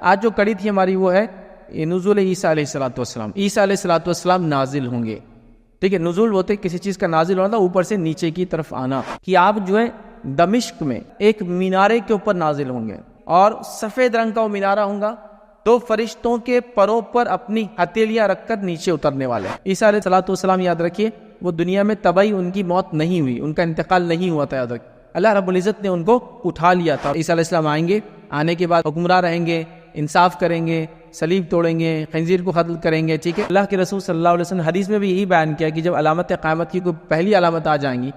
آج جو کڑی تھی ہماری وہ ہے نزول عیسیٰ علیہ السلام. عیسیٰ علیہ السلام نازل ہوں گے. ٹھیک ہے، نزول ہوتے کسی چیز کا نازل ہونا تھا، اوپر سے نیچے کی طرف آنا، کہ آپ جو ہے دمشق میں ایک مینارے کے اوپر نازل ہوں گے اور سفید رنگ کا وہ مینارہ ہوگا، تو فرشتوں کے پروں پر اپنی ہتھیلیاں رکھ کر نیچے اترنے والے ہیں. عیسیٰ علیہ السلام یاد رکھیے وہ دنیا میں تبھی ان کی موت نہیں ہوئی، ان کا انتقال نہیں ہوا تھا. یاد رکھیے اللہ رب العزت نے ان کو اٹھا لیا تھا. عیسیٰ علیہ السلام آئیں گے، آنے کے بعد حکمراں رہیں گے، انصاف کریں گے، صلیب توڑیں گے، خنزیر کو قتل کریں گے. ٹھیک ہے، اللہ کے رسول صلی اللہ علیہ وسلم حدیث میں بھی یہی بیان کیا کہ جب علامت قیامت کی کوئی پہلی علامت آ جائیں گی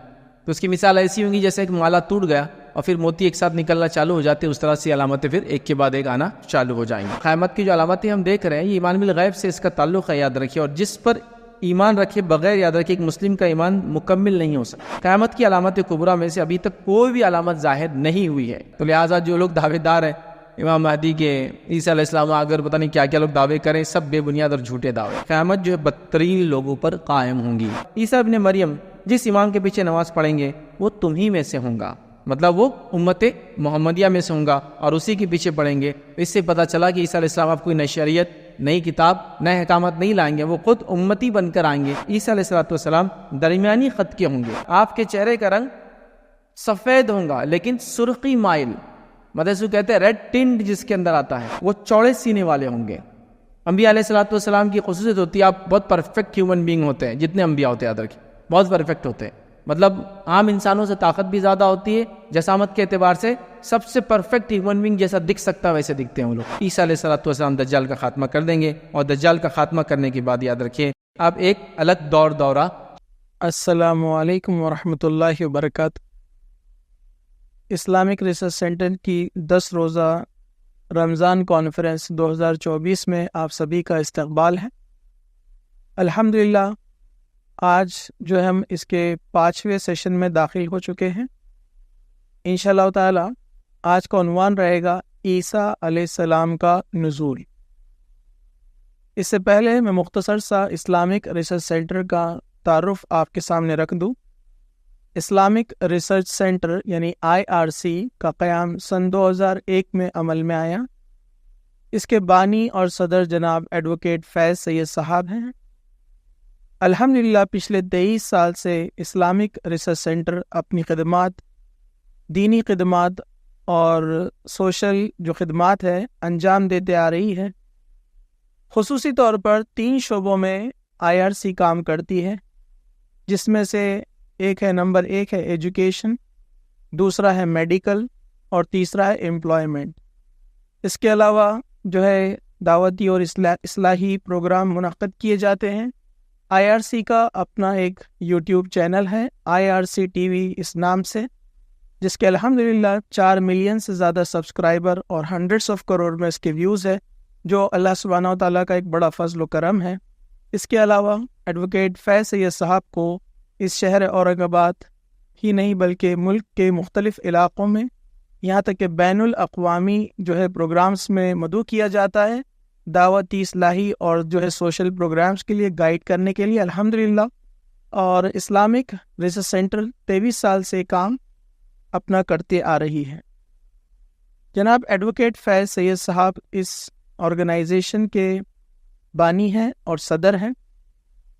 تو اس کی مثال ایسی ہوں گی جیسے ایک مالا ٹوٹ گیا اور پھر موتی ایک ساتھ نکلنا چالو ہو جاتے، اس طرح سے علامتیں پھر ایک کے بعد ایک آنا چالو ہو جائیں گی. قیامت کی جو علامتیں ہم دیکھ رہے ہیں یہ ایمان بالغیب سے اس کا تعلق ہے، یاد رکھیے. اور جس پر ایمان رکھے بغیر، یاد رکھیے، ایک مسلم کا ایمان مکمل نہیں ہو سکتا. قیامت کی علامت کبریٰ میں سے ابھی تک کوئی بھی علامت ظاہر نہیں ہوئی ہے، تو لہٰذا جو لوگ دعوے دار ہیں امام مہدی کے، عیسیٰ علیہ السلام اگر پتہ نہیں کیا کیا لوگ دعوے کریں، سب بے بنیاد اور جھوٹے دعوے. قیامت جو ہے بدترین لوگوں پر قائم ہوں گی. عیسیٰ ابن مریم جس امام کے پیچھے نماز پڑھیں گے وہ تمہیں میں سے ہوں گا، مطلب وہ امت محمدیہ میں سے ہوں گا اور اسی کے پیچھے پڑھیں گے. اس سے پتہ چلا کہ عیسیٰ علیہ السلام آپ کوئی نئی شریعت، نئی کتاب، نئے احکامات نہیں لائیں گے، وہ خود امتی بن کر آئیں گے. عیسیٰ علیہ السلام درمیانی خط کے ہوں گے. آپ کے چہرے کا رنگ سفید ہوگا لیکن سرخی مائل، مطلب اس کو کہتے ہیں ریڈ ٹنٹ جس کے اندر آتا ہے. وہ چوڑے سینے والے ہوں گے. انبیاء علیہ السلام کی خصوصیت ہوتی ہے آپ بہت پرفیکٹ ہیومن بینگ ہوتے ہیں. جتنے انبیاء ہوتے ہیں یاد رکھیں بہت پرفیکٹ ہوتے ہیں، مطلب عام انسانوں سے طاقت بھی زیادہ ہوتی ہے، جسامت کے اعتبار سے سب سے پرفیکٹ ہیومن بینگ جیسا دکھ سکتا ہے ویسے دکھتے ہیں وہ لوگ. عیسیٰ علیہ السلام دجال کا خاتمہ کر دیں گے اور دجال کا خاتمہ کرنے کے بعد یاد رکھیں اب ایک الگ دورہ. السلام علیکم ورحمۃ اللہ وبرکاتہ. اسلامک ریسرچ سینٹر کی 10 روزہ رمضان کانفرنس 2024 میں آپ سبھی کا استقبال ہے. الحمدللہ آج جو ہم اس کے 5ویں سیشن میں داخل ہو چکے ہیں. انشاءاللہ تعالی آج کا عنوان رہے گا عیسیٰ علیہ السلام کا نزول. اس سے پہلے میں مختصر سا اسلامک ریسرچ سینٹر کا تعارف آپ کے سامنے رکھ دوں. اسلامک ریسرچ سینٹر یعنی IRC کا قیام سن 2001 میں عمل میں آیا. اس کے بانی اور صدر جناب ایڈوکیٹ فیض سید صاحب ہیں. الحمدللہ پچھلے 23 سال سے اسلامک ریسرچ سینٹر اپنی خدمات، دینی خدمات اور سوشل جو خدمات ہے انجام دیتے آ رہی ہے. خصوصی طور پر 3 شعبوں میں IRC کام کرتی ہے، جس میں سے نمبر 1 ہے ایجوکیشن، دوسرا ہے میڈیکل اور تیسرا ہے امپلائمنٹ. اس کے علاوہ جو ہے دعوتی اور اصلاحی پروگرام منعقد کیے جاتے ہیں. IRC کا اپنا ایک YouTube چینل ہے IRC TV اس نام سے، جس کے الحمدللہ 4 ملین سے زیادہ سبسکرائبر اور ہنڈریڈز آف کروڑ میں اس کے ویوز ہے، جو اللہ سبحانہ و تعالیٰ کا ایک بڑا فضل و کرم ہے. اس کے علاوہ ایڈوکیٹ فیض سید صاحب کو اس شہر اورنگ آباد ہی نہیں بلکہ ملک کے مختلف علاقوں میں، یہاں تک کہ بین الاقوامی جو ہے پروگرامز میں مدعو کیا جاتا ہے، دعوتی اصلاحی اور جو ہے سوشل پروگرامز کے لیے گائیڈ کرنے کے لیے الحمدللہ. اور اسلامک ریسرچ سینٹر 23 سال سے کام اپنا کرتے آ رہی ہے. جناب ایڈوکیٹ فیض سید صاحب اس آرگنائزیشن کے بانی ہیں اور صدر ہیں.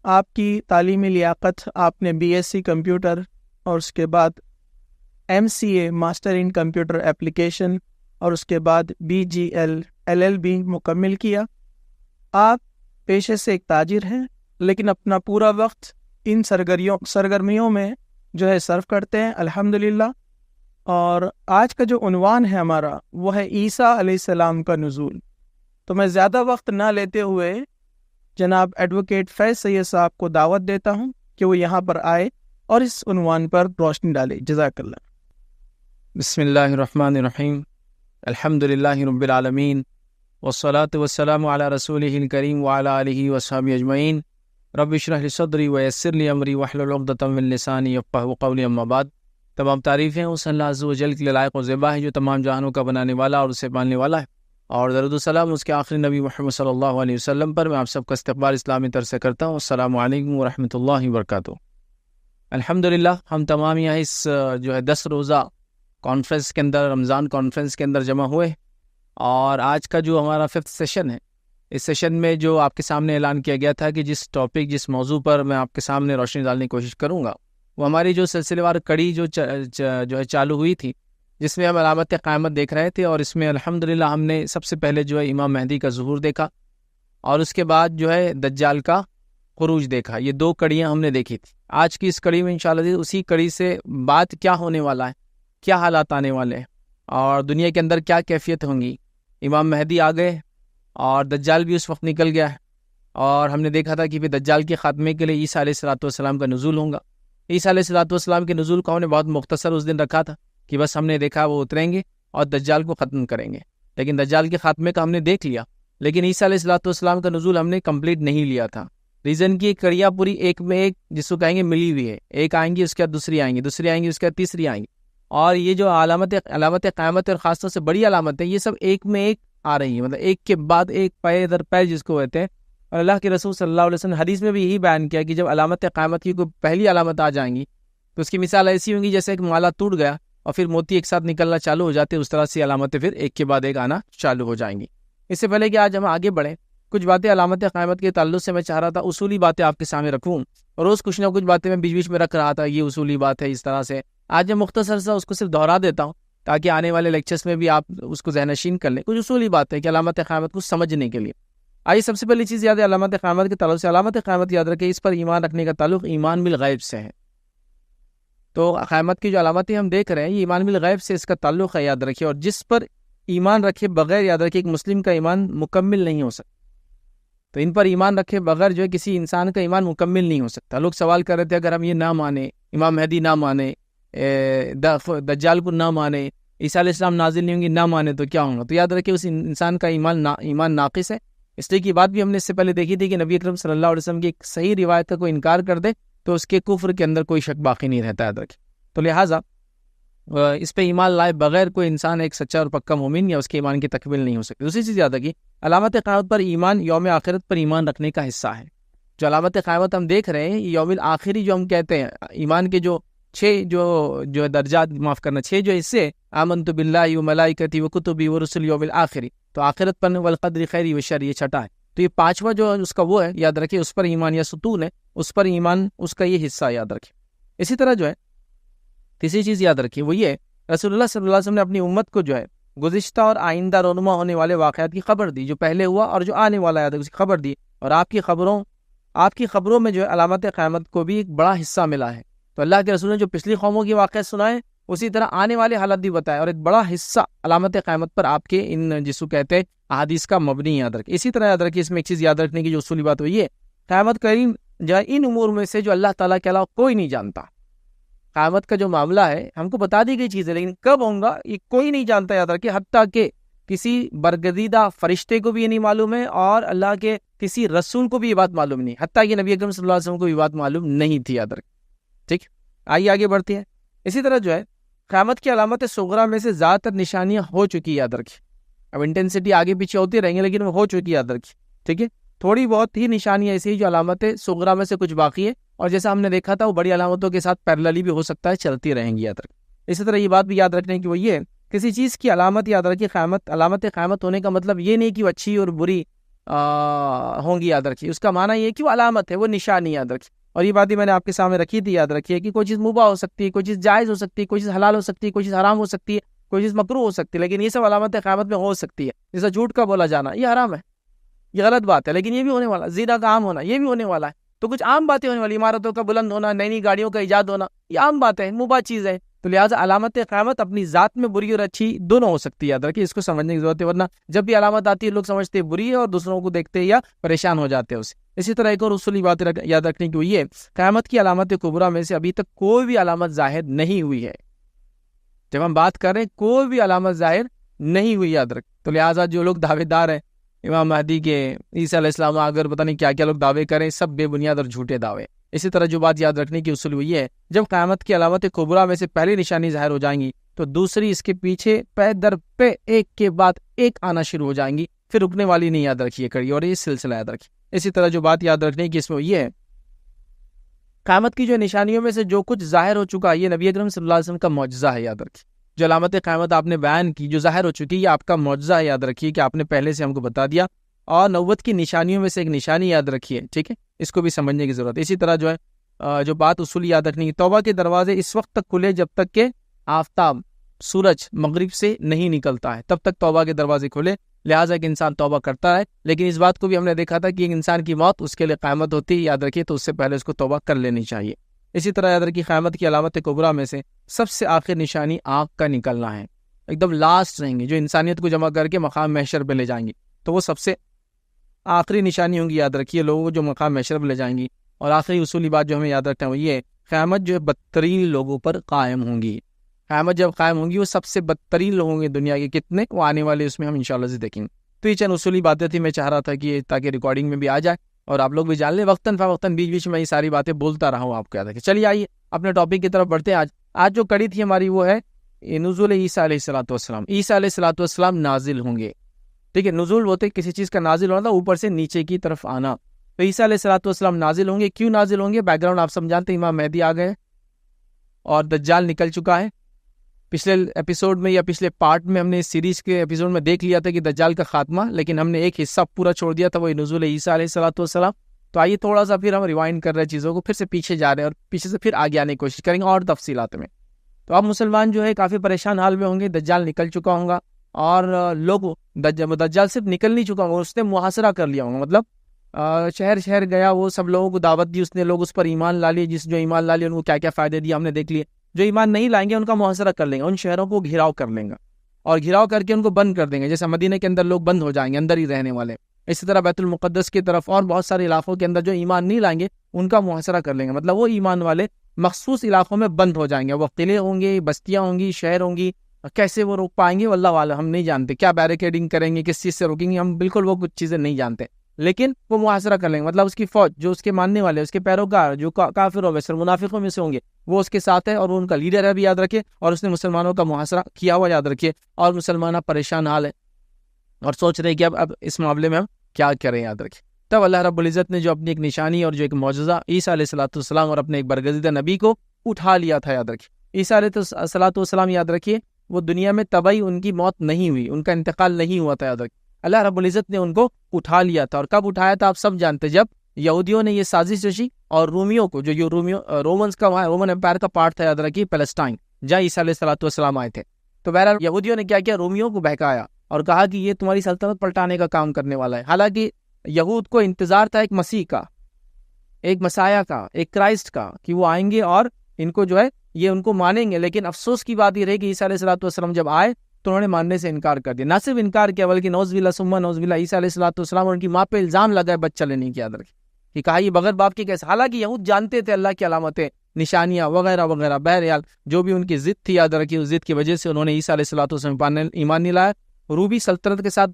آپ کی تعلیمی لیاقت، آپ نے BSc کمپیوٹر اور اس کے بعد MCA master in computer application اور اس کے بعد BGL LLB مکمل کیا. آپ پیشے سے ایک تاجر ہیں لیکن اپنا پورا وقت ان سرگرمیوں میں جو ہے صرف کرتے ہیں الحمدللہ. اور آج کا جو عنوان ہے ہمارا وہ ہے عیسیٰ علیہ السلام کا نزول. تو میں زیادہ وقت نہ لیتے ہوئے جناب ایڈوکیٹ فیض سید صاحب کو دعوت دیتا ہوں کہ وہ یہاں پر آئے اور اس عنوان پر روشنی ڈالے. جزاک اللہ. بسم اللہ الرحمن الرحیم. الحمدللہ رب العالمین والصلاة والسلام علی رسولہ الکریم وعلی آلہ وصحبہ اجمعین. رب اشرح لی صدری ویسر لی امری واحلل عقدۃ من لسانی یفقہوا قولی. اما بعد. تمام تعریفیں اس اللہ عز و جل کے لائق و زیبا ہے جو تمام جہانوں کا بنانے والا اور اسے پالنے والا ہے، اور درود و سلام اس کے آخری نبی محمد صلی اللہ علیہ وسلم پر. میں آپ سب کا استقبال اسلامی طرز سے کرتا ہوں. السلام علیکم ورحمۃ اللہ وبرکاتہ. الحمدللہ ہم تمام یہاں اس جو ہے 10 روزہ کانفرنس کے اندر، رمضان کانفرنس کے اندر جمع ہوئے، اور آج کا جو ہمارا 5th سیشن ہے، اس سیشن میں جو آپ کے سامنے اعلان کیا گیا تھا کہ جس ٹاپک جس موضوع پر میں آپ کے سامنے روشنی ڈالنے کی کوشش کروں گا، وہ ہماری جو سلسلے وار کڑی جو ہے چالو ہوئی تھی، جس میں ہم علامت قیامت دیکھ رہے تھے، اور اس میں الحمدللہ ہم نے سب سے پہلے جو ہے امام مہدی کا ظہور دیکھا، اور اس کے بعد جو ہے دجال کا خروج دیکھا۔ یہ 2 کڑیاں ہم نے دیکھی تھی۔ آج کی اس کڑی میں انشاءاللہ اسی کڑی سے بات کیا ہونے والا ہے، کیا حالات آنے والے ہیں، اور دنیا کے اندر کیا کیفیت ہوں گی۔ امام مہدی آ گئے اور دجال بھی اس وقت نکل گیا ہے، اور ہم نے دیکھا تھا کہ پھر دجال کے خاتمے کے لیے عیسیٰ علیہ السلام کا نزول ہوگا۔ عیسیٰ علیہ السلام کے نزول کو ہم نے بہت مختصر اس دن رکھا تھا کہ بس ہم نے دیکھا وہ اتریں گے اور دجال کو ختم کریں گے، لیکن دجال کے خاتمے کا ہم نے دیکھ لیا، لیکن عیسیٰ علیہ السلام کا نزول ہم نے کمپلیٹ نہیں لیا تھا۔ ریزن کی کڑیاں پوری ایک میں ایک جس کو کہیں گے ملی ہوئی ہے، ایک آئیں گی اس کے بعد دوسری آئیں گی، دوسری آئیں گی اس کے بعد تیسری آئیں گی، اور یہ جو علامت قیامت اور خاص طور سے بڑی علامت ہے، یہ سب ایک میں ایک آ رہی ہیں، مطلب ایک کے بعد ایک، پے در پے جس کو کہتے ہیں۔ اور اللہ کے رسول صلی اللہ علیہ وسلم نے حدیث میں بھی یہی بیان کیا کہ جب علامت قیامت کی کوئی پہلی علامت آ جائیں گی تو اس کی مثال ایسی ہوں گی جیسے ایک مالا ٹوٹ گیا اور پھر موتی ایک ساتھ نکلنا چالو ہو جاتے، اس طرح سے علامتیں پھر ایک کے بعد ایک آنا چالو ہو جائیں گی۔ اس سے پہلے کہ آج ہم آگے بڑھیں، کچھ باتیں علامت قیامت کے تعلق سے میں چاہ رہا تھا اصولی باتیں آپ کے سامنے رکھوں، اور روز کچھ نہ کچھ باتیں میں بیچ بیچ میں رکھ رہا تھا، یہ اصولی بات ہے اس طرح سے۔ آج میں مختصر سا اس کو صرف دہرا دیتا ہوں تاکہ آنے والے لیکچرز میں بھی آپ اس کو ذہن نشین کر لیں، کچھ اصولی بات ہے کہ علامت قیامت کو سمجھنے کے لیے۔ آئیے سب سے پہلی چیز یاد ہے علامت قیامت کے تعلق سے، علامت قیامت یاد رکھیں اس پر ایمان رکھنے کا تعلق ایمان بالغیب سے ہے۔ تو قیامت کی جو علامتیں ہم دیکھ رہے ہیں یہ ایمان بالغیب سے اس کا تعلق ہے، یاد رکھیں، اور جس پر ایمان رکھے بغیر، یاد رکھیں ایک مسلم کا ایمان مکمل نہیں ہو سکتا، تو ان پر ایمان رکھے بغیر جو ہے کسی انسان کا ایمان مکمل نہیں ہو سکتا۔ لوگ سوال کر رہے تھے اگر ہم یہ نہ مانیں، امام مہدی نہ مانیں، دجال کو نہ مانیں، عیسیٰ علیہ السلام نازل نہیں ہوں گے نہ مانیں تو کیا ہوگا؟ تو یاد رکھیں اس انسان کا ایمان ناقص ہے۔ اس لیے کی بات بھی ہم نے اس سے پہلے دیکھی تھی کہ نبی اکرم صلی اللہ علیہ وسلم کی ایک صحیح روایت کا کوئی انکار کر دے تو اس کے کفر کے اندر کوئی شک باقی نہیں رہتا، یاد رکھیں۔ تو لہٰذا اس پہ ایمان لائے بغیر کوئی انسان ایک سچا اور پکا مومن یا اس کے ایمان کی تکمیل نہیں ہو سکتی۔ دوسری چیز یاد رکھیے علامت قیامت پر ایمان یوم آخرت پر ایمان رکھنے کا حصہ ہے۔ جو علامت قیامت ہم دیکھ رہے ہیں یوم آخری جو ہم کہتے ہیں، ایمان کے جو 6 جو درجات، معاف کرنا 6 جو حصے، آمنت باللہ و ملائکتی و کتبی و رسل یوم الآخری، تو آخرت پر والقدر خیری و شر، یہ 6 ہے۔ تو یہ 5واں جو اس کا وہ ہے، یاد رکھیں اس پر ایمان یا ستون ہے، اس پر ایمان، اس کا یہ حصہ یاد رکھیں۔ اسی طرح جو ہے تیسری چیز یاد رکھیے وہ یہ رسول اللہ صلی اللہ علیہ وسلم نے اپنی امت کو جو ہے گزشتہ اور آئندہ رونما ہونے والے واقعات کی خبر دی، جو پہلے ہوا اور جو آنے والا ہے اس کی خبر دی، اور آپ کی خبروں میں جو ہے علامت قیامت کو بھی ایک بڑا حصہ ملا ہے۔ تو اللہ کے رسول نے جو پچھلی قوموں کے واقعات سنائے اسی طرح آنے والے حالات بھی بتائے، اور ایک بڑا حصہ علامت قیامت پر آپ کے ان جس کو کہتے ہیں احادیث کا مبنی یاد رکھیں۔ اسی طرح یاد رکھیں اس میں ایک چیز یاد رکھنے کی جو اصولی بات ہوئی ہے، قیامت کریم جو ہے ان امور میں سے جو اللہ تعالیٰ کے علاوہ کوئی نہیں جانتا۔ قیامت کا جو معاملہ ہے ہم کو بتا دی گئی چیز ہے، لیکن کب ہوگا یہ کوئی نہیں جانتا، یاد رکھیں، حتیٰ کہ کسی برگزیدہ فرشتے کو بھی یہ نہیں معلوم ہے، اور اللہ کے کسی رسول کو بھی یہ بات معلوم نہیں، حتیٰ کہ نبی اکرم صلی اللہ علیہ وسلم کو یہ بات معلوم نہیں تھی، یاد رکھیں۔ ٹھیک، آئیے آگے بڑھتے ہیں۔ اسی طرح جو ہے قیامت کی علامت صغریٰ میں سے زیادہ تر نشانیاں ہو چکی، یاد رکھیں۔ اب انٹینسٹی آگے پیچھے ہوتی رہیں گے لیکن وہ ہو چکی، یاد رکھیں۔ ٹھیک ہے، تھوڑی بہت ہی نشانیاں ایسی جو علامت صغریٰ میں سے کچھ باقی ہے، اور جیسا ہم نے دیکھا تھا وہ بڑی علامتوں کے ساتھ پیرللی بھی ہو سکتا ہے، چلتی رہیں گی، یاد رکھیں۔ اسی طرح یہ بات بھی یاد رکھنے کی وہ یہ کسی چیز کی علامت، یاد رکھیے علامت قیامت ہونے کا مطلب یہ نہیں کہ وہ اچھی اور بری ہوں گی، یاد رکھیے۔ اس کا معنی یہ کہ وہ علامت ہے، وہ نشانی، یاد رکھیے۔ اور یہ بات بھی میں نے آپ کے سامنے رکھی تھی، یاد رکھیے کہ کوئی چیز مباح ہو سکتی ہے، کوئی چیز جائز ہو سکتی ہے، کوئی چیز حلال ہو سکتی ہے، کوئی چیز حرام ہو سکتی ہے، کوئی چیز مکروہ ہو سکتی ہے، لیکن یہ سب علامت قیامت میں ہو سکتی ہے۔ جیسا جھوٹ کا بولا جانا یہ حرام ہے، یہ غلط بات ہے، لیکن یہ بھی ہونے والا، زنا کا عام ہونا یہ بھی ہونے والا ہے۔ تو کچھ عام باتیں ہونے والی، عمارتوں کا بلند ہونا، نئی نئی گاڑیوں کا ایجاد ہونا، یہ عام بات ہے، مباح چیز ہے۔ تو لہٰذا علامت قیامت اپنی ذات میں بری اور اچھی دونوں ہو سکتی ہے، یاد رکھیے، اس کو سمجھنے کی ضرورت ہے، ورنہ جب بھی علامت آتی ہے لوگ سمجھتے ہیں بری ہے اور دوسروں کو دیکھتے یا پریشان ہو جاتے ہیں اسے۔ اسی طرح ایک اور اصولی بات یاد رکھنے کی وہ یہ قیامت کی علامت کبریٰ میں سے ابھی تک کوئی بھی علامت ظاہر نہیں ہوئی ہے۔ جب ہم بات کر رہے ہیں کوئی بھی علامت ظاہر نہیں ہوئی، یاد رکھ۔ تو لہٰذا جو لوگ دعوے دار ہیں امام مہدی کے، عیسیٰ علیہ السلام اگر پتہ نہیں کیا کیا لوگ دعوے کریں، سب بے بنیاد اور جھوٹے دعوے۔ اسی طرح جو بات یاد رکھنے کی اصول ہوئی ہے جب قیامت کی علامت کبریٰ میں سے پہلی نشانی ظاہر ہو جائیں گی تو دوسری اس کے پیچھے پے در پہ ایک کے بعد ایک آنا شروع ہو جائیں گی، پھر رکنے والی نہیں، یاد رکھیے کڑی، اور یہ سلسلہ یاد رکھیے۔ اسی طرح جو بات یاد رکھنے کی اس میں یہ ہے قیامت کی جو نشانیوں میں سے جو کچھ ظاہر ہو چکا یہ نبی اکرم صلی اللہ علیہ وسلم کا معجزہ ہے، یاد رکھیے۔ جو علامت قیامت آپ نے بیان کی جو ظاہر ہو چکی، یہ آپ کا معجزہ ہے، یاد رکھیے کہ آپ نے پہلے سے ہم کو بتا دیا، اور نبوت کی نشانیوں میں سے ایک نشانی یاد رکھیے، ٹھیک ہے، اس کو بھی سمجھنے کی ضرورت ہے۔ اسی طرح جو ہے جو بات اصول یاد رکھنی ہے، توبہ کے دروازے اس وقت تک کھلے جب تک کہ آفتاب سورج مغرب سے نہیں نکلتا ہے، تب تک توبہ کے دروازے کھلے، لہٰذا کہ انسان توبہ کرتا ہے۔ لیکن اس بات کو بھی ہم نے دیکھا تھا کہ ایک انسان کی موت اس کے لیے قیامت ہوتی ہے، یاد رکھیے، تو اس سے پہلے اس کو توبہ کر لینی چاہیے۔ اسی طرح یاد رکھیے قیامت کی علامت کبریٰ میں سے سب سے آخر نشانی آنکھ کا نکلنا ہے، ایک دم لاسٹ رہیں گے، جو انسانیت کو جمع کر کے مقام محشر پہ لے جائیں گی، تو وہ سب سے آخری نشانی ہوں گی، یاد رکھیے، لوگوں کو جو مقام محشر پہ لے جائیں گی۔ اور آخری اصولی بات جو ہمیں یاد رکھنا ہے وہ یہ ہے، قیامت جو ہے بدترین لوگوں پر قائم ہوں گی۔ قیامت جب قائم ہوں گی وہ سب سے بدترین لوگ ہوں گے دنیا کے، کتنے وہ آنے والے اس میں ہم انشاءاللہ سے دیکھیں گے۔ تو یہ چند اصولی باتیں تھیں، میں چاہ رہا تھا کہ تاکہ ریکارڈنگ میں بھی آ جائے اور آپ لوگ بھی جان لیں، وقتاً فوقتاً بیچ بیچ میں یہ ساری باتیں بولتا رہا ہوں آپ کو یاد رکھیں۔ چلیے آئیے اپنے ٹاپک کی طرف بڑھتے ہیں۔ آج جو کڑی تھی ہماری وہ ہے نزول عیسیٰ علیہ السلام۔ عیسیٰ علیہ السلام نازل ہوں گے، ٹھیک ہے، نزول ہوتے کسی چیز کا نازل ہونا تھا، اوپر سے نیچے کی طرف آنا، تو عیسیٰ علیہ السلام نازل ہوں گے۔ کیوں نازل ہوں گے؟ بیک گراؤنڈ آپ سمجھانتے ہیں، امام مہدی آ گئے اور دجال نکل چکا ہے۔ پچھلے ایپیسوڈ میں یا پچھلے پارٹ میں ہم نے اس سیریز کے ایپیسوڈ میں دیکھ لیا تھا کہ دجال کا خاتمہ، لیکن ہم نے ایک حصہ پورا چھوڑ دیا تھا، وہ نزول عیسیٰ علیہ السلام۔ تو آئیے تھوڑا سا پھر ہم ریوائنڈ کر رہے ہیں چیزوں کو، پھر سے پیچھے جا رہے ہیں اور پیچھے سے پھر آگے آنے کی کوشش کریں گے اور تفصیلات میں۔ تو اب مسلمان جو ہے کافی پریشان حال میں ہوں گے، دجال نکل چکا ہوگا اور لوگ دجال صرف نکل نہیں چکا ہوگا، اس نے محاصرہ کر لیا ہوگا، مطلب شہر شہر گیا، وہ سب لوگوں کو دعوت دی اس نے، لوگ اس پر ایمان لا لیے، جو ایمان لا لیے ان کو کیا کیا فائدے دیا ہم نے دیکھ لیے۔ جو ایمان نہیں لائیں گے ان کا محاصرہ کر لیں گے، ان شہروں کو گھیراؤ کر لیں گا اور گھیراؤ کر کے ان کو بند کر دیں گے، جیسے مدینہ کے اندر لوگ بند ہو جائیں گے اندر ہی رہنے والے، اسی طرح بیت المقدس کی طرف اور بہت سارے علاقوں کے اندر جو ایمان نہیں لائیں گے ان کا محاصرہ کر لیں گے، مطلب وہ ایمان والے مخصوص علاقوں میں بند ہو جائیں گے، وہ قلعے ہوں گے، بستیاں ہوں گی، شہر ہوں گی، کیسے وہ روک پائیں گے واللہ عالم، ہم نہیں جانتے کیا بیریکیڈنگ کریں گے، کس چیز سے روکیں گے، ہم بالکل وہ کچھ چیزیں نہیں جانتے، لیکن وہ محاصرہ کر لیں گے، مطلب اس کی فوج جو اس کے ماننے والے اس کے پیروکار جو کافروں میں سے منافقوں میں سے ہوں گے وہ اس کے ساتھ ہے اور وہ ان کا لیڈر ہے بھی، یاد رکھے، اور اس نے مسلمانوں کا محاصرہ کیا ہوا، یاد رکھیے، اور مسلمان پریشان حال ہے اور سوچ رہے کہ اب اس معاملے میں ہم کیا کریں، یاد رکھیں۔ تب اللہ رب العزت نے جو اپنی ایک نشانی اور جو ایک معجزہ عیسیٰ علیہ السلام اور اپنے ایک برگزیدہ نبی کو اٹھا لیا تھا، یاد رکھیے۔ عیسیٰ علیہ السلام یاد رکھیے وہ دنیا میں طبعی ان کی موت نہیں ہوئی، ان کا انتقال نہیں ہوا تھا، یاد رکھیے، اللہ رب العزت نے ان کو اٹھا لیا تھا۔ اور کب اٹھایا تھا آپ سب جانتے، جب یہودیوں نے یہ سازش رچی اور رومیوں کو، جو رومنز کا وہاں رومن امپائر کا پارٹ تھا، یاد رکھیے، پیلسٹائن، جہاں عیسیٰ علیہ السلام آئے تھے، تو بہرحال یہودیوں نے کیا کیا، رومیوں کو بہکایا اور کہا کہ یہ تمہاری سلطنت پلٹانے کا کام کرنے والا ہے، حالانکہ یہود کو انتظار تھا ایک مسیح کا، ایک مسایہ کا، ایک کرائسٹ کا، کہ وہ آئیں گے اور ان کو جو ہے یہ ان کو مانیں گے، لیکن افسوس کی بات یہ رہی کہ عیسیٰ علیہ السلام جب آئے تو انہوں نے ماننے سے انکار کر دیا، نہ صرف انکار کیا بلکہ نعوذ باللہ ثم نعوذ باللہ عیسیٰ علیہ السلام اور ان کی ماں پہ الزام لگائے بچہ لینے کی، یاد رکھیں، کہ کہا یہ بغیر باپ کے کیسے، حالانکہ یہود جانتے تھے اللہ کی علامتیں، نشانیاں وغیرہ وغیرہ، بہرحال جو بھی ان کی ضد تھی، یاد رکھیے، اس ضد کی وجہ سے انہوں نے عیسیٰ علیہ السلام پر ایمان نہیں لایا، رومی سلطنت کے ساتھ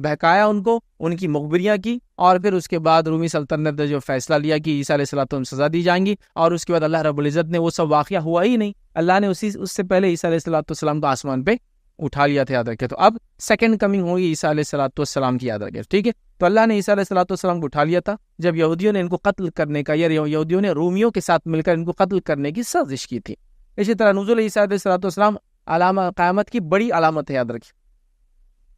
بہکایا ان کو، ان کی مخبریاں کی، اور پھر اس کے بعد رومی سلطنت نے جو فیصلہ لیا کہ عیسیٰ علیہ السلام سزا دی جائیں گی، اور اس کے بعد اللہ رب العزت نے وہ سب واقعہ ہوا ہی نہیں، اللہ نے اس سے پہلے عیسیٰ علیہ السلام کو آسمان پہ اٹھا لیا تھا، یاد رکھے۔ تو اب سیکنڈ کمنگ ہوگی عیسیٰ علیہ السلام کی، یاد رکھے، ٹھیک ہے۔ تو اللہ نے عیسیٰ علیہ السلام کو اٹھا لیا تھا جب یہودیوں نے ان کو قتل کرنے کا، یا یہودیوں نے رومیوں کے ساتھ مل کر ان کو قتل کرنے کی سازش کی تھی۔ اسی طرح نزول عیسیٰ علیہ السلام علامہ قیامت کی بڑی علامت ہے، یاد رکھیے،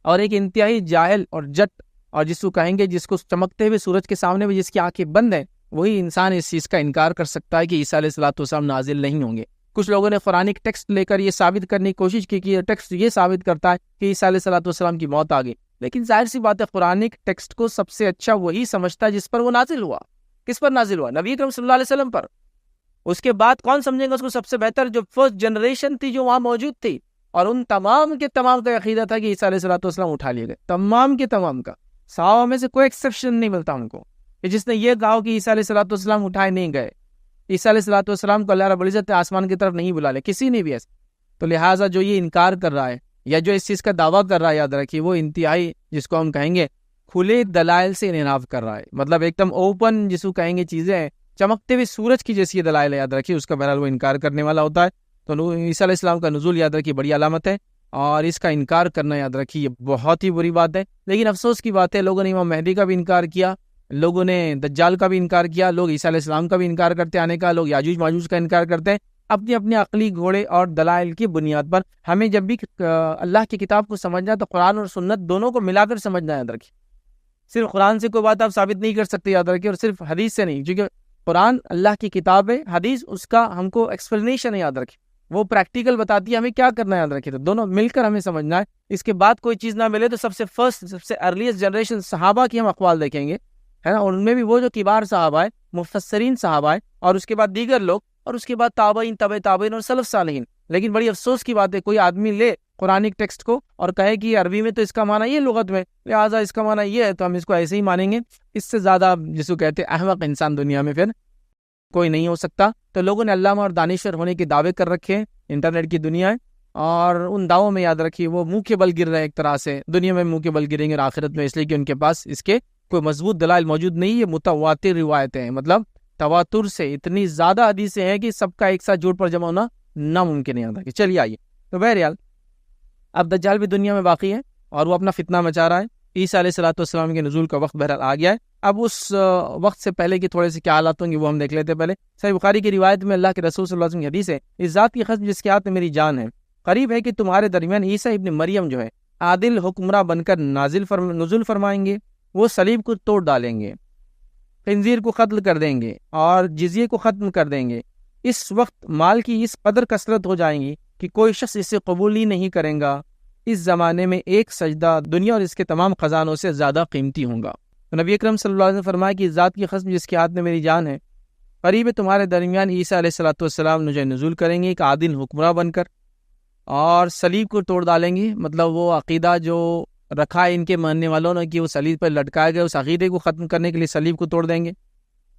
اور ایک انتہائی جاہل اور جٹ، اور جس کو کہیں گے جس کو چمکتے ہوئے سورج کے سامنے بھی جس کی آنکھیں بند ہیں، وہی انسان اس چیز کا انکار کر سکتا ہے کہ عیسیٰ علیہ السلام نازل نہیں ہوں گے۔ کچھ لوگوں نے قرآنک ٹیکسٹ لے کر یہ ثابت کرنے کی کوشش کی کہ یہ ٹیکسٹ یہ ثابت کرتا ہے کہ عیسیٰ علیہ السلام کی موت آ گئی، لیکن ظاہر سی بات ہے قرآنک ٹیکسٹ کو سب سے اچھا وہی سمجھتا ہے جس پر وہ نازل ہوا۔ کس پر نازل ہوا؟ نبی اکرم صلی اللہ علیہ وسلم پر۔ اس کے بعد کون سمجھیں گا اس کو سب سے بہتر؟ جو فرسٹ جنریشن تھی جو وہاں موجود تھی، اور ان تمام کے تمام کا عقیدہ تھا کہ عیسیٰ علیہ السلام اٹھا لیے گئے، تمام کے تمام کا، صحابہ میں سے کوئی ایکسیپشن نہیں ملتا ان کو کہ جس نے یہ کہا کہ عیسیٰ علیہ السلام اٹھائے نہیں گئے، عیسیٰ علیہ السلام کو اللہ رب العزت نے آسمان کی طرف نہیں بلا لے، کسی نے بھی ایسا۔ تو لہٰذا جو یہ انکار کر رہا ہے یا جو اس چیز کا دعویٰ کر رہا ہے، یاد رکھیے، وہ انتہائی جس کو ہم کہیں گے کھلے دلائل سے انحراف کر رہا ہے، مطلب ایک دم اوپن جس کو کہیں گے چیزیں ہیں، چمکتے ہوئے سورج کی جیسی یہ دلائل ہے، یاد رکھیے، اس کا بہرحال وہ انکار کرنے والا ہوتا ہے۔ تو عیسیٰ علیہ السلام کا نزول، یاد رکھیے، بڑی علامت ہے، اور اس کا انکار کرنا، یاد رکھیے، یہ بہت ہی بری بات ہے۔ لیکن افسوس کی بات ہے لوگوں نے امام مہدی کا بھی انکار کیا، لوگوں نے دجال کا بھی انکار کیا، لوگ عیسیٰ علیہ السلام کا بھی انکار کرتے آنے کا، لوگ یاجوج ماجوج کا انکار کرتے ہیں۔ اپنے اپنے عقلی گھوڑے اور دلائل کی بنیاد پر. ہمیں جب بھی اللہ کی کتاب کو سمجھنا ہے تو قرآن اور سنت دونوں کو ملا کر سمجھنا ہے. یاد رکھیے, صرف قرآن سے کوئی بات آپ ثابت نہیں کر سکتے, یاد رکھیے, اور صرف حدیث سے نہیں, کیونکہ قرآن اللہ کی کتاب ہے, حدیث اس کا ہم کو ایکسپلینیشن ہے. یاد رکھیے, وہ پریکٹیکل بتاتی ہے ہمیں کیا کرنا ہے. یاد رکھیے, تو دونوں مل کر ہمیں سمجھنا ہے. اس کے بعد کوئی چیز نہ ملے تو سب سے فرسٹ, سب سے ارلیسٹ جنریشن صحابہ کی ہم اقوال دیکھیں گے, ہے نا, اور ان میں بھی وہ جو کبار صحابہ ہے, مفسرین صحابہ ہے, اور اس کے بعد دیگر لوگ, اور اس کے بعد تابعین, تبع تابعین اور سلف صالحین. لیکن بڑی افسوس کی بات ہے, کوئی آدمی لے قرآنک ٹیکسٹ کو اور کہے کہ عربی میں تو اس کا معنی یہ, لغت میں لہٰذا اس کا معنی یہ ہے, تو ہم اس کو ایسے ہی مانیں گے. اس سے زیادہ جس کو کہتے ہیں احمق انسان دنیا میں پھر کوئی نہیں ہو سکتا. تو لوگوں نے علامہ اور دانشور ہونے کے دعوے کر رکھے ہیں, انٹرنیٹ کی دنیا ہے, اور ان دعووں میں یاد رکھیے وہ منہ کے بل گر رہے ہیں. ایک طرح سے دنیا میں منہ کے بل گریں گے اور آخرت میں, اس لیے کہ ان کے پاس اس کے کوئی مضبوط دلائل موجود نہیں. یہ متواتر روایتیں ہیں, مطلب تواتر سے اتنی زیادہ حدیثیں ہیں کہ سب کا ایک ساتھ جھوٹ پر جمع ہونا ناممکن ہے. کہ چلیے آئیے, تو بہرحال اب دجال بھی دنیا میں باقی ہے اور وہ اپنا فتنہ مچا رہا ہے. عیسیٰ علیہ السلام کے نزول کا وقت بہرحال آ گیا ہے. اب اس وقت سے پہلے کی تھوڑے سے کیا حالات ہوں گے وہ ہم دیکھ لیتے. پہلے صحیح بخاری کی روایت میں اللہ کے رسول صلی اللہ علیہ وسلم کی حدیث ہے, اس ذات کی قسم جس کے ہاتھ میں میری جان ہے, قریب ہے کہ تمہارے درمیان عیسیٰ ابن مریم جو ہے عادل حکمراں بن کر نزول فرمائیں گے. وہ صلیب کو توڑ ڈالیں گے, خنزیر کو قتل کر دیں گے اور جزیے کو ختم کر دیں گے. اس وقت مال کی اس قدر کثرت ہو جائیں گی کہ کوئی شخص اسے قبول ہی نہیں کرے گا. اس زمانے میں ایک سجدہ دنیا اور اس کے تمام خزانوں سے زیادہ قیمتی ہوگا. تو نبی اکرم صلی اللہ علیہ وسلم فرمایا کہ ذات کی قسم جس کے ہاتھ میں میری جان ہے, قریب تمہارے درمیان عیسیٰ علیہ السلام نزول کریں گے ایک عادل حکمراں بن کر, اور صلیب کو توڑ ڈالیں گے. مطلب وہ عقیدہ جو رکھا ہے ان کے ماننے والوں نے کہ وہ صلیب پر لٹکایا گیا, اس عقیدے کو ختم کرنے کے لیے صلیب کو توڑ دیں گے,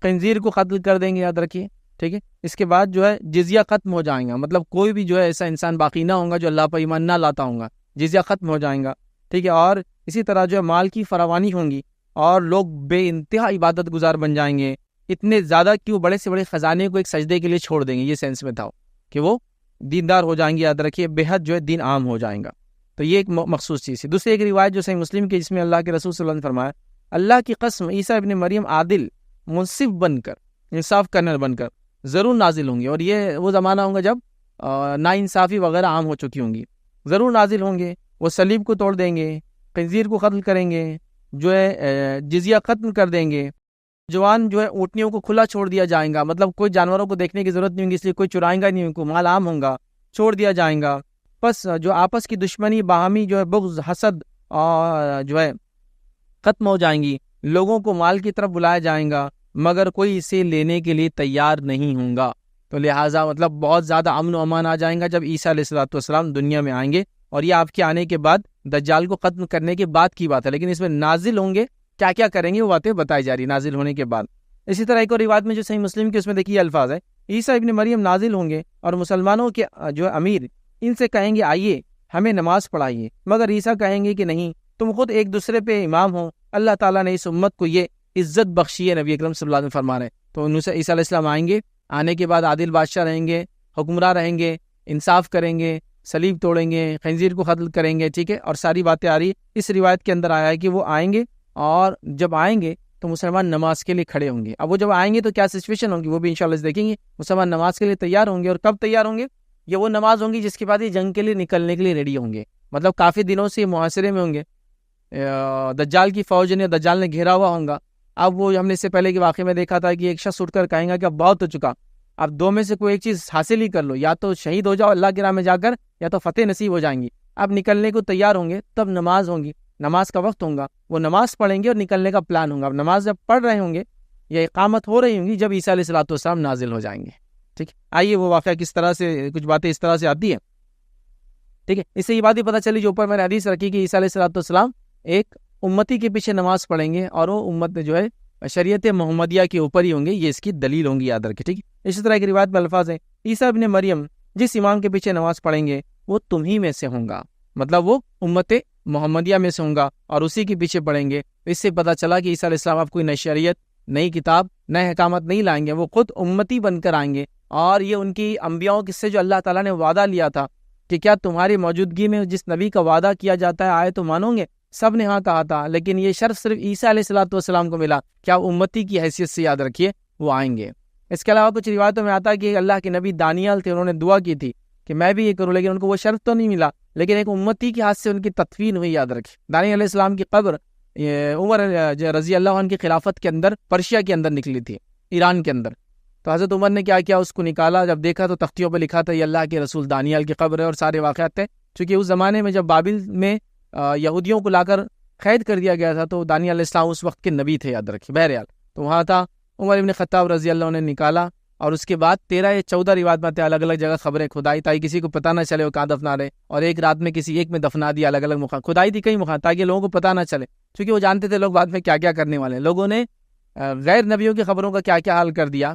خنزیر کو قتل کر دیں گے. یاد رکھیے, ٹھیک ہے. اس کے بعد جو ہے جزیہ ختم ہو جائیں گا, مطلب کوئی بھی جو ہے ایسا انسان باقی نہ ہوگا جو اللہ پر ایمان نہ لاتا ہوگا, جزیہ ختم ہو جائیں گا, ٹھیک ہے. اور اسی طرح جو ہے مال کی فراوانی ہوں گی اور لوگ بے انتہا عبادت گزار بن جائیں گے. اتنے زیادہ کہ وہ بڑے سے بڑے خزانے کو ایک سجدے کے لیے چھوڑ دیں گے. یہ سینس میں تھا کہ وہ دیندار ہو جائیں گے. یاد رکھیے, بے حد جو ہے دین عام ہو جائیں گا. تو یہ ایک مخصوص چیز ہے. دوسری ایک روایت جو صحیح مسلم کی, جس میں اللہ کے رسول صلی اللہ علیہ وسلم نے فرمایا, اللہ کی قسم عیسیٰ ابن مریم عادل, منصف بن کر, انصاف کرنے بن کر ضرور نازل ہوں گے. اور یہ وہ زمانہ ہوں گا جب ناانصافی وغیرہ عام ہو چکی ہوں گی. ضرور نازل ہوں گے. وہ صلیب کو توڑ دیں گے, خنزیر کو قتل کریں گے, جو ہے جزیہ ختم کر دیں گے. جوان جو ہے اونٹنیوں کو کھلا چھوڑ دیا جائے گا, مطلب کوئی جانوروں کو دیکھنے کی ضرورت نہیں ہوگی, اس لیے کوئی چرائیں گا نہیں, ان کو مال عام ہوگا, چھوڑ دیا جائیں گا. بس جو آپس کی دشمنی, باہمی جو ہے بغض, حسد اور جو ہے ختم ہو جائیں گی. لوگوں کو مال کی طرف بلایا جائیں گا مگر کوئی اسے لینے کے لیے تیار نہیں ہوں گا. تو لہٰذا مطلب بہت زیادہ امن و امان آ جائیں گا جب عیسیٰ علیہ السلام دنیا میں آئیں گے. اور یہ آپ کے آنے کے بعد, دجال کو ختم کرنے کے بعد کی بات ہے, لیکن اس میں نازل ہوں گے, کیا کیا کریں گے وہ باتیں بتائی جا رہی نازل ہونے کے بعد. اسی طرح ایک اور روایت میں جو صحیح مسلم کی, اس میں دیکھیے الفاظ ہے, عیسیٰ ابن مریم نازل ہوں گے اور مسلمانوں کے جو امیر ان سے کہیں گے آئیے ہمیں نماز پڑھائیے, مگر عیسیٰ کہیں گے کہ نہیں, تم خود ایک دوسرے پہ امام ہو, اللہ تعالیٰ نے اس امت کو یہ عزت بخشی ہے. نبی اکرم صلی اللہ علیہ وسلم فرما رہے ہیں. تو عیسیٰ علیہ السلام آئیں گے, آنے کے بعد عادل بادشاہ رہیں گے, حکمراں رہیں گے, انصاف کریں گے, صلیب توڑیں گے, خنزیر کو قتل کریں گے, ٹھیک ہے. اور ساری باتیں آ رہی, اس روایت کے اندر آیا ہے کہ وہ آئیں گے, اور جب آئیں گے تو مسلمان نماز کے لیے کھڑے ہوں گے. اب وہ جب آئیں گے تو کیا سچویشن ہوگی وہ بھی انشاءاللہ دیکھیں گے. مسلمان نماز کے لیے تیار ہوں گے, اور کب تیار ہوں گے, یہ وہ نماز ہوں گی جس کے بعد یہ جنگ کے لیے نکلنے کے لیے ریڈی ہوں گے. مطلب کافی دنوں سے یہ محاصرے میں ہوں گے, دجال کی فوج نے, دجال نے گھیرا ہوا ہوں گا. اب وہ ہم نے اس سے پہلے کے واقعے میں دیکھا تھا کہ ایک شخص اٹھ کر کہیں گا کہ اب بہت ہو چکا, اب دو میں سے کوئی ایک چیز حاصل ہی کر لو, یا تو شہید ہو جاؤ اللہ کی راہ میں جا کر, یا تو فتح نصیب ہو جائیں گی. اب نکلنے کو تیار ہوں گے, تب نماز ہوں گی, نماز کا وقت ہوگا, وہ نماز پڑھیں گے اور نکلنے کا پلان ہوگا. اب نماز جب پڑھ رہے ہوں گے یا اقامت ہو رہی ہوں گی, جب عیسیٰ علیہ السلام نازل ہو جائیں گے. ٹھیک ہے, آئیے وہ واقعہ کس طرح سے, کچھ باتیں اس طرح سے آتی ہیں. ٹھیک ہے, اس سے یہ بات ہی پتہ چلی جو اوپر میں نے حدیث رکھی کہ عیسیٰ علیہ السلام ایک امتی کے پیچھے نماز پڑھیں گے, اور وہ امت جو ہے شریعت محمدیہ کے اوپر ہی ہوں گے. یہ اس کی دلیل ہوں گی, یاد رکھیں. ٹھیک ہے, اسی طرح کی روایت میں الفاظ ہیں, عیسیٰ ابن مریم جس امام کے پیچھے نماز پڑھیں گے وہ تم ہی میں سے ہوں گا, مطلب وہ امت محمدیہ میں سے ہوں گا اور اسی کے پیچھے پڑھیں گے. اس سے پتہ چلا کہ عیسیٰ علیہ السلام آپ کوئی نئی شریعت, نئی کتاب, نئے احکامات نہیں لائیں گے, وہ خود امتی بن کر آئیں گے. اور یہ ان کی انبیاءوں سے جو اللہ تعالیٰ نے وعدہ لیا تھا کہ کیا تمہاری موجودگی میں جس نبی کا وعدہ کیا جاتا ہے آئے تو مانو گے, سب نے ہاں کہا تھا, لیکن یہ شرف صرف عیسیٰ علیہ السلام کو ملا, کیا امتی کی حیثیت سے, یاد رکھیے, وہ آئیں گے. اس کے علاوہ کچھ روایتوں میں آتا ہے کہ اللہ کے نبی دانیال تھے، انہوں نے دعا کی تھی کہ میں بھی یہ کروں، لیکن ان کو وہ شرف تو نہیں ملا، لیکن ایک امتی کے ہاتھ سے ان کی تدفین ہوئی. یاد رکھیں دانیال علیہ السلام کی قبر عمر رضی اللہ عنہ کی خلافت کے اندر پرشیا کے اندر نکلی تھی، ایران کے اندر. تو حضرت عمر نے کیا کیا، اس کو نکالا، جب دیکھا تو تختیوں پہ لکھا تھا یہ اللہ کے رسول دانیال کی قبر ہے، اور سارے واقعات تھے. چونکہ اس زمانے میں جب بابل میں یہودیوں کو لا کر قید کر دیا گیا تھا تو دانیال علیہ السلام اس وقت کے نبی تھے، یاد رکھیں. بہرحال تو وہاں تھا، عمر ابن خطاب رضی اللہ عنہ نے نکالا، اور اس کے بعد 13 یا 14 روایت میں الگ الگ جگہ خبریں کھدائی تاکہ کسی کو پتہ نہ چلے وہ کہاں دفنا رہے، اور ایک رات میں کسی ایک میں دفنا دیا، الگ الگ مقام کھدائی تھی کئی مقام تاکہ لوگوں کو پتہ نہ چلے، کیونکہ وہ جانتے تھے لوگ بعد میں کیا کیا کرنے والے ہیں. لوگوں نے غیر نبیوں کی خبروں کا کیا کیا حال کر دیا،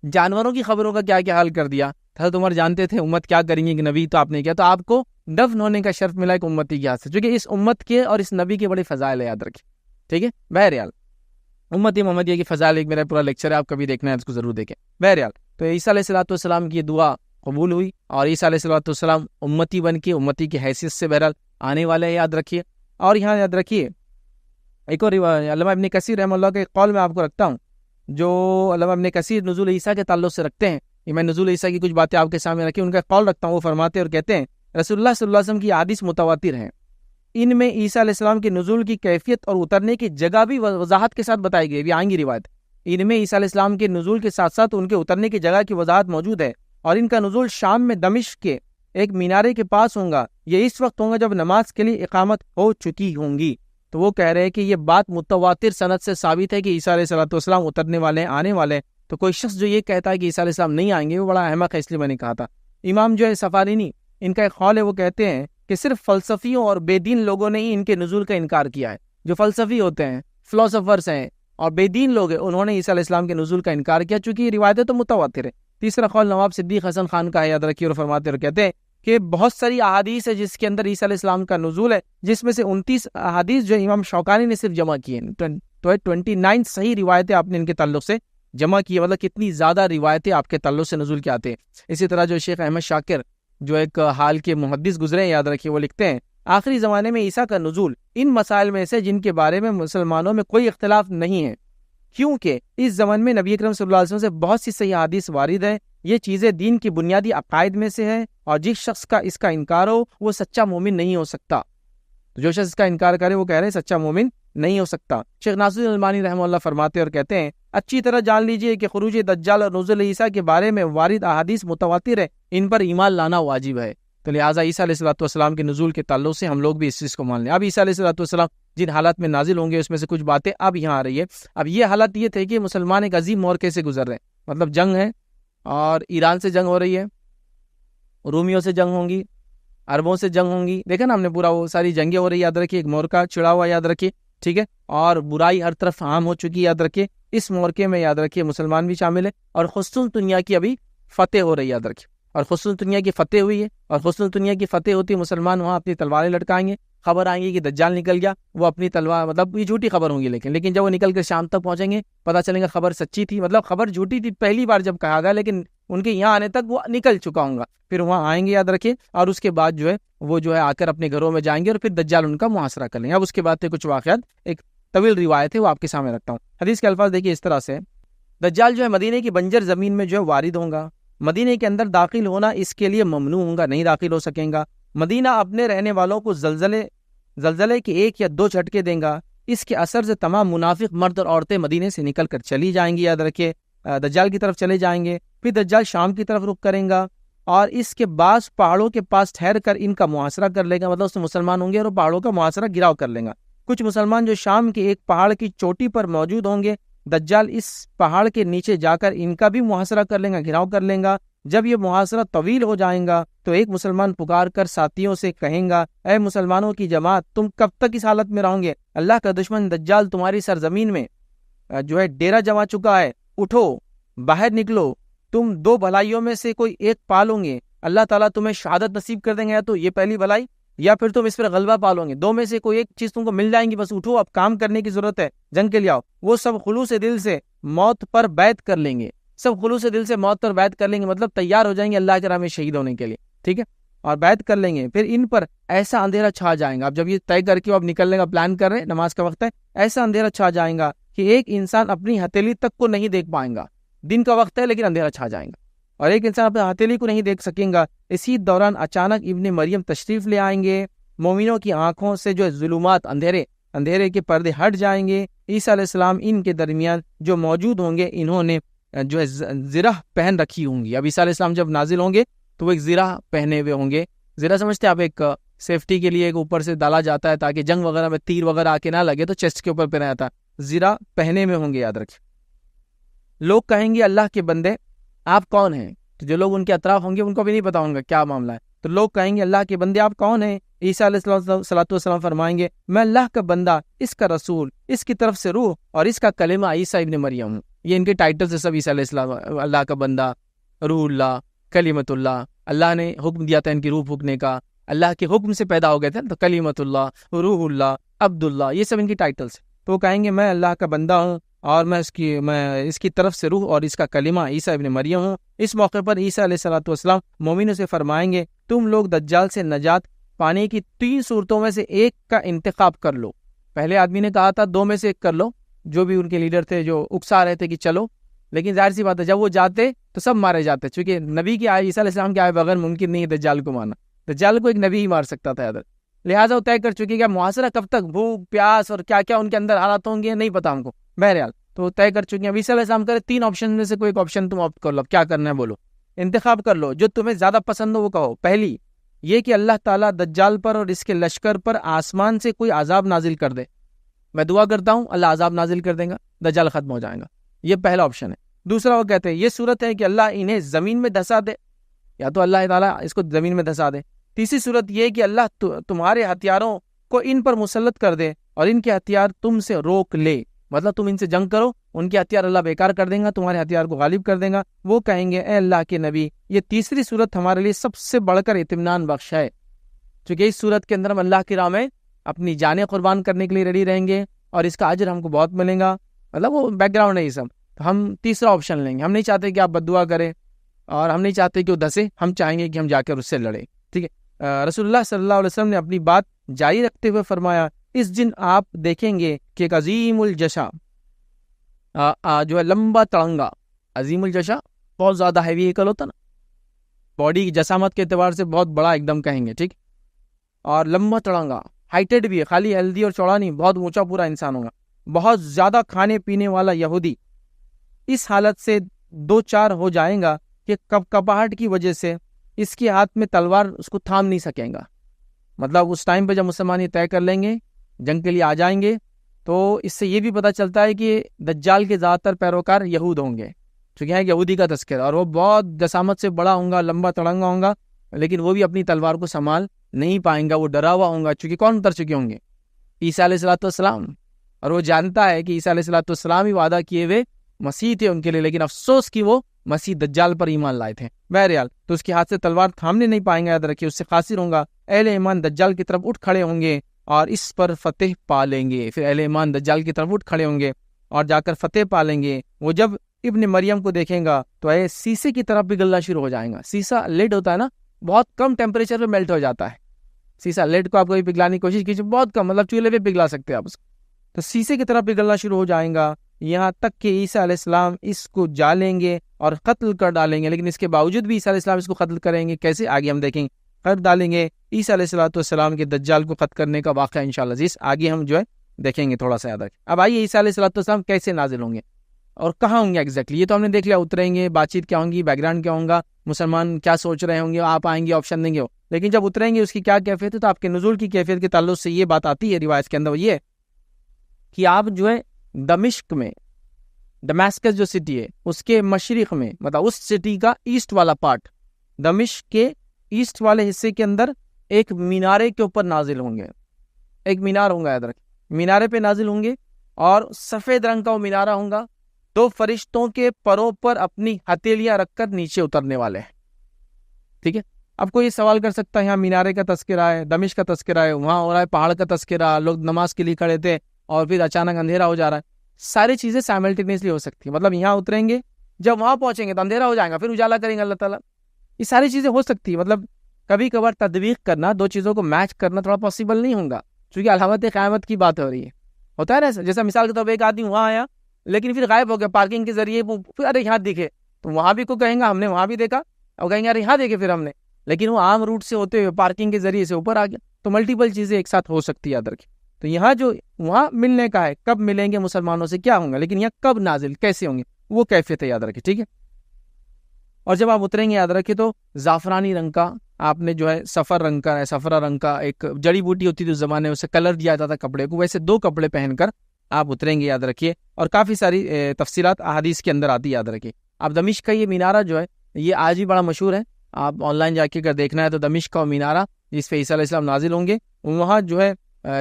جانوروں کی خبروں کا کیا کیا حال کر دیا. حضرت عمر جانتے تھے امت کیا کریں گے، کہ نبی تو آپ نے کیا، تو آپ کو دفن ہونے کا شرف ملا ایک امتی کے ہاتھ سے، چونکہ اس امت کے اور اس نبی کے بڑے فضائل ہے، یاد رکھیں. ٹھیک ہے. بہرحال امتی محمدیہ کی فضائل ایک میرا پورا لیکچر ہے، آپ کبھی دیکھنا ہے اس کو ضرور دیکھیں. بہرحال تو عیسیٰ علیہ السلام کی یہ دعا قبول ہوئی، اور عیسیٰ علیہ السلام امتی بن کے امتی کی حیثیت سے بہرحال آنے والے ہیں، یاد رکھیے. اور یہاں یاد رکھیے ایک اور علامہ ابن کثیر رحمہ اللہ کے قول میں آپ کو رکھتا ہوں، جو علامہ ابن کثیر نزول عیسیٰ کے تعلق سے رکھتے ہیں. یہ میں نزول عیسیٰ کی کچھ باتیں آپ کے سامنے رکھی، ان کا قول رکھتا ہوں. وہ فرماتے اور کہتے ہیں رسول اللہ صلی اللہ علیہ وسلم کی احادیث متواتر ہیں، ان میں عیسیٰ علیہ السلام کے نزول کی کیفیت اور اترنے کی جگہ بھی وضاحت کے ساتھ بتائی گئی. بھی آئیں گی روایت، ان میں عیسیٰ علیہ السلام کے نزول کے ساتھ ساتھ ان کے اترنے کی جگہ کی وضاحت موجود ہے، اور ان کا نزول شام میں دمشق کے ایک مینارے کے پاس ہوگا. یہ اس وقت ہوگا جب نماز کے لیے اقامت ہو چکی ہوں گی. تو وہ کہہ رہے ہیں کہ یہ بات متواتر سند سے ثابت ہے کہ عیسیٰ علیہ السلام اترنے والے ہیں، آنے والے ہیں. تو کوئی شخص جو یہ کہتا ہے کہ عیسیٰ علیہ السلام نہیں آئیں گے وہ بڑا احمق ہے، اس لیے میں نے کہا تھا. امام جو ہے سفارینی، ان کا ایک قول ہے، وہ کہتے ہیں کہ صرف فلسفیوں اور بے دین لوگوں نے ہی ان کے نزول کا انکار کیا ہے. جو فلسفی ہوتے ہیں، فلاسفرز ہیں اور بے دین لوگ ہیں، انہوں نے عیسیٰ علیہ السلام کے نزول کا انکار کیا، چونکہ یہ روایتیں تو متواتر ہے. تیسرا قول نواب صدیق حسن خان کا ہے، یاد رکھیے، اور فرماتے اور کہتے ہیں کہ بہت ساری احادیث ہے جس کے اندر عیسیٰ علیہ السلام کا نزول ہے، جس میں سے 29 احادیث جو امام شوکانی نے صرف جمع کی ہیں. تو 29 صحیح روایتیں آپ نے ان کے تعلق سے جمع کی ہے. مطلب کتنی زیادہ روایتیں آپ کے تعلق سے نزول کے آتے ہیں. اسی طرح جو شیخ احمد شاکر جو ایک حال کے محدث گزرے ہیں، یاد رکھیے، وہ لکھتے ہیں آخری زمانے میں عیسیٰ کا نزول ان مسائل میں سے جن کے بارے میں مسلمانوں میں کوئی اختلاف نہیں ہے، کیونکہ اس زمانے میں نبی اکرم صلی اللہ علیہ وسلم سے بہت سی صحیح حدیث وارد ہے. یہ چیزیں دین کی بنیادی عقائد میں سے ہے، اور جس شخص کا اس کا انکار ہو وہ سچا مومن نہیں ہو سکتا. تو جو شخص اس کا انکار کرے وہ کہہ رہے ہیں سچا مومن نہیں ہو سکتا. شیخ ناصر الالبانی رحمہ اللہ فرماتے اور کہتے ہیں اچھی طرح جان لیجئے کہ خروج دجال اور نزول عیسیٰ کے بارے میں وارد احادیث متواتر ہے، ان پر ایمان لانا واجب ہے. تو لہٰذا عیسیٰ علیہ السلام کے نزول کے تعلق سے ہم لوگ بھی اس چیز کو مان لیں. اب عیسیٰ علیہ السلام جن حالات میں نازل ہوں گے اس میں سے کچھ باتیں اب یہاں آ رہی ہے. اب یہ حالت یہ تھے کہ مسلمان ایک عظیم موقع سے گزر رہے ہیں، مطلب جنگ ہے، اور ایران سے جنگ ہو رہی ہے، رومیوں سے جنگ ہوں گی، عربوں سے جنگ ہوں گی. دیکھیں نا ہم نے پورا وہ ساری جنگیں ہو رہی، یاد رکھیے، ایک مورکہ چھڑا ہوا، یاد رکھیے. ٹھیک ہے. اور برائی ہر طرف عام ہو چکی، یاد رکھیے. اس مورکے میں یاد رکھیے مسلمان بھی شامل ہے، اور قسطنطنیہ کی ابھی فتح ہو رہی ہے، یاد رکھیے. اور قسطنطنیہ کی فتح ہوئی ہے، اور قسطنطنیہ کی فتح ہوتی ہے مسلمان وہاں اپنی تلواریں لٹکائیں گے. خبر آئیں گی کہ دجال نکل گیا، وہ اپنی تلوار، مطلب یہ جھوٹی خبر ہوں گی، لیکن جب وہ نکل کر شام تک پہنچیں گے پتہ چلے گا خبر سچی تھی. مطلب خبر جھوٹی تھی پہلی بار جب کہا گیا، لیکن ان کے یہاں آنے تک وہ نکل چکا ہوں گا. پھر وہاں آئیں گے، یاد رکھیے، اور اس کے بعد جو ہے وہ جو ہے آ کر اپنے گھروں میں جائیں گے، اور پھر دجال ان کا محاصرہ کر لیں گے. اب اس کے بعد کچھ واقعات، ایک طویل روایت ہے وہ آپ کے سامنے رکھتا ہوں. حدیث کے الفاظ دیکھیے اس طرح سے، دجال جو ہے مدینے کی بنجر زمین میں جو ہے وارد ہوگا، مدینے کے اندر داخل ہونا اس کے لیے ممنوع ہوگا، نہیں داخل ہو سکیں گا. مدینہ اپنے رہنے والوں کو زلزلے کے 1 یا 2 جھٹکے دیں گا. اس کے اثر سے تمام منافق مرد اور عورتیں مدینے سے نکل کر چلی جائیں گی، یاد رکھیے، دجال کی طرف چلے جائیں گے. پھر دجال شام کی طرف رخ کریں گا، اور اس کے بعد پہاڑوں کے پاس ٹھہر کر ان کا محاصرہ کر لے گا. مطلب اس میں مسلمان ہوں گے اور پہاڑوں کا محاصرہ گراؤ کر لیں گا. کچھ مسلمان جو شام کے ایک پہاڑ کی چوٹی پر موجود ہوں گے، دجال اس پہاڑ کے نیچے جا کر ان کا بھی محاصرہ کر لیں گا، گھراؤ کر لیں گا. جب یہ محاصرہ طویل ہو جائیں گا تو ایک مسلمان پکار کر ساتھیوں سے کہیں گا، اے مسلمانوں کی جماعت، تم کب تک اس حالت میں رہو گے؟ اللہ کا دشمن دجال تمہاری سرزمین میں جو ہے ڈیرا جما چکا ہے، اٹھو، باہر نکلو، تم 2 بھلائیوں میں سے کوئی ایک پالو گے، اللہ تعالیٰ تمہیں شہادت نصیب کر دیں گے، یا تو یہ پہلی بھلائی یا پھر تم اس پر غلبہ پالو گے. 2 میں سے کوئی ایک چیز تم کو مل جائیں گی، بس اٹھو، اب کام کرنے کی ضرورت ہے، جنگ کے لیے آؤ. وہ سب خلوص دل سے موت پر بیعت کر لیں گے، سب خلوص دل سے موت پر بیعت کر لیں گے، مطلب تیار ہو جائیں گے اللہ کے راہ میں شہید ہونے کے لیے. ٹھیک ہے، اور بیعت کر لیں گے. پھر ان پر ایسا اندھیرا چھا جائے گا. اب جب یہ طے کر کے اب نکلنے کا پلان کر رہے ہیں، نماز کا وقت ہے، ایسا اندھیرا چھا جائے گا کہ ایک انسان اپنی ہتھیلی تک کو نہیں دیکھ پائے گا. دن کا وقت ہے لیکن اندھیرا چھا جائے گا اور ایک انسان اپنے ہتھیلی کو نہیں دیکھ سکیں گا. اسی دوران اچانک ابن مریم تشریف لے آئیں گے. مومنوں کی آنکھوں سے جو ظلمات اندھیرے کے پردے ہٹ جائیں گے. عیسیٰ علیہ السلام ان کے درمیان جو موجود ہوں گے انہوں نے جو ہے زرہ پہن رکھی ہوں گی. اب عیسیٰ علیہ السلام جب نازل ہوں گے تو وہ ایک زرہ پہنے ہوئے ہوں گے. زرہ سمجھتے ہیں آپ؟ ایک سیفٹی کے لیے ایک اوپر سے ڈالا جاتا ہے تاکہ جنگ وغیرہ میں تیر وغیرہ آ کے نہ لگے تو چیسٹ کے اوپر پہنا جاتا ہے. زرہ پہنے میں ہوں گے, یاد رکھیں. لوگ کہیں گے اللہ کے بندے آپ کون ہیں؟ تو جو لوگ ان کے اطراف ہوں گے ان کو بھی نہیں پتا ہوگا کیا معاملہ ہے. تو لوگ کہیں گے اللہ کے بندے آپ کون ہیں؟ عیسیٰ علیہ السلام فرمائیں گے میں اللہ کا بندہ, اس کا رسول, اس کی طرف سے روح اور اس کا کلمہ عیسیٰ ابن مریم ہوں. یہ ان کے ٹائٹل سے سب عیسیٰ علیہ السلام, اللہ کا بندہ, روح اللہ, کلمت اللہ. اللہ نے حکم دیا تھا ان کی روح پھونکنے کا, اللہ کے حکم سے پیدا ہو گئے تھے تو کلمت اللہ, روح اللہ, عبد اللہ, یہ سب ان کی ٹائٹلس. تو وہ کہیں گے میں اللہ کا بندہ ہوں اور میں اس کی طرف سے روح اور اس کا کلمہ عیسیٰ ابن مریم ہوں. اس موقع پر عیسیٰ علیہ السلام مومنوں سے فرمائیں گے تم لوگ دجال سے نجات پانے کی 3 صورتوں میں سے ایک کا انتخاب کر لو. پہلے آدمی نے کہا تھا 2 میں سے ایک کر لو, جو بھی ان کے لیڈر تھے جو اکسا رہے تھے کہ چلو, لیکن ظاہر سی بات ہے جب وہ جاتے تو سب مارے جاتے, چونکہ نبی کے آئے عیسیٰ علیہ السلام کے آئے بغیر ممکن نہیں ہے دجال کو مارنا. دجال کو ایک نبی ہی مار سکتا تھا. لہٰذا وہ طے کر چکے کہ محاصرہ کب تک, بھوک پیاس اور کیا کیا ان کے اندر حالات ہوں گے نہیں پتا ہم کو. بہرحال تو طے کر چکے ہیں. اب عیسیٰ علیہ السلام کرے 3 آپشن میں سے کوئی ایک آپشن تم آپٹ کر لو, کیا کرنا ہے بولو, انتخاب کر لو, جو تمہیں زیادہ پسند ہو وہ کہو. پہلی یہ کہ اللہ تعالیٰ دجال پر اور اس کے لشکر پر آسمان سے کوئی عذاب نازل کر دے. میں دعا کرتا ہوں اللہ عذاب نازل کر دے گا, دجال ختم ہو جائے گا. یہ پہلا آپشن ہے. دوسرا وہ کہتے ہیں یہ صورت ہے کہ اللہ انہیں زمین میں دھسا دے, یا تو اللہ تعالیٰ اس کو زمین میں دھسا دے. تیسری صورت یہ کہ اللہ تمہارے ہتھیاروں کو ان پر مسلط کر دے اور ان کے ہتھیار تم سے روک لے, مطلب تم ان سے جنگ کرو, ان کے ہتھیار اللہ بیکار کر دیں گا, تمہارے ہتھیار کو غالب کر دیں گا. وہ کہیں گے اے اللہ کے نبی یہ تیسری صورت ہمارے لیے سب سے بڑھ کر اطمینان بخش ہے, چونکہ اس صورت کے اندر ہم اللہ کی راہ میں اپنی جانیں قربان کرنے کے لیے ریڈی رہیں گے اور اس کا اجر ہم کو بہت ملے گا. مطلب وہ بیک گراؤنڈ ہے یہ سب. تو ہم تیسرا آپشن لیں گے. ہم نہیں چاہتے کہ آپ بد دعا کریں اور ہم نہیں چاہتے کہ وہ دھسے, ہم چاہیں گے کہ ہم جا کر اس سے لڑیں. ٹھیک ہے. رسول اللہ صلی اللہ علیہ وسلم نے اپنی بات جاری رکھتے ہوئے فرمایا اس دن آپ دیکھیں گے کہ ایک عظیم الجشا جو ہے لمبا تڑنگا, عظیم الجشا بہت زیادہ ہیوی ہیکل ہوتا نا, باڈی کی جسامت کے اعتبار سے بہت بڑا ایک دم کہیں گے, ٹھیک, اور لمبا تڑنگا, ہائٹڈ بھی ہے, خالی ہیلدی اور چوڑا نہیں, بہت اونچا پورا انسان ہوگا, بہت زیادہ کھانے پینے والا یہودی. اس حالت سے 2-4 ہو جائیں گا کہ کپاہٹ کی وجہ سے اس کے ہاتھ میں تلوار اس کو تھام نہیں سکیں گا. مطلب اس ٹائم پہ جب مسلمان یہ طے کر لیں گے جنگ کے لیے آ جائیں گے تو اس سے یہ بھی پتہ چلتا ہے کہ دجال کے زیادہ تر پیروکار یہود ہوں گے, چونکہ ایک یہودی کا تذکرہ, اور وہ بہت جسامت سے بڑا ہوں گا, لمبا تڑنگا ہوں گا, لیکن وہ بھی اپنی تلوار کو سنبھال نہیں پائیں گا, وہ ڈرا ہوا ہوں گا. چونکہ کون اتر چکے ہوں گے؟ عیسیٰ علیہ السلام, اور وہ جانتا ہے کہ عیسیٰ علیہ السلام ہی وعدہ کیے ہوئے مسیح تھے ان کے لیے, لیکن افسوس کہ وہ مسیح دجال پر ایمان لائے تھے. بہرحال تو اس کے ہاتھ سے تلوار تھامنے نہیں پائیں گے, یاد رکھیے, اس سے خاسر ہوں گا. اہل ایمان دجال کی طرف اٹھ کھڑے ہوں گے اور اس پر فتح پا لیں گے. پھر اہل ایمان دجال کی طرف اٹھ کھڑے ہوں گے اور جا کر فتح پا لیں گے. وہ جب ابن مریم کو دیکھیں گا تو سیسے کی طرف پگھلنا شروع ہو جائیں گا. سیسا لیڈ ہوتا ہے نا, بہت کم ٹیمپریچر پہ میلٹ ہو جاتا ہے. سیسا لیڈ کو آپ کو پگھلانے کی کوشش کیجیے, بہت کم, مطلب چولہے پہ پگھلا سکتے ہیں آپ اس کو. تو سیسے کی طرح پگھلنا شروع ہو جائیں گا, یہاں تک کہ عیسیٰ علیہ السلام اس کو جالیں گے اور قتل کر ڈالیں گے. لیکن اس کے باوجود بھی عیسیٰ علیہ السلام اس کو قتل کریں گے. کیسے؟ آگے ہم دیکھیں. کر ڈالیں گے عیسیٰ علیہ السلام کے دجال کو قتل کرنے کا واقعہ انشاءاللہ عزیز آگے ہم جو ہے دیکھیں گے, تھوڑا سا یاد رکھیں. اب آئیے عیسیٰ علیہ السلام کیسے نازل ہوں گے اور کہاں ہوں گے ایگزیکٹلی. یہ تو ہم نے دیکھ لیا, اتریں گے, بات چیت کیا ہوں گی, بیک گراؤنڈ کیا ہوگا, مسلمان کیا سوچ رہے ہوں گے, آپ آئیں گے آپشن دیں گے. لیکن جب اتریں گے اس کی کیا کیفیت ہے, تو آپ کے نزول کی کیفیت کے تعلق سے یہ بات آتی ہے روایت کے اندر, یہ کہ آپ جو ہے دمشق میں, دمیسکس جو سٹی ہے اس کے مشرق میں, مطلب اس سٹی کا ایسٹ والا پارٹ, دمشق کے ایسٹ والے حصے کے اندر ایک مینارے کے اوپر نازل ہوں گے. ایک مینار ہوں گا, یاد رکھ, مینارے پہ نازل ہوں گے اور سفید رنگ کا وہ مینارہ ہوں گا. 2 فرشتوں کے پروں پر اپنی ہتھیلیاں رکھ کر نیچے اترنے والے ہیں. ٹھیک ہے. اب کوئی سوال کر سکتا ہے, یہاں مینارے کا تذکرہ ہے, دمشق کا تذکرہ ہے, وہاں ہو رہا ہے پہاڑ کا تذکرہ, لوگ نماز کے لیے کھڑے تھے اور پھر اچانک اندھیرا ہو جا رہا ہے. ساری چیزیں سائملٹینیسلی ہو سکتی ہیں. مطلب یہاں اتریں گے, جب وہاں پہنچیں گے تو اندھیرا ہو جائے گا, پھر اجالا کریں گے اللہ تعالیٰ. یہ ساری چیزیں ہو سکتی ہیں. مطلب کبھی کبھار تدویق کرنا, 2 چیزوں کو میچ کرنا تھوڑا پاسبل نہیں ہوگا, چونکہ علامت قیامت کی بات ہو رہی ہے. ہوتا ہے نا, جیسا مثال کے طور پہ ایک آدمی وہاں آیا لیکن پھر غائب ہو گیا پارکنگ کے ذریعے، وہ پھر ارے یہاں دکھے تو وہاں بھی کو کہیں گا ہم نے وہاں بھی دیکھا، اور کہیں گے ارے یہاں دیکھے پھر ہم نے، لیکن وہ عام روٹ سے ہوتے ہوئے پارکنگ کے ذریعے سے اوپر آ گیا. تو ملٹیپل چیزیں ایک ساتھ ہو سکتی ہے، یاد رکھیں. تو یہاں جو وہاں ملنے کا ہے، کب ملیں گے مسلمانوں سے، کیا ہوں گا، لیکن یہاں کب نازل کیسے ہوں گے وہ کیفیت ہے، یاد رکھیں. ٹھیک ہے. اور جب آپ اتریں گے یاد رکھیں تو زعفرانی رنگ کا آپ نے جو ہے سفر رنگ کا ہے، سفرا رنگ کا ایک جڑی بوٹی ہوتی تھی اس زمانے میں، اسے کلر دیا جاتا تھا کپڑے کو، ویسے 2 کپڑے پہن کر آپ اتریں گے، یاد رکھیے. اور کافی ساری تفصیلات احادیث کے اندر آتی، یاد رکھیے. اب دمشق کا یہ مینارہ جو ہے یہ آج بھی بڑا مشہور ہے، آپ آن لائن جا کے اگر دیکھنا ہے تو دمشق کا مینارہ جس پہ عیسیٰ علیہ السلام نازل ہوں گے، وہاں جو ہے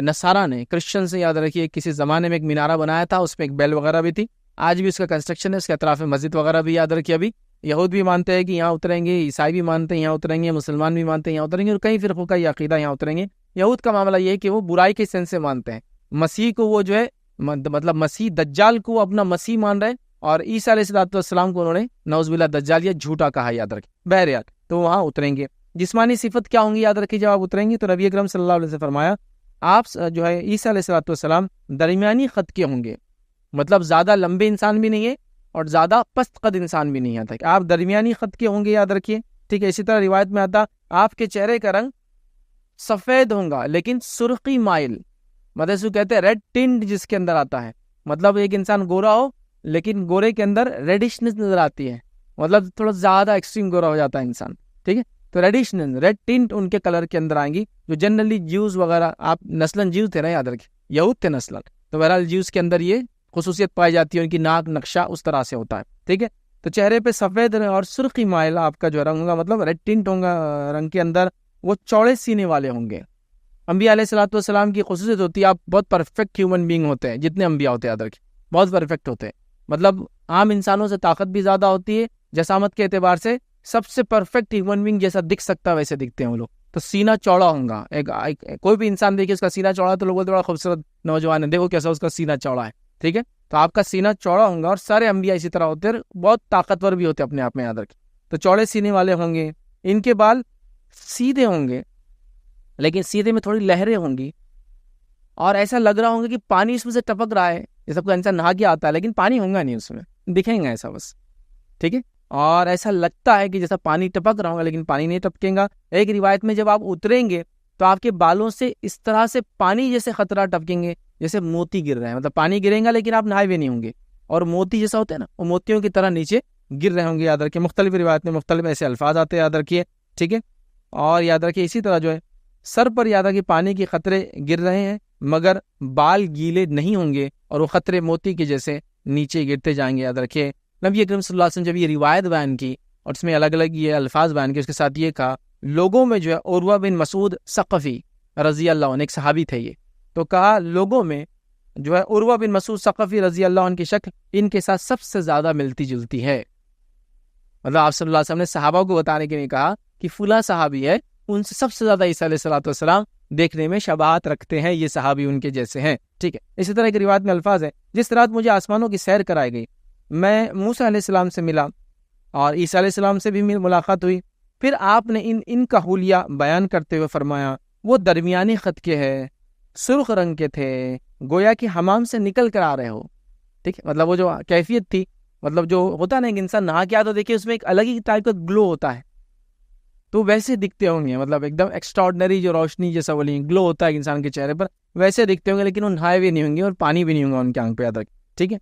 نصارہ نے، کرسچن سے، یاد رکھیے، کسی زمانے میں ایک مینارہ بنایا تھا، اس میں ایک بیل وغیرہ بھی تھی. آج بھی اس کا کنسٹرکشن ہے، اس کے اطراف میں مسجد وغیرہ بھی، یاد رکھیے. ابھی یہود بھی مانتے ہیں کہ یہاں اتریں گے، عیسائی بھی مانتے ہیں یہاں اتریں گے، مسلمان بھی مانتے ہیں یہاں اتریں گے، اور کئی فرقوں کا یہ عقیدہ یہاں اتریں گے. یہود کا معاملہ یہ ہے کہ وہ برائی کے سینس سے مانتے ہیں، مسیح کو وہ جو ہے مطلب مسیح دجال کو اپنا مسیح مان رہے ہیں، اور عیسیٰ علیہ السلام کو انہوں نے نعوذ باللہ دجال یا جھوٹا کہا، یاد رکھیں. بہرحال تو وہاں اتریں گے. جسمانی صفت کیا ہوں گی، یاد رکھیے. جب آپ اتریں گے تو نبی اکرم صلی اللہ علیہ وسلم نے فرمایا آپ جو ہے عیسیٰ علیہ السلام درمیانی خط کے ہوں گے، مطلب زیادہ لمبے انسان بھی نہیں ہے اور زیادہ پست قد انسان بھی نہیں آتا، کہ آپ درمیانی خط کے ہوں گے، یاد رکھیے. ٹھیک ہے. اسی طرح روایت میں آتا آپ کے چہرے کا رنگ سفید ہوگا لیکن سرخی مائل، مطلب اس کو کہتے ہیں ریڈ ٹنٹ جس کے اندر آتا ہے، مطلب ایک انسان گورا ہو لیکن گورے کے اندر ریڈشنس نظر آتی ہے، مطلب تھوڑا زیادہ ایکسٹریم گورا ہو جاتا ہے انسان. ٹھیک ہے. تو ریڈشنس ریڈ ٹنٹ ان کے کلر کے اندر آئیں گی، جو جنرلی جیوز وغیرہ، آپ نسلاً جیوز تھے نا، یاد رکھیں یہود تھے نسلاً، تو بہرحال جیوز کے اندر یہ خصوصیت پائی جاتی ہے، ان کی ناک نقشہ اس طرح سے ہوتا ہے. ٹھیک ہے. تو چہرے پہ سفید اور سرخی مائل آپ کا جو رنگ ہوگا، مطلب ریڈ ٹنٹ ہوگا رنگ کے اندر. وہ چوڑے سینے والے ہوں گے. انبیاء علیہ السلام کی خصوصیت ہوتی ہے آپ بہت پرفیکٹ ہیومن بینگ ہوتے ہیں، جتنے انبیاء ہوتے ہیں، یاد رکھیں بہت پرفیکٹ ہوتے ہیں، مطلب عام انسانوں سے طاقت بھی زیادہ ہوتی ہے، جسامت کے اعتبار سے سب سے پرفیکٹ ہیومن بینگ جیسا دکھ سکتا ہے ویسے دکھتے ہیں وہ لوگ. تو سینہ چوڑا ہوگا، کوئی بھی انسان دیکھیے اس کا سینہ چوڑا تو لوگ بولتے بڑا خوبصورت نوجوان ہے، دیکھو کیسا اس کا سینہ چوڑا ہے. ٹھیک ہے. تو آپ کا سینہ چوڑا ہوگا، اور سارے انبیاء اسی طرح ہوتے ہیں، بہت طاقتور بھی ہوتے ہیں اپنے آپ میں، یاد رکھیں. تو چوڑے سینے والے ہوں گے. ان کے بال سیدھے ہوں گے لیکن سیدھے میں تھوڑی لہریں ہوں گی، اور ایسا لگ رہا ہوگا کہ پانی اس میں سے ٹپک رہا ہے، جیسا کوئی انسان نہا کے آتا ہے لیکن پانی ہوگا نہیں اس میں، دکھیں گا ایسا بس. ٹھیک ہے. اور ایسا لگتا ہے کہ جیسا پانی ٹپک رہا ہوگا لیکن پانی نہیں ٹپکے گا. ایک روایت میں جب آپ اتریں گے تو آپ کے بالوں سے اس طرح سے پانی جیسے خطرہ ٹپکیں گے جیسے موتی گر رہے ہیں، مطلب پانی گریں گا لیکن آپ نہائے بھی نہیں ہوں گے، اور موتی جیسا ہوتا ہے نا، وہ موتیوں کی طرح نیچے گر رہے ہوں گے، یاد رکھیے. مختلف روایت میں مختلف ایسے الفاظ آتے ہیں، یاد رکھیے. ٹھیک ہے. اور یاد رکھیے اسی طرح جو ہے سر پر یاد رکھیے پانی کے قطرے گر رہے ہیں مگر بال گیلے نہیں ہوں گے، اور وہ قطرے موتی کے جیسے نیچے گرتے جائیں گے، یاد رکھیے. نبی اکرم صلی اللہ علیہ وسلم جب یہ روایت بیان کی اور اس میں الگ الگ یہ الفاظ بیان کیے، اس کے ساتھ یہ کہا لوگوں میں جو ہے عروہ بن مسعود ثقفی رضی اللہ عنہ، ایک صحابی تھے یہ، تو کہا لوگوں میں جو ہے عروہ بن مسعود ثقفی رضی اللہ عنہ کی شکل ان کے ساتھ سب سے زیادہ ملتی جلتی ہے. مطلب آپ صلی اللہ علیہ وسلم نے صحابہ کو بتانے کے لیے کہا کہ فلاں صحابی ہے، ان سے سب سے زیادہ عیسیٰ علیہ السلام دیکھنے میں شباہت رکھتے ہیں، یہ صحابی ان کے جیسے ہیں. ٹھیک ہے. اسی طرح ایک روایت میں الفاظ ہے جس رات مجھے آسمانوں کی سیر کرائی گئی، میں موسیٰ علیہ السلام سے ملا اور عیسیٰ علیہ السلام سے بھی ملاقات ہوئی. پھر آپ نے ان کا حلیہ بیان کرتے ہوئے فرمایا وہ درمیانی خط کے ہے، سرخ رنگ کے تھے، گویا کہ حمام سے نکل کر آ رہے ہو. ٹھیک ہے. مطلب وہ جو کیفیت تھی، مطلب جو ہوتا ہے نا کہ انسان نہا کے آتا تو دیکھیے اس میں ایک الگ ہی ٹائپ کا گلو ہوتا ہے، تو ویسے دکھتے ہوں گے، مطلب ایک دم ایکسٹراڈنری جو روشنی جیسا بولیں گلو ہوتا ہے انسان کے چہرے پر، ویسے دکھتے ہوں گے، لیکن وہ نہائے بھی نہیں ہوں گے اور پانی بھی نہیں ہوگا ان کے آنکھ پہ، یاد رکھیں. ٹھیک ہے.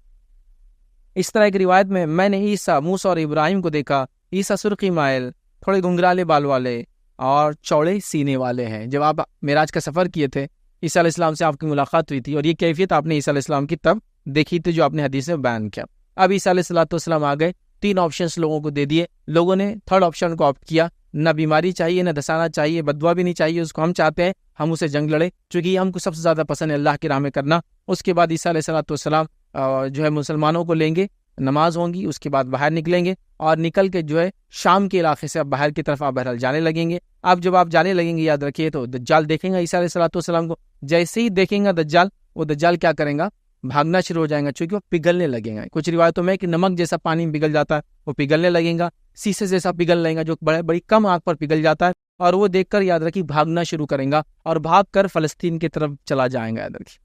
اس طرح ایک روایت میں نے عیسیٰ، موسیٰ اور ابراہیم کو دیکھا، عیسیٰ سرخی مائل، تھوڑے گنگرالے بال والے اور چوڑے سینے والے ہیں. جب آپ معراج کا سفر کیے تھے، عیسیٰ علیہ السلام سے آپ کی ملاقات ہوئی تھی، اور یہ کیفیت آپ نے عیسیٰ علیہ السلام کی تب دیکھی تھی جو آپ نے حدیث میں بیان کیا. اب عیسیٰ علیہ السلام آ گئے، 3 آپشنس لوگوں کو دے دیے، لوگوں نے 3rd آپشن کو آپٹ کیا. نہ بیماری چاہیے، نہ دسانا چاہیے، بددعا بھی نہیں چاہیے، اس کو ہم چاہتے ہیں ہم اسے جنگ لڑے، چونکہ یہ ہم کو سب سے زیادہ پسند ہے اللہ کی راہ میں کرنا. اس کے بعد عیسیٰ علیہ السلام جو ہے مسلمانوں کو لیں گے، نماز ہوں گی، اس کے بعد باہر نکلیں گے، اور نکل کے جو ہے شام کے علاقے سے اب باہر کی طرف آپ بہرحال جانے لگیں گے. اب جب آپ جانے لگیں گے، یاد رکھیے تو دجال دیکھیں گا عیسیٰ علیہ السلام کو، جیسے ہی دیکھیں گا دجال، وہ دجال کیا کریں گا، بھاگنا شروع ہو جائیں گا، چونکہ وہ پگھلنے لگیں گا. کچھ روایتوں میں کہ نمک جیسا پانی میں پگھل جاتا ہے، وہ پگھلنے لگیں گا، سیسے جیسا پگھل لیں گا جو بڑی کم آگ پر پگھل جاتا ہے، اور وہ دیکھ کر یاد رکھیے بھاگنا شروع کریں گا اور بھاگ کر فلسطین کی طرف چلا جائیں گا. یاد رکھیے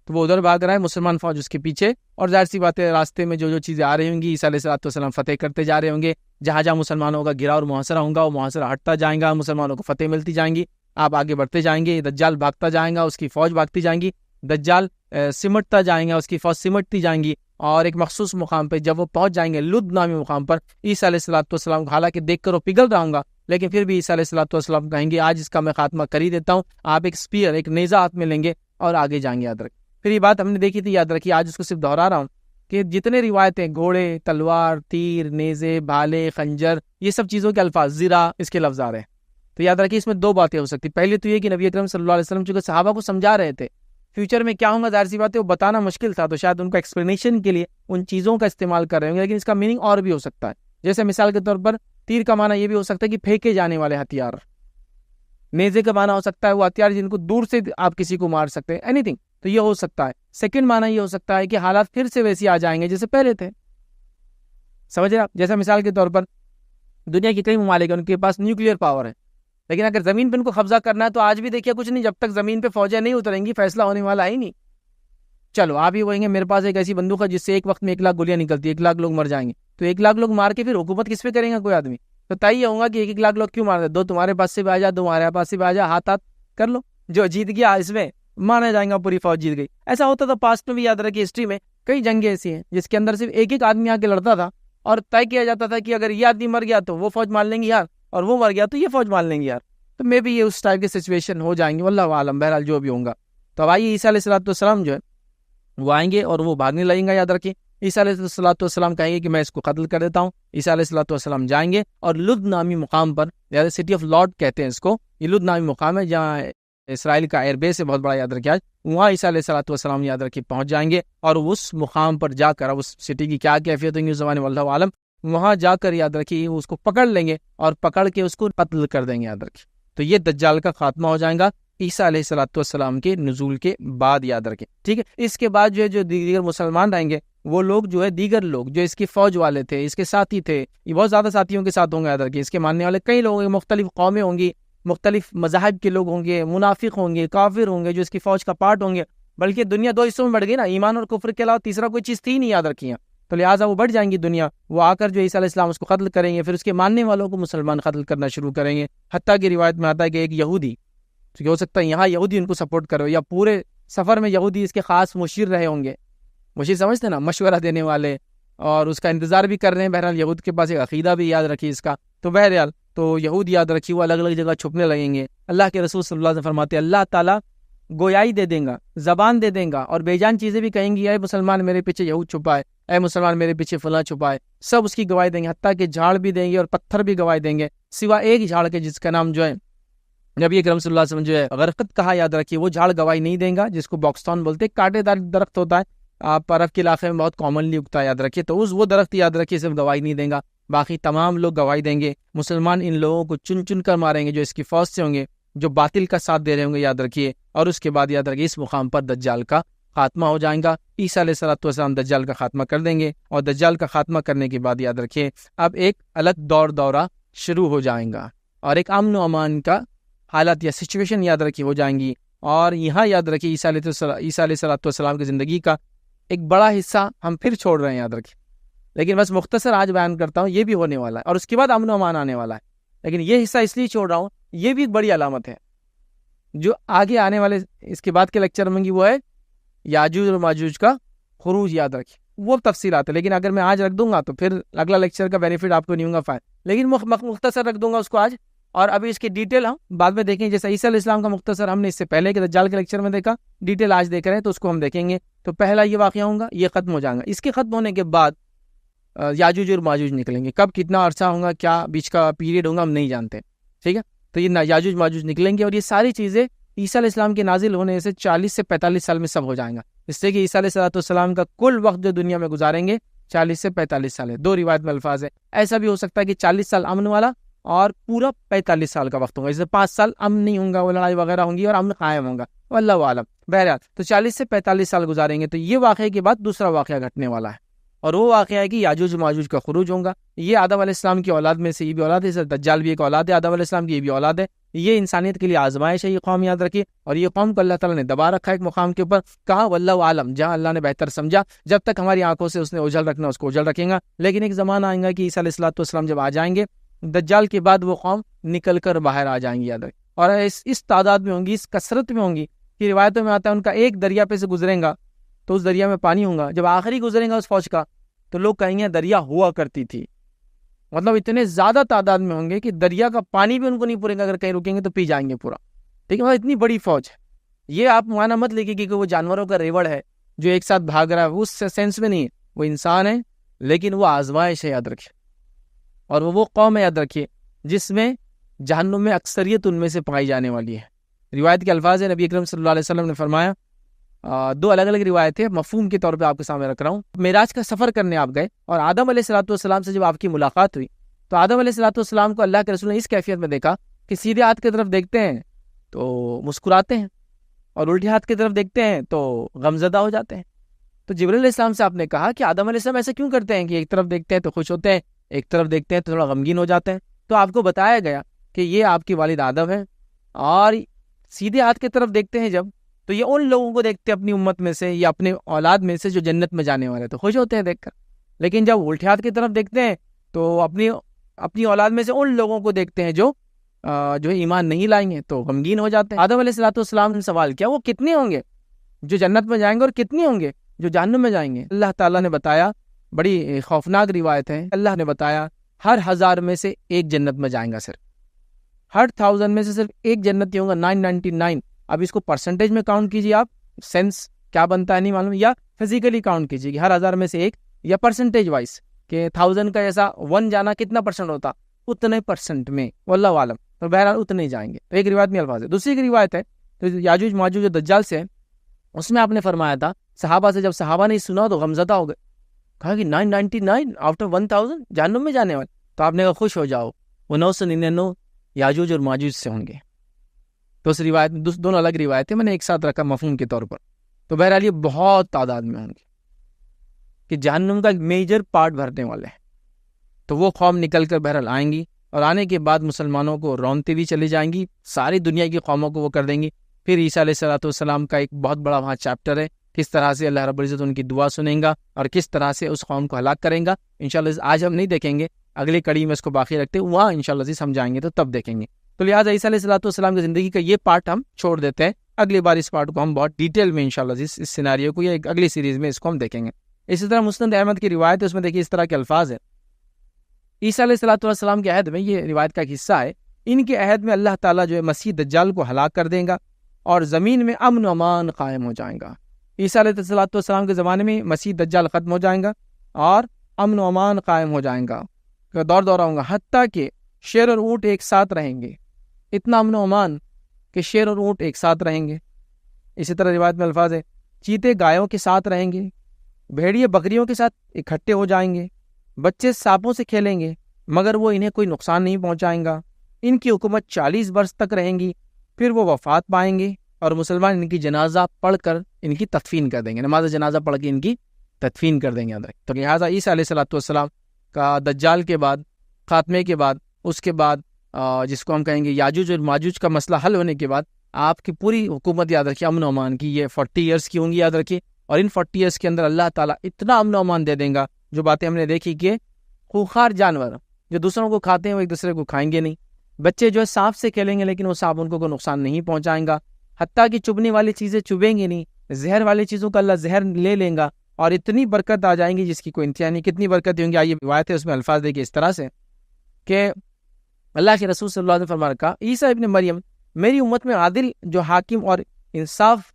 تو وہ ادھر بھاگ رہا ہے، مسلمان فوج اس کے پیچھے، اور ظاہر سی بات ہے راستے میں جو چیزیں آ رہی ہوں گی عیسیٰ علیہ الصلوۃ والسلام فتح کرتے جا رہے ہوں گے، جہاں جہاں مسلمانوں کا گرا اور محاصرہ ہوگا وہ محاصرہ ہٹتا جائیں گا، مسلمانوں کو فتح ملتی جائیں گی، آپ آگے بڑھتے جائیں گے، دجال بھاگتا جائیں گا، اس کی فوج بھاگتی جائیں گی، دجال سمٹتا جائیں گا، اس کی فوج سمٹتی جائیں گی، اور ایک مخصوص مقام پہ جب وہ پہنچ جائیں گے لد نامی مقام پر، عیسیٰ علیہ الصلوۃ والسلام حالانکہ دیکھ کر وہ پگھل رہا ہوں گا، لیکن پھر بھی عیسیٰ علیہ الصلوۃ والسلام کہیں گے آج اس کا میں خاتمہ کر ہی دیتا ہوں، آپ ایک اسپیئر، ایک نیزہ ہاتھ میں لیں گے اور آگے جائیں گے۔ یاد رکھ، پھر یہ بات ہم نے دیکھی تھی، یاد رکھیے، آج اس کو صرف دہرا رہا ہوں کہ جتنے روایتیں گھوڑے، تلوار، تیر، نیزے، بھالے، خنجر، یہ سب چیزوں کے الفاظ، زرہ، اس کے لفظ آ رہے ہیں، تو یاد رکھیے اس میں دو باتیں ہو سکتی، پہلے تو یہ کہ نبی اکرم صلی اللہ علیہ وسلم چونکہ صحابہ کو سمجھا رہے تھے فیوچر میں کیا ہوں گا، ظاہر سی بات ہے وہ بتانا مشکل تھا، تو شاید ان کو ایکسپلینیشن کے لیے ان چیزوں کا استعمال کر رہے ہوں گے، لیکن اس کا میننگ اور بھی ہو سکتا ہے، جیسے مثال کے طور پر تیر کا معنی یہ بھی ہو سکتا ہے کہ پھینکے جانے والے ہتھیار، نیزے کا معنی ہو سکتا ہے وہ ہتھیار جن کو دور سے آپ کسی کو مار سکتے ہیں، اینی تھنگ، تو یہ ہو سکتا ہے۔ سیکنڈ معنی یہ ہو سکتا ہے کہ حالات پھر سے ویسے آ جائیں گے جیسے پہلے تھے، سمجھ رہے آپ، جیسا مثال کے طور پر دنیا کے کئی ممالک ہیں ان کے پاس نیوکلیئر پاور ہے، لیکن اگر زمین پہ ان کو قبضہ کرنا ہے تو آج بھی دیکھیے کچھ نہیں، جب تک زمین پہ فوجیں نہیں اتریں گی فیصلہ ہونے والا ہی نہیں۔ چلو آپ ہی وہیں گے میرے پاس ایک ایسی بندوق ہے جس سے ایک وقت میں 1,00,000 گولیاں نکلتی ہے، 1,00,000 لوگ مر جائیں گے، تو 1,00,000 لوگ مار کے پھر حکومت کس پہ کریں گا کوئی آدمی؟ تو طے یہ ہوگا کہ 1,00,000 لوگ کیوں مار دے، دو تمہارے پاس سے بھی آ جا، دو ہمارے پاس سے بھی آ جا، ہاتھ کر لو، جو جیت گیا اس میں مانا جائے گا پوری فوج جیت گئی۔ ایسا ہوتا تھا پاسٹ میں بھی، یاد رکھیے ہسٹری میں کئی جنگیں ایسی ہیں جس کے اندر صرف ایک ایک آدمی آ کے لڑتا تھا اور طے کیا جاتا تھا کہ اگر یہ آدمی مر گیا تو وہ فوج مان لیں گی یار، اور وہ مر گیا تو یہ فوج مان لیں گی یار، تو میں بھی یہ اس ٹائپ کی سچویشن ہو جائیں گے، واللہ عالم، بہرحال جو بھی ہوں گا۔ تو اب آئیے عیسیٰ علیہ الصلوۃ والسلام جو ہے وہ آئیں گے اور وہ بھاگنے لگیں گا، یاد رکھیے عیسیٰ علیہ الصلوۃ والسلام کہیں گے کہ میں اس کو قتل کر دیتا ہوں، عیسیٰ علیہ الصلوۃ والسلام جائیں گے اور لد نامی مقام پر، یاد سٹی آف لارڈ کہتے ہیں اس کو، یہ لد نامی مقام ہے جہاں اسرائیل کا ایئر بیس ہے بہت بڑا، یاد رکھیے آج وہاں عیسیٰ علیہ الصلوۃ والسلام یاد رکھیے پہنچ جائیں گے، اور اس مقام پر جا کر، اب اس سٹی کی کیا کیفیت ہوگی اس زمانے میں واللہ عالم، وہاں جا کر یاد رکھیے اس کو پکڑ لیں گے اور پکڑ کے اس کو قتل کر دیں گے، یاد رکھیے۔ تو یہ دجال کا خاتمہ ہو جائے گا عیسیٰ علیہ الصلوۃ والسلام کے نزول کے بعد، یاد رکھیں، ٹھیک ہے۔ اس کے بعد جو دیگر مسلمان رہیں گے وہ لوگ جو ہے، دیگر لوگ جو اس کی فوج والے تھے، اس کے ساتھی تھے، یہ بہت زیادہ ساتھیوں کے ساتھ ہوں گے، یاد رکھیں، اس کے ماننے والے کئی لوگ ہوں گے، مختلف قومیں ہوں گی، مختلف مذاہب کے لوگ ہوں گے، منافق ہوں گے، کافر ہوں گے جو اس کی فوج کا پارٹ ہوں گے، بلکہ دنیا دو حصوں میں بڑھ گئی نا، ایمان اور کفر کے علاوہ تیسرا کوئی چیز تھی نہیں، یاد رکھیے، تو لہٰذا وہ بڑھ جائیں گی دنیا، وہ آ کر جو عیسیٰ علیہ السلام اس کو قتل کریں گے، پھر اس کے ماننے والوں کو مسلمان قتل کرنا شروع کریں گے، حتیٰ کہ روایت میں آتا ہے کہ ایک یہودی، تو ہو سکتا ہے یہاں یہودی ان کو سپورٹ کرو، یا پورے سفر میں یہودی اس کے خاص مشیر رہے ہوں گے، مشیر سمجھتے نا، مشورہ دینے والے، اور اس کا انتظار بھی کر رہے ہیں، بہرحال یہود کے پاس ایک عقیدہ بھی یاد رکھیے اس کا، تو بہرحال تو یہود یاد رکھیے وہ الگ الگ جگہ چھپنے لگیں گے۔ اللہ کے رسول صلی اللہ علیہ وسلم فرماتے ہیں اللہ تعالیٰ گویائی دے دیں گا، زبان دے دیں گا، اور بے جان چیزیں بھی کہیں گی، اے مسلمان میرے پیچھے یہود چھپائے، اے مسلمان میرے پیچھے فلاں چھپائے، سب اس کی گواہی دیں گے، حتیٰ کہ جھاڑ بھی دیں گے اور پتھر بھی گواہی دیں گے، سوا ایک جھاڑ کے جس کا نام جو ہے نبی اکرم صلی اللہ علیہ وسلم جو ہے غرقت کہا، یاد رکھیے وہ جھاڑ گواہی نہیں دیں گا، جس کو باکستان بولتے ہیں، کانٹے دار درخت ہوتا ہے، آپ عرب کے علاقے میں بہت کامنلی اگتا ہے، یاد رکھیے، تو وہ درخت یاد رکھیے صرف گواہی نہیں دیں گا، باقی تمام لوگ گواہی دیں گے۔ مسلمان ان لوگوں کو چن چن کر ماریں گے جو اس کی فوج سے ہوں گے، جو باطل کا ساتھ دے رہے ہوں گے، یاد رکھیے، اور اس کے بعد یاد رکھیے اس مقام پر دجال کا خاتمہ ہو جائے گا، عیسیٰ علیہ الصلوۃ والسلام دجال کا خاتمہ کر دیں گے، اور دجال کا خاتمہ کرنے کے بعد یاد رکھیے اب ایک الگ دورہ شروع ہو جائیں گا، اور ایک امن و امان کا حالت یا سچویشن یاد رکھی ہو جائیں گی، اور یہاں یاد رکھیے عیسیٰ علیہ الصلوۃ والسلام کی زندگی کا ایک بڑا حصہ ہم پھر چھوڑ رہے ہیں، یاد رکھیے، لیکن بس مختصر آج بیان کرتا ہوں، یہ بھی ہونے والا ہے، اور اس کے بعد امن و امان آنے والا ہے، لیکن یہ حصہ اس لیے چھوڑ رہا ہوں، یہ بھی ایک بڑی علامت ہے، جو آگے آنے والے اس کے بعد کے لیکچر میں وہ ہے یاجوج اور ماجوج کا خروج، یاد رکھیے وہ تفصیلات ہے، لیکن اگر میں آج رکھ دوں گا تو پھر اگلا لیکچر کا بینیفٹ آپ کو نہیں ہوگا لیکن مختصر رکھ دوں گا اس کو آج، اور ابھی اس کی ڈیٹیل ہم بعد میں دیکھیں گے، جیسا عیسیٰ علیہ السلام کا مختصر ہم نے اس سے پہلے کے دجال کے لیکچر میں دیکھا، ڈیٹیل آج دیکھ رہے ہیں تو اس کو ہم دیکھیں گے۔ تو پہلا یہ واقعہ ہوگا، یہ ختم ہو جائے گا، اس کے ختم ہونے کے بعد یاجوج اور ماجوج نکلیں گے، کب کتنا عرصہ ہوگا، کیا بیچ کا پیریڈ ہوگا، ہم نہیں جانتے، ٹھیک ہے، تو یہ یاجوج ماجوج نکلیں گے، اور یہ ساری چیزیں عیسیٰ علیہ السلام کے نازل ہونے سے 40 سے 45 سال میں سب ہو جائیں گا، اس سے کہ عیسیٰ علیہ السلام کا کل وقت جو دنیا میں گزاریں گے 40 سے 45 سال ہے، دو روایت میں الفاظ ہے، ایسا بھی ہو سکتا ہے کہ 40 سال امن والا اور پورا 45 سال کا وقت ہوگا، جیسے 5 سال امن نہیں ہوں گا، وہ لڑائی وغیرہ ہوں گی اور امن قائم ہوگا، واللہ عالم، بہرحال تو 40 سے 45 سال گزاریں گے، تو یہ واقعے کے بعد دوسرا واقعہ گھٹنے والا ہے، اور وہ واقعہ ہے کہ یاجوج ماجوج کا خروج ہوگا. یہ آدم علیہ السلام کی اولاد میں سے یہ بھی اولاد ہے, دجال بھی ایک اولاد ہے آدم علیہ السلام کی, یہ بھی اولاد ہے. یہ انسانیت کے لیے آزمائش ہے, یہ قوم یاد رکھیے. اور یہ قوم کو اللہ تعالیٰ نے دبا رکھا ہے ایک مقام کے اوپر. کہا واللہ عالم, جہاں اللہ نے بہتر سمجھا. جب تک ہماری آنکھوں سے اس نے اجل رکھنا اس کو اجل رکھیں گا. لیکن ایک زمانہ آئے گا کہ عیسیٰ علیہ السلام جب آ جائیں گے, دجال کے بعد وہ قوم نکل کر باہر آ جائیں گی یاد رکھیں. اور اس تعداد میں ہوں گی, اس کثرت میں ہوں گی کہ روایتوں میں آتا ہے ان کا ایک دریا پہ سے گزریں گا تو اس دریا میں پانی ہوگا. جب آخری گزریں گا اس فوج کا تو لوگ کہیں گے دریا ہوا کرتی تھی. مطلب اتنے زیادہ تعداد میں ہوں گے کہ دریا کا پانی بھی ان کو نہیں پورے گا, اگر کہیں رکیں گے تو پی جائیں گے پورا. ٹھیک ہے, اتنی بڑی فوج ہے. یہ آپ مانا مت لے کے کہ وہ جانوروں کا ریوڑ ہے جو ایک ساتھ بھاگ رہا ہے, اس سینس میں نہیں ہے. وہ انسان ہے لیکن وہ آزمائش ہے یاد رکھیے. اور وہ قوم ہے یاد رکھیے جس میں جہنم میں اکثریت ان میں سے پائی جانے والی ہے. روایت کے الفاظ ہیں, نبی اکرم صلی اللہ علیہ وسلم نے فرمایا, دو الگ الگ روایتیں مفہوم کے طور پہ آپ کے سامنے رکھ رہا ہوں. معراج کا سفر کرنے آپ گئے اور آدم علیہ السلام سے جب آپ کی ملاقات ہوئی تو آدم علیہ السلام کو اللہ کے رسول نے اس کیفیت میں دیکھا کہ سیدھے ہاتھ کی طرف دیکھتے ہیں تو مسکراتے ہیں اور الٹے ہاتھ کی طرف دیکھتے ہیں تو غمزدہ ہو جاتے ہیں. تو جبرائیل علیہ السلام سے آپ نے کہا کہ آدم علیہ السلام ایسا کیوں کرتے ہیں کہ ایک طرف دیکھتے ہیں تو خوش ہوتے ہیں, ایک طرف دیکھتے ہیں تو تھوڑا غمگین ہو جاتے ہیں. تو آپ کو بتایا گیا کہ یہ آپ کی والد آدم ہے, اور سیدھے ہاتھ کی طرف دیکھتے ہیں جب تو یہ ان لوگوں کو دیکھتے ہیں اپنی امت میں سے یا اپنے اولاد میں سے جو جنت میں جانے والے, تو خوش ہوتے ہیں دیکھ کر. لیکن جب الٹے ہاتھ کی طرف دیکھتے ہیں تو اپنی اولاد میں سے ان لوگوں کو دیکھتے ہیں جو ایمان نہیں لائیں گے, تو غمگین ہو جاتے ہیں. آدم علیہ السلام نے سوال کیا وہ کتنے ہوں گے جو جنت میں جائیں گے اور کتنے ہوں گے جو جہنم میں جائیں گے؟ اللہ تعالیٰ نے بتایا, بڑی خوفناک روایت ہے, اللہ نے بتایا ہر 1000 میں سے ایک جنت میں جائیں گا. صرف ہر 1000 میں سے صرف ایک جنتی ہوگا, 999. اب اس کو پرسنٹیج میں کاؤنٹ کیجیے آپ, سینس کیا بنتا ہے نہیں معلوم, یا فزیکلی کاؤنٹ کیجیے کہ ہر 1000 میں سے ایک, یا پرسنٹیج وائز کہ 1000 کا ایسا 1 جانا کتنا پرسنٹ ہوتا, اتنے پرسنٹ میں واللہ عالم. تو بہرحال اتنے ہی جائیں گے. تو ایک روایت میں الفاظ ہے. دوسری ایک روایت ہے تو یاجوج ماجوج دجال سے, اس میں آپ نے فرمایا تھا صحابہ سے, جب صحابہ نے سنا تو غمزدہ ہو گئے, کہا کہ 999 آؤٹ آف 1000 جہنم میں جانے والے. تو آپ نے کہا خوش ہو جاؤ, وہ 999 یاجوج اور ماجوج سے ہوں گے. تو اس روایت دونوں الگ روایتیں میں نے ایک ساتھ رکھا مفہوم کے طور پر. تو بہرحال یہ بہت تعداد میں ہوں گے کہ جہنم کا ایک میجر پارٹ بھرنے والے ہیں. تو وہ قوم نکل کر بہرحال آئیں گی, اور آنے کے بعد مسلمانوں کو رونتے بھی چلی جائیں گی, ساری دنیا کی قوموں کو وہ کر دیں گی. پھر عیسیٰ علیہ السلام کا ایک بہت بڑا وہاں چیپٹر ہے, کس طرح سے اللہ رب العزت ان کی دعا سنیں گا اور کس طرح سے اس قوم کو ہلاک کریں گا. انشاءاللہ آج ہم نہیں دیکھیں گے, اگلی کڑی میں اس کو باقی رکھتے ہیں, وہاں انشاءاللہ سمجھائیں گے تو تب دیکھیں گے. تو لہٰذا عیسیٰ علیہ السلام کی زندگی کا یہ پارٹ ہم چھوڑ دیتے ہیں. اگلی بار اس پارٹ کو ہم بہت ڈیٹیل میں انشاءاللہ اس سیناریو کو یا اگلی سیریز میں اس کو ہم دیکھیں گے. اسی طرح مسند احمد کی روایت ہے, اس میں دیکھیے اس طرح کے الفاظ ہیں. عیسیٰ علیہ السلام کے عہد میں, یہ روایت کا ایک حصہ ہے, ان کے عہد میں اللہ تعالیٰ جو ہے مسیح دجال کو ہلاک کر دیں گا اور زمین میں امن و امان قائم ہو جائیں گا. عیسیٰ علیہ السلام کے زمانے میں مسیح دجال ختم ہو جائیں گا اور امن و امان قائم ہو جائیں گا, دورہ ہوں گا, حتیٰ کہ شیر اور اونٹ ایک ساتھ رہیں گے. اتنا امن و امان کہ شیر اور اونٹ ایک ساتھ رہیں گے. اسی طرح روایت میں الفاظ ہے, چیتے گایوں کے ساتھ رہیں گے, بھیڑیے بکریوں کے ساتھ اکٹھے ہو جائیں گے, بچے سانپوں سے کھیلیں گے مگر وہ انہیں کوئی نقصان نہیں پہنچائیں گا. ان کی حکومت 40 برس تک رہیں گی, پھر وہ وفات پائیں گے اور مسلمان ان کی جنازہ پڑھ کر ان کی تدفین کر دیں گے, نماز جنازہ پڑھ کے ان کی تدفین کر دیں گے. تو لہٰذا عیسیٰ علیہ السلام کا دجال کے بعد, خاتمے کے بعد, اس کے بعد جس کو ہم کہیں گے یاجوج اور ماجوج کا مسئلہ حل ہونے کے بعد, آپ کی پوری حکومت یاد رکھیے امن و امان کی, یہ 40 ایئرس کی ہوں گی یاد رکھیے. اور ان 40 ایئرس کے اندر اللہ تعالیٰ اتنا امن و امان دے دیں گا, جو باتیں ہم نے دیکھی کہ خوخار جانور جو دوسروں کو کھاتے ہیں وہ ایک دوسرے کو کھائیں گے نہیں, بچے جو ہے سانپ سے کھیلیں گے لیکن وہ سانپ ان کو کوئی نقصان نہیں پہنچائیں گا, حتیٰ کہ چبھنے والی چیزیں چبھیں گی نہیں, زہر والی چیزوں کا اللہ زہر لے لیں گا, اور اتنی برکت آ جائیں گی جس کی کوئی انتہا نہیں. کتنی برکتیں ہوں گی, آئیے روایت ہے اس میں الفاظ دیکھیے اس طرح سے کہ اللہ کے رسول صلی اللہ علیہ وسلم فرمایا, کہا عیسیٰ ابن مریم میری امت میں عادل جو حاکم اور انصاف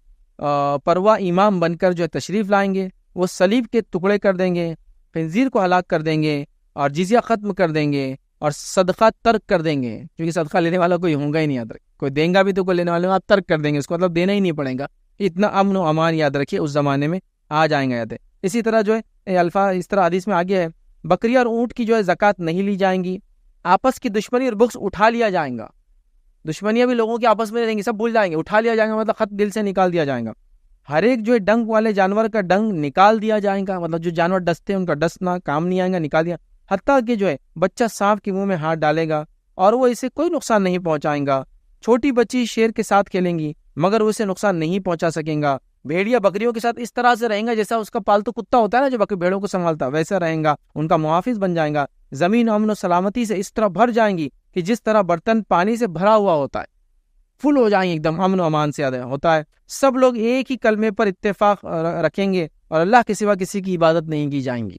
پروا امام بن کر جو ہے تشریف لائیں گے, وہ صلیب کے ٹکڑے کر دیں گے, خنزیر کو ہلاک کر دیں گے اور جزیہ ختم کر دیں گے اور صدقہ ترک کر دیں گے, کیونکہ صدقہ لینے والا کوئی ہوں گا ہی نہیں, یاد رکھیں, کوئی دیں گا بھی تو کوئی لینے والے آپ ترک کر دیں گے, اس کو مطلب دینا ہی نہیں پڑے گا. اتنا امن و امان یاد رکھیے اس زمانے میں آ جائیں گا. یاد ہے اسی طرح جو ہے الفاظ اس طرح حدیث میں آگے ہے, بکری اور اونٹ کی جو ہے زکوٰۃ نہیں لی جائیں گی, آپس کی دشمنی اور بغض اٹھا لیا جائیں گا, دشمنیاں بھی لوگوں کی آپس میں رہیں گی, سب بھول جائیں گے, اٹھا لیا جائے گا, مطلب خط دل سے نکال دیا جائے گا. ہر ایک جو ہے ڈنک والے جانور کا ڈنک نکال دیا جائے گا، مطلب جو جانور ڈستے ہیں ان کا ڈسنا کام نہیں آئے گا، نکال دیا، حتیٰ کہ جو ہے بچہ سانپ کے منہ میں ہاتھ ڈالے گا اور وہ اسے کوئی نقصان نہیں پہنچائیں گا، چھوٹی بچی شیر کے ساتھ کھیلیں گی مگر وہ اسے نقصان نہیں پہنچا سکیں گا، بھیڑیا بکریوں کے ساتھ اس طرح سے رہیں گا جیسا اس کا پالتو کتا ہوتا ہے نا جو بھیڑوں کو سنبھالتا، ویسا رہیں گا، ان کا محافظ بن جائیں گا، زمین امن و سلامتی سے اس طرح بھر جائیں گی کہ جس طرح برتن پانی سے بھرا ہوا ہوتا ہے، فل ہو جائیں گے، ایک دم امن و امان سے ہوتا ہے، سب لوگ ایک ہی کلمے پر اتفاق رکھیں گے اور اللہ کے سوا کسی کی عبادت نہیں کی جائیں گی۔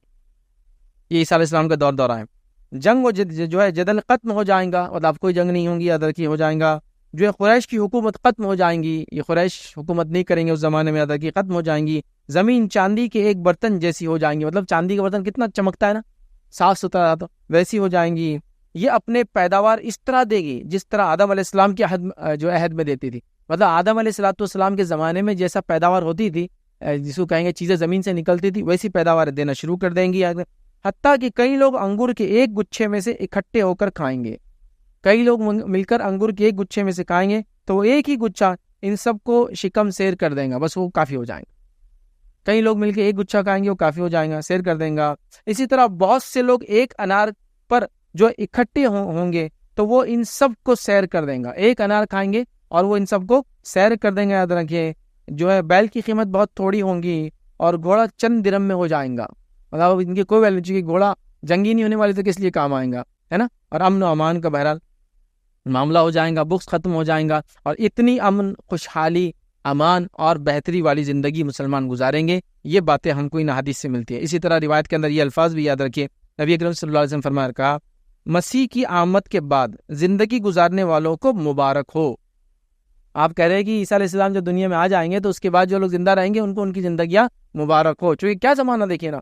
یہ عیسیٰ علیہ السلام کا دورہ ہے۔ جنگ و جو ہے جدل ختم ہو جائیں گا، مطلب کوئی جنگ نہیں ہوں گی، ادر کی ہو جائیں گا، جو ہے قریش کی حکومت ختم ہو جائیں گی، یہ قریش حکومت نہیں کریں گے اس زمانے میں، ادر کی ختم ہو جائیں گی، زمین چاندی کے ایک برتن جیسی ہو جائیں گی، مطلب چاندی کا برتن کتنا چمکتا ہے نا، صاف ستھرا تو ویسی ہو جائیں گی، یہ اپنے پیداوار اس طرح دے گی جس طرح آدم علیہ السلام کی عہد میں دیتی تھی، مطلب آدم علیہ السلام کے زمانے میں جیسا پیداوار ہوتی تھی، جس کو کہیں گے چیزیں زمین سے نکلتی تھی، ویسی پیداوار دینا شروع کر دیں گی، حتیٰ کہ کئی لوگ انگور کے ایک گچھے میں سے اکٹھے ہو کر کھائیں گے، کئی لوگ مل کر انگور کے ایک گچھے میں سے کھائیں گے تو وہ ایک ہی گچھا ان سب کو شکم سیر کر دیں گا، بس وہ کافی ہو جائیں گے، کئی لوگ مل کے ایک گچھا کھائیں گے وہ کافی ہو جائیں گا، سیر کر دیں گا، اسی طرح بہت سے لوگ ایک انار پر جو اکٹھے ہوں گے تو وہ ان سب کو سیر کر دیں گا، ایک انار کھائیں گے اور وہ ان سب کو سیر کر دیں گے، یاد رکھیے، جو ہے بیل کی قیمت بہت تھوڑی ہوں گی اور گھوڑا چند درم میں ہو جائیں گا، مطلب ان کی کوئی ویلیو نہیں، چونکہ گھوڑا جنگی نہیں ہونے والی تو کس لیے کام آئیں گا، ہے نا، اور امن و امان کا بہرحال معاملہ ہو جائیں گا، بغض ختم ہو جائیں گا اور اتنی امن، خوشحالی، امان اور بہتری والی زندگی مسلمان گزاریں گے، یہ باتیں ہم کو ان حدیث سے ملتی ہیں۔ اسی طرح روایت کے اندر یہ الفاظ بھی یاد رکھیے، نبی اکرم صلی اللہ علیہ وسلم فرمایا، کہا مسیح کی آمد کے بعد زندگی گزارنے والوں کو مبارک ہو۔ آپ کہہ رہے ہیں کہ عیسیٰ علیہ السلام جب دنیا میں آ جائیں گے تو اس کے بعد جو لوگ زندہ رہیں گے ان کو ان کی زندگیاں مبارک ہو، چونکہ کیا زمانہ دیکھیے نا،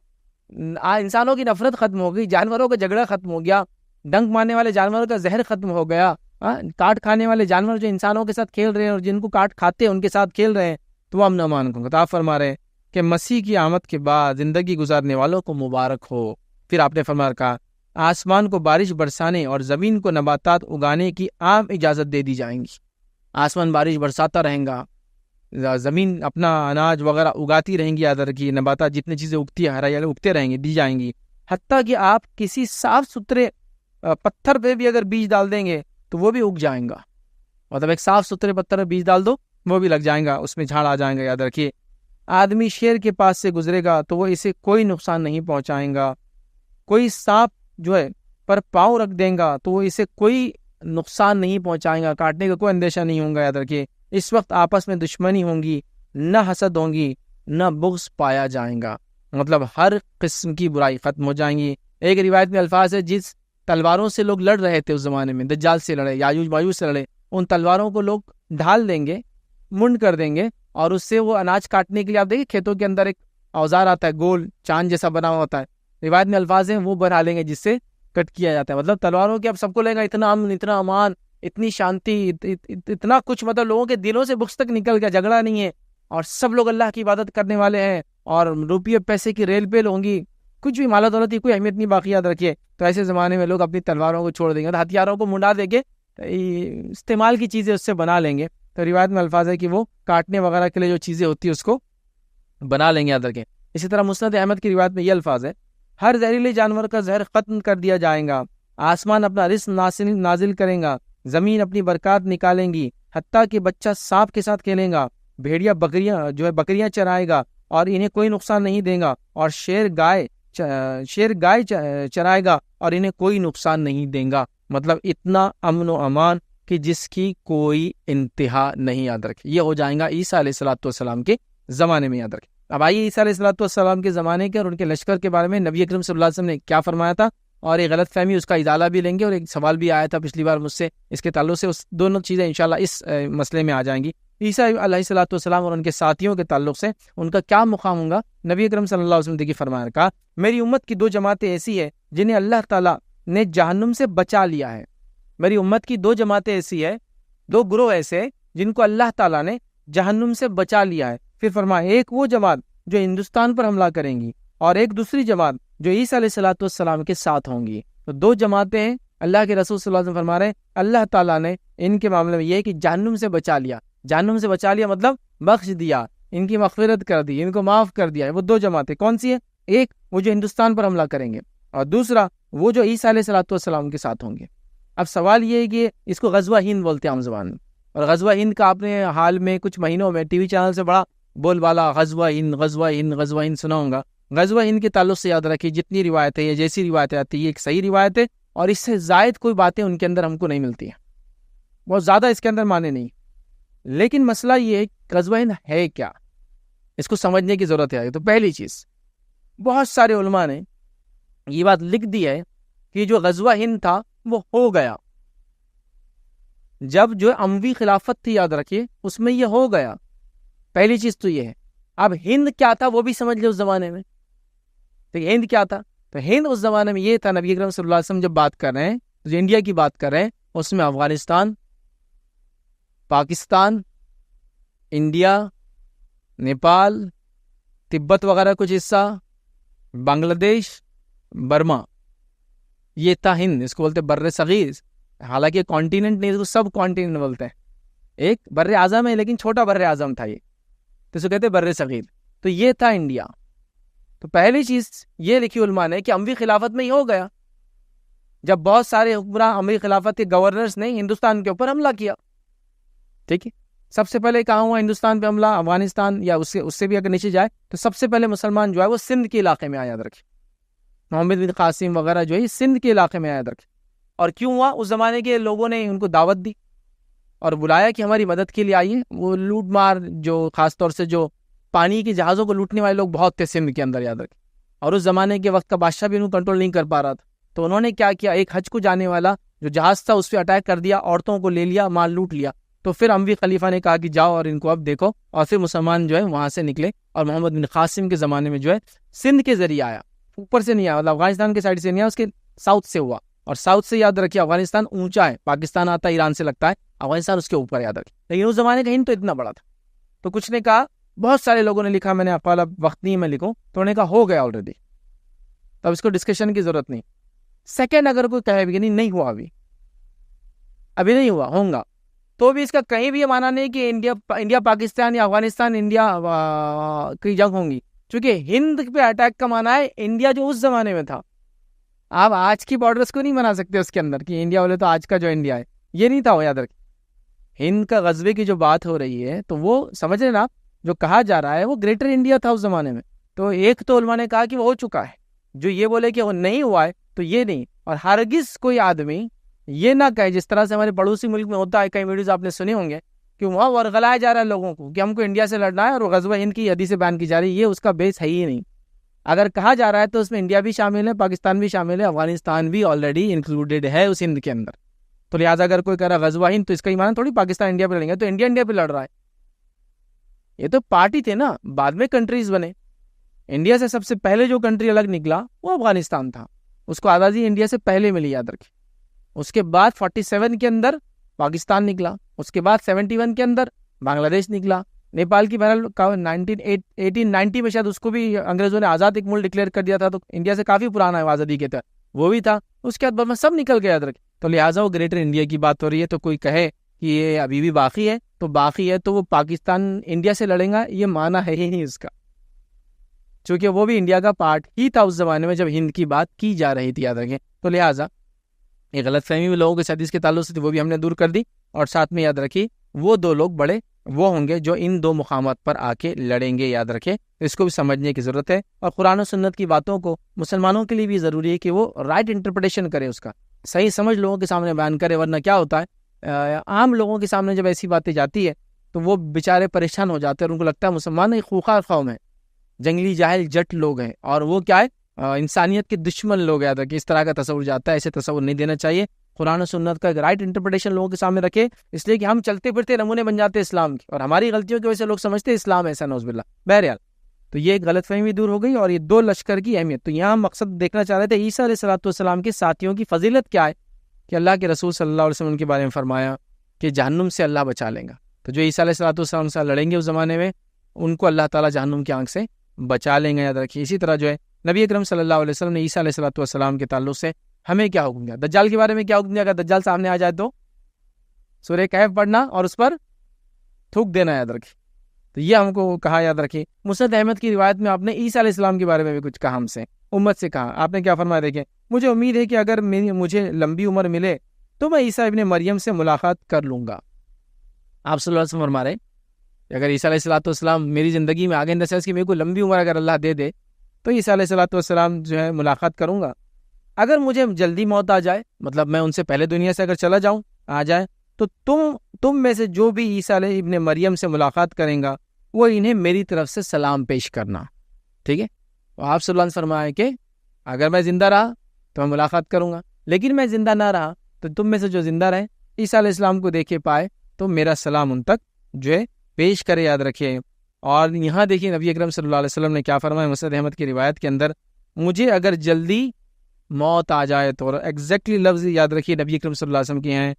انسانوں کی نفرت ختم ہو گئی، جانوروں کا جھگڑا ختم ہو گیا، ڈنک مارنے والے جانوروں کا زہر ختم ہو گیا، کاٹ کھانے والے جانور جو انسانوں کے ساتھ کھیل رہے ہیں اور جن کو کاٹ کھاتے ہیں ان کے ساتھ کھیل رہے ہیں، تو وہ امن و امان کو خطاب فرما رہے ہیں کہ مسیح کی آمد کے بعد زندگی گزارنے والوں کو مبارک ہو۔ پھر آپ نے فرمایا، کہا آسمان کو بارش برسانے اور زمین کو نباتات اگانے کی عام اجازت دے دی جائیں گی، آسمان بارش برساتا رہیں گا، زمین اپنا اناج وغیرہ اگاتی رہیں گی، ادر کی نباتات جتنی چیزیں اگتی ہیں ہریالی اگتے رہیں گے، دی جائیں گی، حتیٰ کہ آپ کسی صاف ستھرے پتھر پہ بھی اگر بیج ڈال دیں گے تو وہ بھی اگ جائیں گا، مطلب ایک صاف ستھرے پتھر پہ بیج ڈال دو وہ بھی لگ جائیں گا، اس میں جھاڑ آ جائیں گا، یاد رکھیے۔ آدمی شیر کے پاس سے گزرے گا تو وہ اسے کوئی نقصان نہیں پہنچائیں گا، کوئی سانپ جو ہے پر پاؤں رکھ دیں گا تو وہ اسے کوئی نقصان نہیں پہنچائیں گا، کاٹنے کا کوئی اندیشہ نہیں ہوگا، یاد رکھیے۔ اس وقت آپس میں دشمنی ہوں گی، نہ حسد ہوں گی، نہ بغض پایا جائیں گا، مطلب ہر قسم کی برائی ختم ہو جائیں گی۔ ایک روایت میں الفاظ ہے، جس تلواروں سے لوگ لڑ رہے تھے اس زمانے میں، دجال سے لڑے، یاجوج ماجوج سے لڑے، ان تلواروں کو لوگ ڈھال دیں گے، منڈ کر دیں گے، اور اس سے وہ اناج کاٹنے کے لیے، آپ دیکھیں کھیتوں کے اندر ایک اوزار آتا ہے گول چاند جیسا بنا ہوا ہوتا ہے، روایت میں الفاظ ہیں وہ بنا لیں گے جس سے کٹ کیا جاتا ہے، مطلب تلواروں کے اب سب کو لے گا، اتنا امن، اتنا امان، اتنی شانتی، اتنا کچھ، مطلب لوگوں کے دلوں سے بغض تک نکل گیا، جھگڑا نہیں ہے، اور سب لوگ اللہ کی عبادت کرنے والے ہیں، اور روپیے پیسے کی ریل پیل ہوں گی، کچھ بھی مال دولت کی کوئی اہمیت نہیں باقی، یاد رکھیے۔ تو ایسے زمانے میں لوگ اپنی تلواروں کو چھوڑ دیں گے، ہتھیاروں کو منڈا دیں گے، استعمال کی چیزیں اس سے بنا لیں گے، تو روایت میں الفاظ ہے کہ وہ کاٹنے وغیرہ کے لیے جو چیزیں ہوتی ہیں اس کو بنا لیں گے، یاد رکھیں۔ اسی طرح مسند احمد کی روایت میں یہ الفاظ ہے، ہر زہریلے جانور کا زہر ختم کر دیا جائے گا، آسمان اپنا رزق نازل کریں گا، زمین اپنی برکات نکالیں گی، حتیٰ کہ بچہ سانپ کے ساتھ کھیلیں گا، بھیڑیا بکریاں چرائے گا اور انہیں کوئی نقصان نہیں دے گا، اور شیر گائے چرائے گا اور انہیں کوئی نقصان نہیں دے گا، مطلب اتنا امن و امان کہ جس کی کوئی انتہا نہیں، یاد رکھے۔ یہ ہو جائیں گا عیسیٰ علیہ السلام کے زمانے میں، یاد رکھے۔ اب آئیے عیسیٰ علیہ السلام کے زمانے کے اور ان کے لشکر کے بارے میں نبی اکرم صلی اللہ علیہ وسلم نے کیا فرمایا تھا، اور ایک غلط فہمی اس کا ازالہ بھی لیں گے، اور ایک سوال بھی آیا تھا پچھلی بار مجھ سے اس کے تعلق سے، اس دونوں چیزیں انشاءاللہ اس مسئلے میں آ جائیں گی۔ عیسیٰ علیہ السلام اور ان کے ساتھیوں کے تعلق سے ان کا کیا مقام ہوگا، نبی اکرم صلی اللہ علیہ وسلم نے فرمایا، کہا میری امت کی 2 جماعتیں ایسی ہیں جنہیں اللہ تعالیٰ نے جہنم سے بچا لیا ہے، میری امت کی 2 جماعتیں ایسی ہے، 2 گروہ ایسے جن کو اللہ تعالیٰ نے جہنم سے بچا لیا ہے۔ پھر فرمایا، ایک وہ جماعت جو ہندوستان پر حملہ کریں گی، اور ایک دوسری جماعت جو عیسیٰ علیہ السلام کے ساتھ ہوں گی۔ تو 2 جماعتیں ہیں، اللہ کے رسول صلی اللہ علیہ وسلم فرما رہے ہیں اللہ تعالیٰ نے ان کے معاملے میں یہ ہے کہ جہنم سے بچا لیا، جہنم سے بچا لیا مطلب بخش دیا، ان کی مغفرت کر دی، ان کو معاف کر دیا ہے۔ وہ دو جماعتیں کون سی ہیں؟ ایک وہ جو ہندوستان پر حملہ کریں گے، اور دوسرا وہ جو عیسیٰ علیہ السلام کے ساتھ ہوں گے۔ اب سوال یہ ہے کہ اس کو غزوہ ہند بولتے ہیں عام زبان میں، اور غزوہ ہند کا آپ نے حال میں کچھ مہینوں میں ٹی وی چینل سے بڑا بول بالا غزوہ ہند غزوہ ہند غزوہ ہند سنا ہوگا۔ غزوہ ہند کے تعلق سے یاد رکھیے جتنی روایتیں یہ جیسی روایتیں آتی ہیں یہ ایک صحیح روایت ہے، اور اس سے زائد کوئی باتیں ان کے اندر ہم کو نہیں ملتی ہیں، بہت زیادہ اس کے اندر معنی نہیں۔ لیکن مسئلہ یہ ہے کہ غزوہ ہند ہے کیا، اس کو سمجھنے کی ضرورت ہے۔ تو پہلی چیز، بہت سارے علماء نے یہ بات لکھ دی ہے کہ جو غزوہ ہند تھا وہ ہو گیا، جب جو اموی خلافت تھی یاد رکھیے اس میں یہ ہو گیا۔ پہلی چیز تو یہ ہے۔ اب ہند کیا تھا وہ بھی سمجھ لے اس زمانے میں، تو ہند کیا تھا؟ تو ہند اس زمانے میں یہ تھا، نبی اکرم صلی اللہ علیہ وسلم جب بات کر رہے ہیں، جو انڈیا کی بات کر رہے ہیں، اس میں افغانستان، پاکستان، انڈیا، نیپال، تبت وغیرہ کچھ حصہ، بنگلہ دیش، برما، یہ تھا ہند۔ اس کو بولتے بر صغیر، حالانکہ کانٹیننٹ نہیں، اس کو سب کانٹیننٹ بولتے ہیں۔ ایک بر اعظم ہے لیکن چھوٹا بر اعظم تھا یہ، تو اس کو کہتے بر صغیر۔ تو یہ تھا انڈیا۔ تو پہلی چیز یہ لکھی علماء نے کہ اموی خلافت میں ہی ہو گیا، جب بہت سارے حکمراں اموی خلافت کے گورنرز نے ہندوستان کے اوپر حملہ کیا۔ ٹھیک ہے، سب سے پہلے کہاں ہوا ہندوستان پہ حملہ؟ افغانستان، یا اس سے بھی اگر نیچے جائے تو سب سے پہلے مسلمان جو ہے وہ سندھ کے علاقے میں آیا، یاد رکھے محمد بن قاسم وغیرہ جو ہے سندھ کے علاقے میں آیا، یاد رکھے۔ اور کیوں ہوا؟ اس زمانے کے لوگوں نے ان کو دعوت دی اور بلایا کہ ہماری مدد کے لیے آئیے۔ وہ لوٹ مار، جو خاص طور سے جو پانی کے جہازوں کو لوٹنے والے لوگ بہت تھے سندھ کے اندر، یاد رکھے، اور اس زمانے کے وقت کا بادشاہ بھی ان کو کنٹرول نہیں کر پا رہا تھا۔ تو انہوں نے کیا کیا، ایک حج کو جانے والا جو جہاز تھا اس پہ اٹیک کر دیا، عورتوں کو لے لیا، مال لوٹ لیا۔ تو پھر اموی خلیفہ نے کہا کہ جاؤ اور ان کو اب دیکھو، اور پھر مسلمان جو ہے وہاں سے نکلے، اور محمد بن قاسم کے زمانے میں جو ہے سندھ کے ذریعے آیا، اوپر سے نہیں آیا، مطلب افغانستان کے سائڈ سے نہیں آیا، اس کے ساؤتھ سے ہوا۔ اور ساؤتھ سے یاد رکھیے افغانستان اونچا ہے، پاکستان آتا ہے ایران سے لگتا ہے، افغانستان اس کے اوپر، یاد رکھیے۔ لیکن اس زمانے کا ہند تو اتنا بڑا تھا۔ تو کچھ نے کہا، بہت سارے لوگوں نے لکھا، میں نے اقوال اب وقت نہیں میں لکھوں، تو انہوں نے کہا ہو گیا آلریڈی، تب اس کو ڈسکشن کی ضرورت نہیں۔ سیکنڈ، اگر کوئی کہے بھی نہیں ہوا، ابھی نہیں ہوا، ہوگا، تو بھی اس کا کہیں بھی یہ مانا نہیں کہ انڈیا پاکستان یا افغانستان انڈیا کی جنگ ہوں گی، چونکہ ہند پہ اٹیک کا مانا ہے انڈیا جو اس زمانے میں تھا۔ آپ آج کی بارڈرز کو نہیں بنا سکتے اس کے اندر کہ انڈیا بولے تو آج کا جو انڈیا ہے یہ نہیں تھا، وہ یاد رکھیں۔ ہند کا غزوے کی جو بات ہو رہی ہے تو وہ سمجھ رہے نا، جو کہا جا رہا ہے وہ گریٹر انڈیا تھا اس زمانے میں۔ تو ایک تو علماء نے کہا کہ وہ ہو چکا ہے، جو یہ بولے کہ وہ نہیں ہوا ہے تو یہ نہیں۔ اور ہرگز کوئی آدمی یہ نہ کہے، جس طرح سے ہمارے پڑوسی ملک میں ہوتا ہے، کئی ویڈیوز آپ نے سنے ہوں گے کہ وہاں ورغلایا جا رہا ہے لوگوں کو کہ ہم کو انڈیا سے لڑنا ہے، اور غزوہ ہند کی حدیثیں بیان کی جا رہی ہے، یہ اس کا بیس ہے ہی نہیں۔ اگر کہا جا رہا ہے تو اس میں انڈیا بھی شامل ہے، پاکستان بھی شامل ہے، افغانستان بھی آلریڈی انکلوڈیڈ ہے اس ہند کے اندر۔ تو لہٰذا اگر کوئی کہہ رہا غزوہ ہند، تو اس کا ہی معنی تھوڑی پاکستان انڈیا پہ لڑیں گے، تو انڈیا پہ لڑ رہا ہے۔ یہ تو پارٹی تھے نا، بعد میں کنٹریز بنے۔ انڈیا سے سب سے پہلے جو کنٹری الگ نکلا وہ افغانستان تھا، اس کو آزادی انڈیا سے پہلے ملی، یاد رکھیں۔ اس کے بعد 47 کے اندر پاکستان نکلا، اس کے بعد 71 کے اندر بنگلہ دیش نکلا، نیپال کی بہرحال 1890 میں شاید اس کو بھی انگریزوں نے آزاد ایک ملک ڈکلیئر کر دیا تھا، تو انڈیا سے کافی پرانا ہے آزادی کے تحت، وہ بھی تھا۔ اس کے بعد سب نکل گیا، یاد رکھیں۔ تو لہٰذا وہ گریٹر انڈیا کی بات ہو رہی ہے، تو کوئی کہے کہ یہ ابھی بھی باقی ہے تو باقی ہے، تو وہ پاکستان انڈیا سے لڑیں گا، یہ معنی ہے ہی نہیں اس کا، چونکہ وہ بھی انڈیا کا پارٹ ہی تھا اس زمانے میں جب ہند کی بات کی جا رہی تھی، یاد رکھیں۔ تو لہٰذا یہ غلط فہمی بھی لوگوں کے حدیث کے تعلق سے تھی، وہ بھی ہم نے دور کر دی، اور ساتھ میں یاد رکھیے وہ دو لوگ بڑے وہ ہوں گے جو ان دو مقامات پر آ کے لڑیں گے، یاد رکھیں۔ اس کو بھی سمجھنے کی ضرورت ہے، اور قرآن و سنت کی باتوں کو مسلمانوں کے لیے بھی ضروری ہے کہ وہ رائٹ انٹرپریٹیشن کرے، اس کا صحیح سمجھ لوگوں کے سامنے بیان کرے، ورنہ کیا ہوتا ہے عام لوگوں کے سامنے جب ایسی باتیں جاتی ہے تو وہ بیچارے پریشان ہو جاتے ہیں، اور ان کو لگتا ہے مسلمان ایک خوخار قوم ہے، جنگلی جاہل جٹ لوگ ہیں، اور وہ کیا ہے انسانیت کے دشمن لوگ ہیں، کہ اس طرح کا تصور جاتا ہے۔ ایسے تصور نہیں دینا چاہیے، قرآن و سنت کا ایک رائٹ انٹرپریٹیشن لوگوں کے سامنے رکھے، اس لیے کہ ہم چلتے پھرتے نمونے بن جاتے اسلام کے، اور ہماری غلطیوں کی وجہ سے لوگ سمجھتے اسلام ایسا، نعوذ باللہ۔ بہرحال تو یہ ایک غلط فہمی دور ہو گئی، اور یہ دو لشکر کی اہمیت۔ تو یہاں مقصد دیکھنا چاہ رہے تھے عیسیٰ علیہ السلام کے ساتھیوں کی فضیلت کیا ہے، کہ اللہ کے رسول صلی اللہ علیہ وسلم کے بارے میں فرمایا کہ جہنم سے اللہ بچا لیں گا۔ تو جو عیسیٰ علیہ السلام سے لڑیں گے اس زمانے میں، ان کو اللہ تعالیٰ جہنم کی آنکھ سے بچا لیں گے، یاد رکھیے۔ اسی طرح جو ہے نبی اکرم صلی اللہ علیہ وسلم نے عیسیٰ علیہ السلام کے تعلق سے ہمیں کیا حکم دیا، دجال کے بارے میں کیا حکم دیا، اگر دجال سامنے آ جائے تو سورہ کہف پڑھنا اور اس پر تھوک دینا، یاد رکھیں۔ تو یہ ہم کو کہا یاد رکھیے۔ مسند احمد کی روایت میں آپ نے عیسیٰ علیہ السلام کے بارے میں بھی کچھ کہا، ہم سے امت سے کہا۔ آپ نے کیا فرمایا دیکھیں، مجھے امید ہے کہ اگر مجھے لمبی عمر ملے تو میں عیسیٰ ابن مریم سے ملاقات کر لوں گا۔ آپ صلی اللہ علیہ وسلم فرما رہے کہ اگر عیسیٰ علیہ السلام میری زندگی میں آگے نسل کی میرے کو لمبی عمر اگر اللہ دے دے تو عیسیٰ علیہ السلام جو ہے ملاقات کروں گا۔ اگر مجھے جلدی موت آ جائے، مطلب میں ان سے پہلے دنیا سے اگر چلا جاؤں آ جائے، تو تم میں سے جو بھی عیسیٰ علیہ ابن مریم سے ملاقات کریں گا وہ انہیں میری طرف سے سلام پیش کرنا، ٹھیک ہے۔ تو آپ صلی اللہ علیہ وسلم فرمایا کہ اگر میں زندہ رہا تو میں ملاقات کروں گا، لیکن میں زندہ نہ رہا تو تم میں سے جو زندہ رہے عیسیٰ علیہ السلام کو دیکھے پائے تو میرا سلام ان تک جو ہے پیش کرے، یاد رکھیے۔ اور یہاں دیکھیے نبی اکرم صلی اللہ علیہ وسلم نے کیا فرمایا مسند احمد کی روایت کے اندر، مجھے اگر جلدی موت آ جائے تو، ایگزیکٹلی لفظ یاد رکھیے نبی اکرم صلی اللہ علیہ وسلم کے ہیں،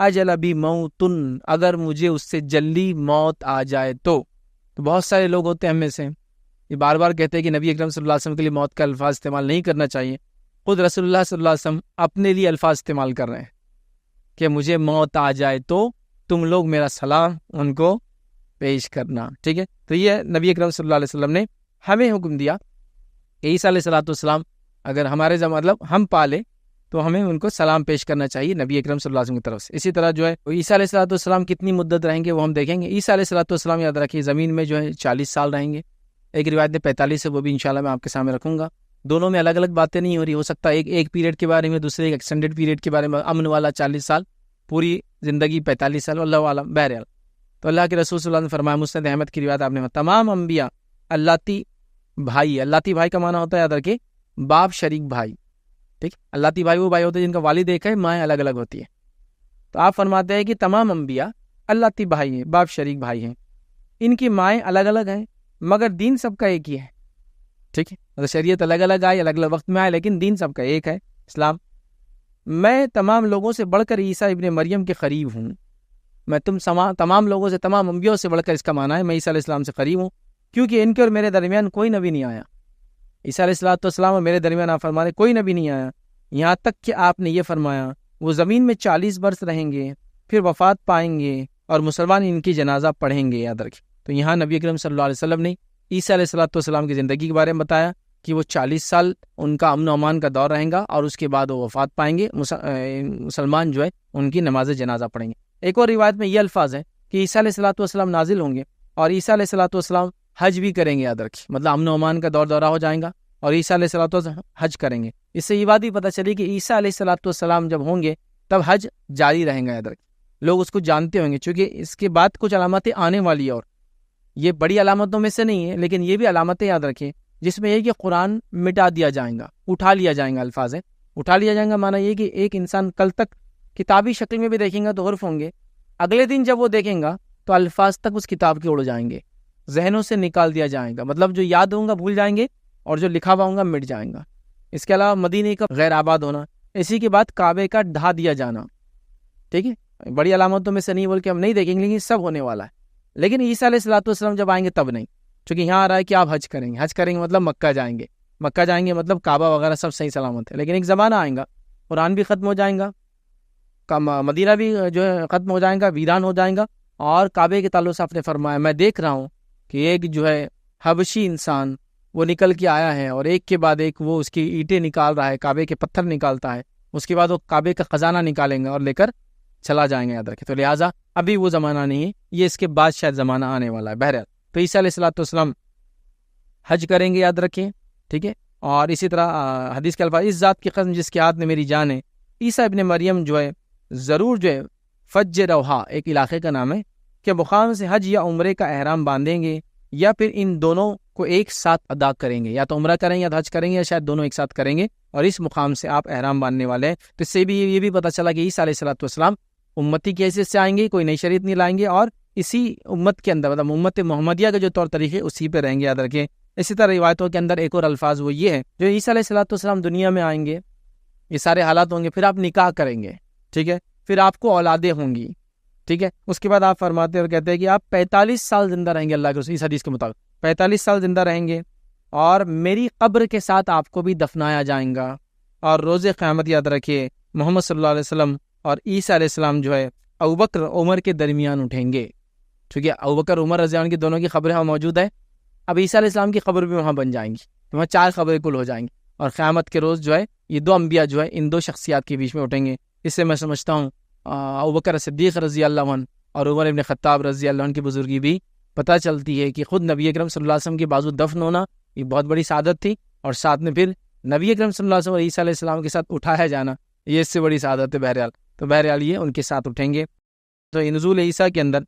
اجل بھی موتن، اگر مجھے اس سے جلدی موت آ جائے تو بہت سارے لوگ ہوتے ہیں ہم میں سے یہ بار بار کہتے ہیں کہ نبی اکرم صلی اللہ علیہ وسلم کے لیے موت کا الفاظ استعمال نہیں کرنا چاہیے۔ خود رسول اللہ صلی اللہ علیہ وسلم اپنے لیے الفاظ استعمال کر رہے ہیں کہ مجھے موت آ جائے تو تم لوگ میرا سلام ان کو پیش کرنا، ٹھیک ہے۔ تو یہ نبی اکرم صلی اللہ علیہ وسلم نے ہمیں حکم دیا کہ عیسیٰ علیہ السلام اگر ہمارے مطلب ہم پالے تو ہمیں ان کو سلام پیش کرنا چاہیے نبی اکرم صلی اللہ علیہ وسلم کی طرف سے۔ اسی طرح جو ہے عیسیٰ علیہ السلام کتنی مدت رہیں گے وہ ہم دیکھیں گے۔ عیسیٰ علیہ السلام یاد رکھیے زمین میں جو ہے 40 سال رہیں گے، ایک روایت میں 45 ہے، وہ بھی انشاءاللہ میں آپ کے سامنے رکھوں گا۔ دونوں میں الگ الگ باتیں نہیں ہو رہی، ہو سکتا ہے ایک پیریڈ کے بارے میں، دوسرے ایک ایکسٹینڈیڈ پیریڈ کے بارے میں، امن والا 40 سال، پوری زندگی 45 سال، اللہ عالم۔ بہرحال تو اللہ کے رسول صلی اللہ علیہ وسلم نے فرمایا، مسند احمد کی روایت آپ نے تمام انبیاء اللتی بھائی کا معنی ہوتا ہے یاد رکھیے باپ شریک بھائی، ٹھیک۔ اللتی بھائی وہ بھائی ہوتے ہیں جن کا والد ایک ہے، مائیں الگ الگ ہوتی ہے۔ تو آپ فرماتے ہیں کہ تمام انبیاء اللتی بھائی ہیں، باپ شریک بھائی ہیں، ان کی مائیں الگ الگ ہیں مگر دین سب کا ایک ہی ہے، ٹھیک ہے۔ مطلب شریعت الگ الگ آئی، الگ الگ وقت میں آئے، لیکن دین سب کا ایک ہے، اسلام۔ میں تمام لوگوں سے بڑھ کر عیسیٰ ابن مریم کے قریب ہوں، میں تمام لوگوں سے، تمام انبیاء سے بڑھ کر، اس کا معنی ہے میں عیسیٰ علیہ السلام سے قریب ہوں، کیونکہ ان کے اور میرے درمیان کوئی نبی نہیں آیا۔ عیسیٰ علیہ السلام اور میرے درمیان آپ فرما رہے کوئی نبی نہیں آیا، یہاں تک کہ آپ نے یہ فرمایا وہ زمین میں 40 برس رہیں گے، پھر وفات پائیں گے اور مسلمان ان کی جنازہ پڑھیں گے، یاد رکھیں۔ تو یہاں نبی اکرم صلی اللہ علیہ وسلم نے عیسیٰ علیہ السلام کی زندگی کے بارے میں بتایا کہ وہ 40 سال ان کا امن و امان کا دور رہیں گا اور اس کے بعد وہ وفات پائیں گے، مسلمان جو ہے ان کی نماز جنازہ پڑھیں گے۔ ایک اور روایت میں یہ الفاظ ہے کہ عیسیٰ علیہ السلام نازل ہوں گے اور عیسیٰ علیہ السلام حج بھی کریں گے، یاد رکھیں، مطلب امن و امان کا دورہ ہو جائے گا اور عیسیٰ علیہ السلام حج کریں گے۔ اس سے یہ بات بھی پتہ چلی کہ عیسیٰ علیہ السلام جب ہوں گے تب حج جاری رہیں گا، یاد رکھیں، لوگ اس کو جانتے ہوں گے، چونکہ اس کے بعد کچھ علامتیں آنے والی ہیں، اور یہ بڑی علامتوں میں سے نہیں ہے لیکن یہ بھی علامتیں یاد رکھیں، جس میں یہ کہ قرآن مٹا دیا جائے گا، اٹھا لیا جائے گا، الفاظ ہے اٹھا لیا جائے گا، معنی یہ کہ ایک انسان کل تک کتابی شکل میں بھی دیکھیں گا تو حرف ہوں گے، اگلے دن جب وہ دیکھیں گا تو الفاظ تک اس کتاب کے اڑ جائیں گے، ذہنوں سے نکال دیا جائے گا، مطلب جو یاد ہوں گا بھول جائیں گے اور جو لکھا ہوا ہوں گا مٹ جائیں گا۔ اس کے علاوہ مدینے کا غیر آباد ہونا، اسی کے بعد کعبے کا ڈھا دیا جانا، ٹھیک ہے، بڑی علامتوں میں سے نہیں بول کے ہم نہیں دیکھیں گے لیکن سب ہونے والا ہے۔ لیکن عیسیٰ علیہ السلام جب آئیں گے تب نہیں، چونکہ یہاں آ رہا ہے کہ آپ حج کریں گے مطلب مکہ جائیں گے مطلب کعبہ وغیرہ سب صحیح سلامت ہے، لیکن ایک زمانہ آئے گا قرآن بھی ختم ہو جائے گا، مدینہ بھی جو ہے ختم ہو جائے گا، ویران ہو جائے گا، اور کعبے کے تعلق سے آپ نے فرمایا میں دیکھ رہا ہوں کہ ایک جو ہے حبشی انسان وہ نکل کے آیا ہے اور ایک کے بعد ایک وہ اس کی اینٹیں نکال رہا ہے، کعبے کے پتھر نکالتا ہے، اس کے بعد وہ کعبے کا خزانہ نکالیں گے اور لے کر چلا جائیں گے، یاد رکھیں۔ تو لہٰذا ابھی وہ زمانہ نہیں ہے، یہ اس کے بعد شاید زمانہ آنے والا ہے۔ بہرحال تو عیسیٰ علیہ السلام حج کریں گے، یاد رکھیں، ٹھیک ہے۔ اور اسی طرح حدیث کے الفاظ، اس ذات کی قسم جس کے ہاتھ میں میری جان ہے، عیسیٰ ابن مریم جو ہے ضرور جو ہے فج روحا ایک علاقے کا نام ہے کہ مقام سے حج یا عمرے کا احرام باندھیں گے یا پھر ان دونوں کو ایک ساتھ ادا کریں گے، یا تو عمرہ کریں گے یا حج کریں گے یا شاید دونوں ایک ساتھ کریں گے، اور اس مقام سے آپ احرام باندھنے والے ہیں۔ تو اس سے بھی یہ بھی پتہ چلا کہ عیسیٰ علیہ السلام امتی کی حیثیت سے آئیں گے، کوئی نئی شریعت نہیں لائیں گے، اور اسی امت کے اندر مطلب امت محمدیہ کے جو طور طریقے اسی پہ رہیں گے، یاد رکھیں۔ اسی طرح روایتوں کے اندر ایک اور الفاظ وہ یہ ہے جو عیسیٰ علیہ السلام دنیا میں آئیں گے، یہ سارے حالات ہوں گے، پھر آپ نکاح کریں گے، ٹھیک ہے، پھر آپ کو اولادیں ہوں گی، ٹھیک ہے، اس کے بعد آپ فرماتے اور کہتے ہیں کہ آپ 45 سال زندہ رہیں گے، اللہ کے رسول اس حدیث کے مطابق 45 سال زندہ رہیں گے، اور میری قبر کے ساتھ آپ کو بھی دفنایا جائیں گا، اور روز قیامت یاد رکھیے محمد صلی اللہ علیہ وسلم اور عیسیٰ علیہ السلام جو ہے ابوبکر عمر کے درمیان اٹھیں گے، چونکہ ابوبکر عمر رضی اللہ عنہ کی دونوں کی خبریں وہاں موجود ہے. اب عیسیٰ علیہ السلام کی خبر بھی وہاں بن جائیں گی, تو وہاں 4 خبریں کل ہو جائیں گی. اور قیامت کے روز جو ہے یہ 2 انبیاء جو ہے ان 2 شخصیات کے بیچ میں اٹھیں گے. اس سے میں سمجھتا ہوں ابوبکر صدیق رضی اللہ عنہ اور عمر ابن خطاب رضی اللہ عنہ کی بزرگی بھی پتہ چلتی ہے کہ خود نبی اکرم صلی اللہ علیہ وسلم کے بازو دفن ہونا یہ بہت بڑی سعادت تھی, اور ساتھ میں پھر نبی اکرم صلی اللہ علیہ وسلم اور عیسیٰ علیہ السلام کے ساتھ اٹھایا جانا یہ اس سے بڑی سعادت ہے. بہرحال تو بہرحال یہ ان کے ساتھ اٹھیں گے. تو نزول عیسیٰ کے اندر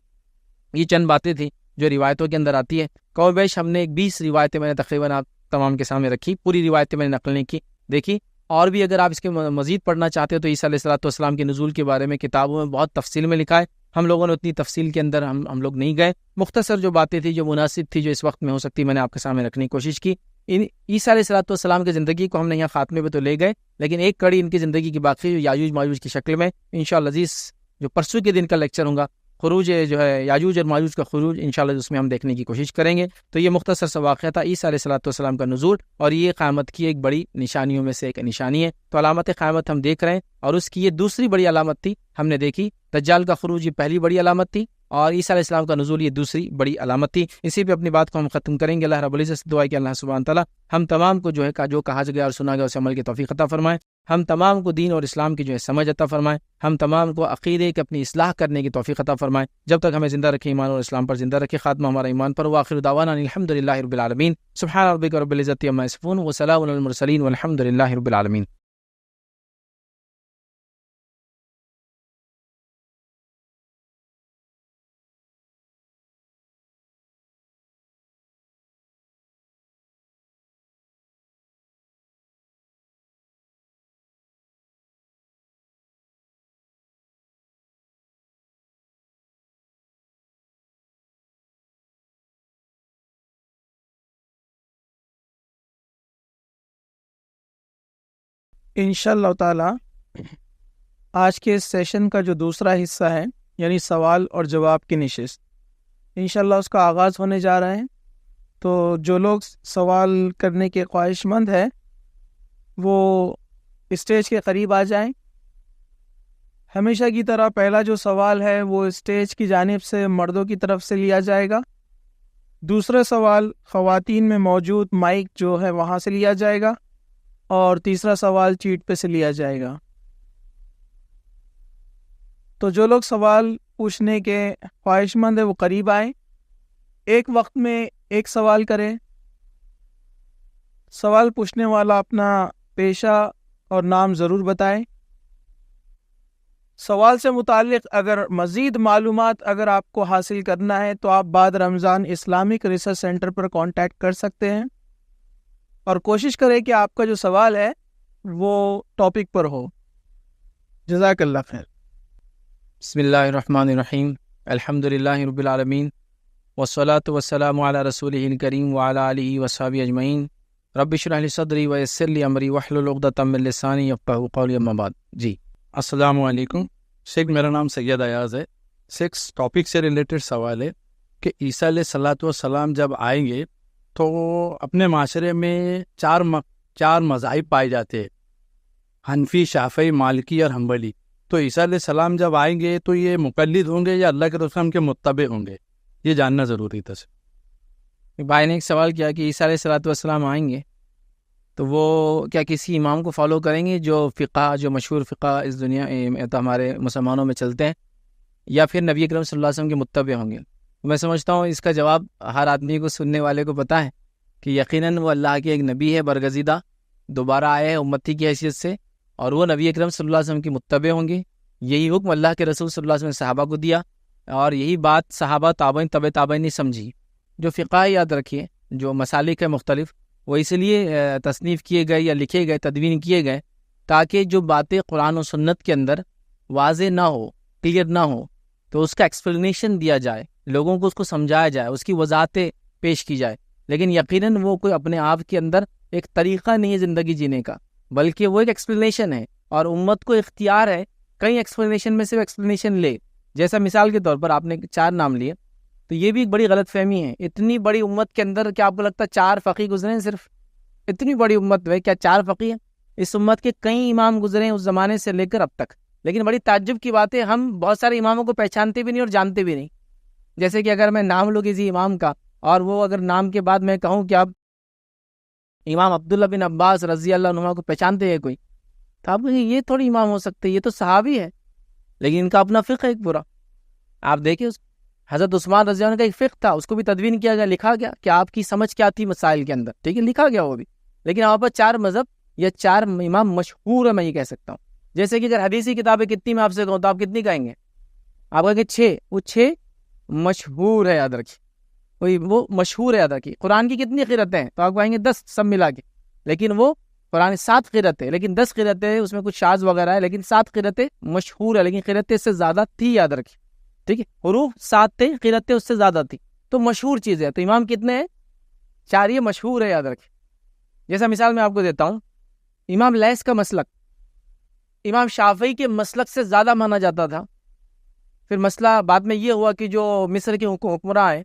یہ چند باتیں تھیں جو روایتوں کے اندر آتی ہے. کم بیش ہم نے 20 روایتیں میں نے تقریباً آپ تمام کے سامنے رکھی, پوری روایتیں میں نے نقل نہیں کی, دیکھی. اور بھی اگر آپ اس کے مزید پڑھنا چاہتے ہو تو عیسیٰ علیہ السلام کے نزول کے بارے میں کتابوں میں بہت تفصیل میں لکھا ہے. ہم لوگوں نے اتنی تفصیل کے اندر ہم لوگ نہیں گئے. مختصر جو باتیں تھیں جو مناسب تھی جو اس وقت میں ہو سکتی میں نے آپ کے سامنے رکھنے کی کوشش کی. عیسیٰ علیہ السلام کی زندگی کو ہم نے یہاں خاتمے پہ تو لے گئے, لیکن ایک کڑی ان کی زندگی کی باقی جو یاجوج ماجوج کی شکل میں انشاءاللہ عزیز جو پرسوں کے دن کا لیکچر ہوگا خروج جو ہے یاجوج اور ماجوج کا خروج انشاءاللہ اس میں ہم دیکھنے کی کوشش کریں گے. تو یہ مختصر سا واقعہ تھا عیسیٰ علیہ السلام کا نزول, اور یہ قیامت کی ایک بڑی نشانیوں میں سے ایک نشانی ہے. تو علامت قیامت ہم دیکھ رہے ہیں, اور اس کی یہ دوسری بڑی علامت تھی ہم نے دیکھی. دجال کا خروج یہ پہلی بڑی علامت تھی, اور عیسیٰ علیہ السلام کا نزول یہ دوسری بڑی علامت تھی. اسی پہ اپنی بات کو ہم ختم کریں گے. اللہ رب العزت سے دعا ہے کہ اللہ سبحانہ تعالیٰ ہم تمام کو جو ہے جو کہا گیا اور سنا گیا اسے عمل کی توفیق عطا فرمائے. ہم تمام کو دین اور اسلام کی جو ہے سمجھ عطا فرمائے. ہم تمام کو عقیدے کی اپنی اصلاح کرنے کی توفیق عطا فرمائے. جب تک ہمیں زندہ رکھے ایمان اور اسلام پر زندہ رکھے, خاتمہ ہمارا ایمان پر. وآخر دعوانا الحمدللہ رب العالمین. سبحان ربک رب العزت عما یصفون وسلام علی المرسلین والحمدللہ رب العالمین. انشاءاللہ تعالی آج کے اس سیشن کا جو دوسرا حصہ ہے یعنی سوال اور جواب کی نشست, انشاءاللہ اس کا آغاز ہونے جا رہا ہے. تو جو لوگ سوال کرنے کے خواہش مند ہیں وہ اسٹیج کے قریب آ جائیں. ہمیشہ کی طرح پہلا جو سوال ہے وہ اسٹیج کی جانب سے مردوں کی طرف سے لیا جائے گا. دوسرا سوال خواتین میں موجود مائک جو ہے وہاں سے لیا جائے گا, اور تیسرا سوال چیٹ پہ سے لیا جائے گا. تو جو لوگ سوال پوچھنے کے خواہش مند ہیں وہ قریب آئیں, ایک وقت میں ایک سوال کریں. سوال پوچھنے والا اپنا پیشہ اور نام ضرور بتائیں. سوال سے متعلق اگر مزید معلومات اگر آپ کو حاصل کرنا ہے تو آپ بعد رمضان اسلامک ریسرچ سینٹر پر کانٹیکٹ کر سکتے ہیں, اور کوشش کریں کہ آپ کا جو سوال ہے وہ ٹاپک پر ہو. جزاک اللہ خیر. بسم اللہ الرحمن الرحیم. الحمدللہ رب العالمین والصلاة والسلام علی رسولہ الکریم وعلی آلہ وصحبہ اجمعین. رب اشرح لی صدری ویسر لی امری واحلل عقدۃ من لسانی یفقہوا قولی. اما بعد. جی السلام علیکم شیخ, میرا نام سید ایاز ہے. شیخ ٹاپک سے ریلیٹڈ سوال ہے کہ عیسیٰ علیہ السلام جب آئیں گے تو اپنے معاشرے میں چار مذاہب پائے جاتے ہیں, حنفی, شافعی, مالکی اور حنبلی. تو عیسیٰ علیہ السلام جب آئیں گے تو یہ مقلد ہوں گے یا اللہ کے رسول کے متبع ہوں گے, یہ جاننا ضروری تھا. بھائی نے ایک سوال کیا کہ عیسیٰ علیہ السلام آئیں گے تو وہ کیا کسی امام کو فالو کریں گے جو مشہور فقہ اس دنیا میں تو ہمارے مسلمانوں میں چلتے ہیں, یا پھر نبی اکرم صلی اللہ علیہ وسلم کے متبع ہوں گے؟ میں سمجھتا ہوں اس کا جواب ہر آدمی کو, سننے والے کو پتہ ہے کہ یقیناً وہ اللہ کے ایک نبی ہے برگزیدہ, دوبارہ آئے ہیں امتی کی حیثیت سے, اور وہ نبی اکرم صلی اللہ علیہ وسلم کے متبع ہوں گے. یہی حکم اللہ کے رسول صلی اللہ علیہ وسلم نے صحابہ کو دیا, اور یہی بات صحابہ تابعین تبع تابعین نے سمجھی. جو فقہ یاد رکھیے جو مسالک ہے مختلف وہ اس لیے تصنیف کیے گئے یا لکھے گئے, تدوین کیے گئے تاکہ جو باتیں قرآن و سنت کے اندر واضح نہ ہو, کلیئر نہ ہو, تو اس کا ایکسپلینیشن دیا جائے, لوگوں کو اس کو سمجھایا جائے, اس کی وضاحتیں پیش کی جائے. لیکن یقیناً وہ کوئی اپنے آپ کے اندر ایک طریقہ نہیں ہے زندگی جینے کا, بلکہ وہ ایک ایکسپلینیشن ہے, اور امت کو اختیار ہے کئی ایکسپلینیشن میں سے وہ ایکسپلینیشن لے. جیسا مثال کے طور پر آپ نے 4 نام لیے, تو یہ بھی ایک بڑی غلط فہمی ہے. اتنی بڑی امت کے اندر کیا آپ کو لگتا ہے 4 فقی گزرے ہیں صرف؟ اتنی بڑی امت ہے, کیا 4 فقی ہیں؟ اس امت کے کئی امام گزرے ہیں اس زمانے سے لے کر اب تک. لیکن بڑی تعجب کی بات ہے ہم بہت سارے اماموں کو پہچانتے بھی نہیں اور جانتے بھی نہیں. جیسے کہ اگر میں نام لوں کسی امام کا اور وہ اگر نام کے بعد میں کہوں کہ آپ امام عبداللہ بن عباس رضی اللہ عنہ کو پہچانتے ہیں کوئی، تو آپ کہیں یہ تھوڑی امام ہو سکتے، یہ تو صحابی ہے، لیکن ان کا اپنا فقہ ہے ایک پورا. آپ دیکھیں حضرت عثمان رضی اللہ عنہ کا ایک فقہ تھا، اس کو بھی تدوین کیا گیا، لکھا گیا کہ آپ کی سمجھ کیا تھی مسائل کے اندر، ٹھیک ہے، لکھا گیا وہ بھی. لیکن وہاں پر 4 مذہب یا 4 امام مشہور ہے، میں یہ کہہ سکتا ہوں. جیسے کہ اگر حدیثی کتابیں کتنی میں آپ سے کہوں تو آپ کتنی کہیں گے؟ آپ کہیں گے 6. وہ 6 مشہور ہے، یاد رکھیے، وہ مشہور ہے، یاد رکھیے. قرآن کی کتنی قرأتیں ہیں تو آپ کہیں گے 10 سب ملا کے، لیکن وہ قرآن 7 قرأتیں، لیکن 10 قرأتیں اس میں کچھ شاذ وغیرہ ہے، لیکن 7 قرأتیں مشہور ہے، لیکن قرأتیں اس سے زیادہ تھی، یاد رکھیے، ٹھیک ہے. حروف 7 تھے، قرأتیں اس سے زیادہ تھی، تو مشہور چیز ہے. تو امام کتنے ہیں؟ 4. یہ مشہور ہے، یاد رکھیے. جیسا مثال میں آپ کو دیتا ہوں، امام لیث کا مسلک امام شافعی کے مسلک سے زیادہ مانا جاتا تھا. پھر مسئلہ بعد میں یہ ہوا کہ جو مصر کے حکمراں ہیں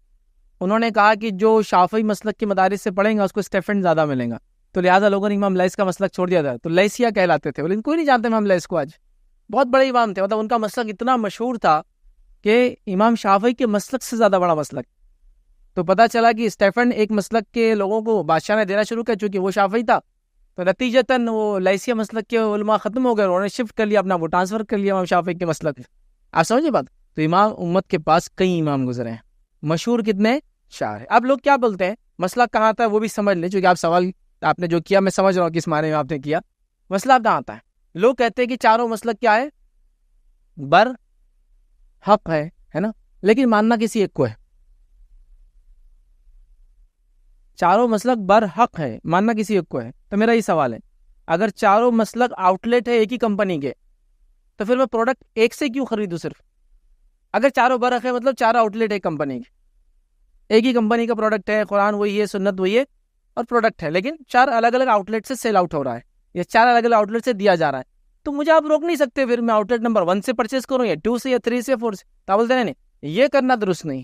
انہوں نے کہا کہ جو شافعی مسلک کے مدارس سے پڑھیں گا اس کو اسٹیفنڈ زیادہ ملیں گا، تو لہٰذا لوگوں نے امام لیث کا مسلک چھوڑ دیا تھا. تو لیثیہ کہلاتے تھے، لیکن کوئی نہیں جانتا امام لیث کو آج. بہت بڑے امام تھے، مطلب ان کا مسلک اتنا مشہور تھا کہ امام شافعی کے مسلک سے زیادہ بڑا مسلک. تو پتہ چلا کہ اسٹیفنڈ ایک مسلک کے لوگوں کو بادشاہ نے دینا شروع کیا، چونکہ وہ شافعی تھا، تو نتیجتاً وہ لیثیہ مسلک کے علماء ختم ہو گئے، انہوں نے شفٹ کر لیا اپنا، وہ ٹرانسفر کر لیا امام شافعی کے مسلک. آپ سمجھے بات؟ تو امام امت کے پاس کئی امام گزرے ہیں، مشہور کتنے؟ 4 ہیں. اب لوگ کیا بولتے ہیں مسئلہ کہاں آتا ہے وہ بھی سمجھ لیں، چونکہ آپ سوال آپ نے جو کیا میں سمجھ رہا ہوں کس معنی میں آپ نے کیا. مسئلہ کہاں آتا ہے؟ لوگ کہتے ہیں کہ چاروں مسلک کیا ہے؟ بر حق ہے نا، لیکن ماننا کسی ایک کو ہے. چاروں مسلک بر حق ہے، ماننا کسی ایک کو ہے. تو میرا یہ سوال ہے، اگر چاروں مسلک آؤٹ لیٹ ہے ایک ہی کمپنی کے، تو پھر میں پروڈکٹ ایک سے کیوں خریدوں صرف؟ اگر چاروں بر حق ہے مطلب 4 آؤٹ لیٹ ہے کمپنی کے، ایک ہی کمپنی کا پروڈکٹ ہے، قرآن وہی ہے، سنت وہی ہے اور پروڈکٹ ہے، لیکن 4 الگ الگ آؤٹ لیٹ سے سیل آؤٹ ہو رہا ہے یا 4 الگ الگ آؤٹ لیٹ سے دیا جا رہا ہے، تو مجھے آپ روک نہیں سکتے پھر میں آؤٹ لیٹ نمبر 1 سے پرچیز کروں یا 2 سے یا 3 سے 4 سے. تو بولتے نہیں یہ کرنا درست نہیں.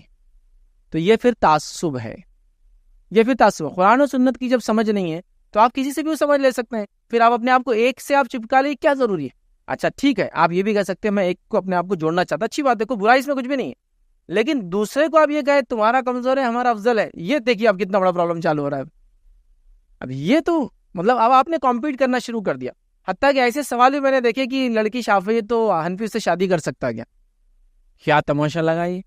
تو یہ پھر تعصب ہے، یہ پھر تعصب ہے. قرآن و سنت کی جب سمجھ نہیں ہے تو آپ کسی سے بھی سمجھ لے سکتے ہیں، پھر آپ اپنے آپ کو ایک سے آپ چپکا لیں، کیا ضروری ہے؟ اچھا ٹھیک ہے، آپ یہ بھی کہہ سکتے ہیں میں ایک کو اپنے آپ کو جوڑنا چاہتا، اچھی بات ہے، کوئی برائی اس میں کچھ بھی نہیں ہے، لیکن دوسرے کو آپ یہ کہیں تمہارا کمزور ہے ہمارا افضل ہے، یہ دیکھیے اب کتنا بڑا پرابلم چالو ہو رہا ہے. اب یہ تو مطلب اب آپ نے کمپیٹ کرنا شروع کر دیا. حتیٰ کہ ایسے سوال بھی میں نے دیکھے کہ لڑکی شافعی تو حنفی سے شادی کر سکتا کیا تماشا لگائی.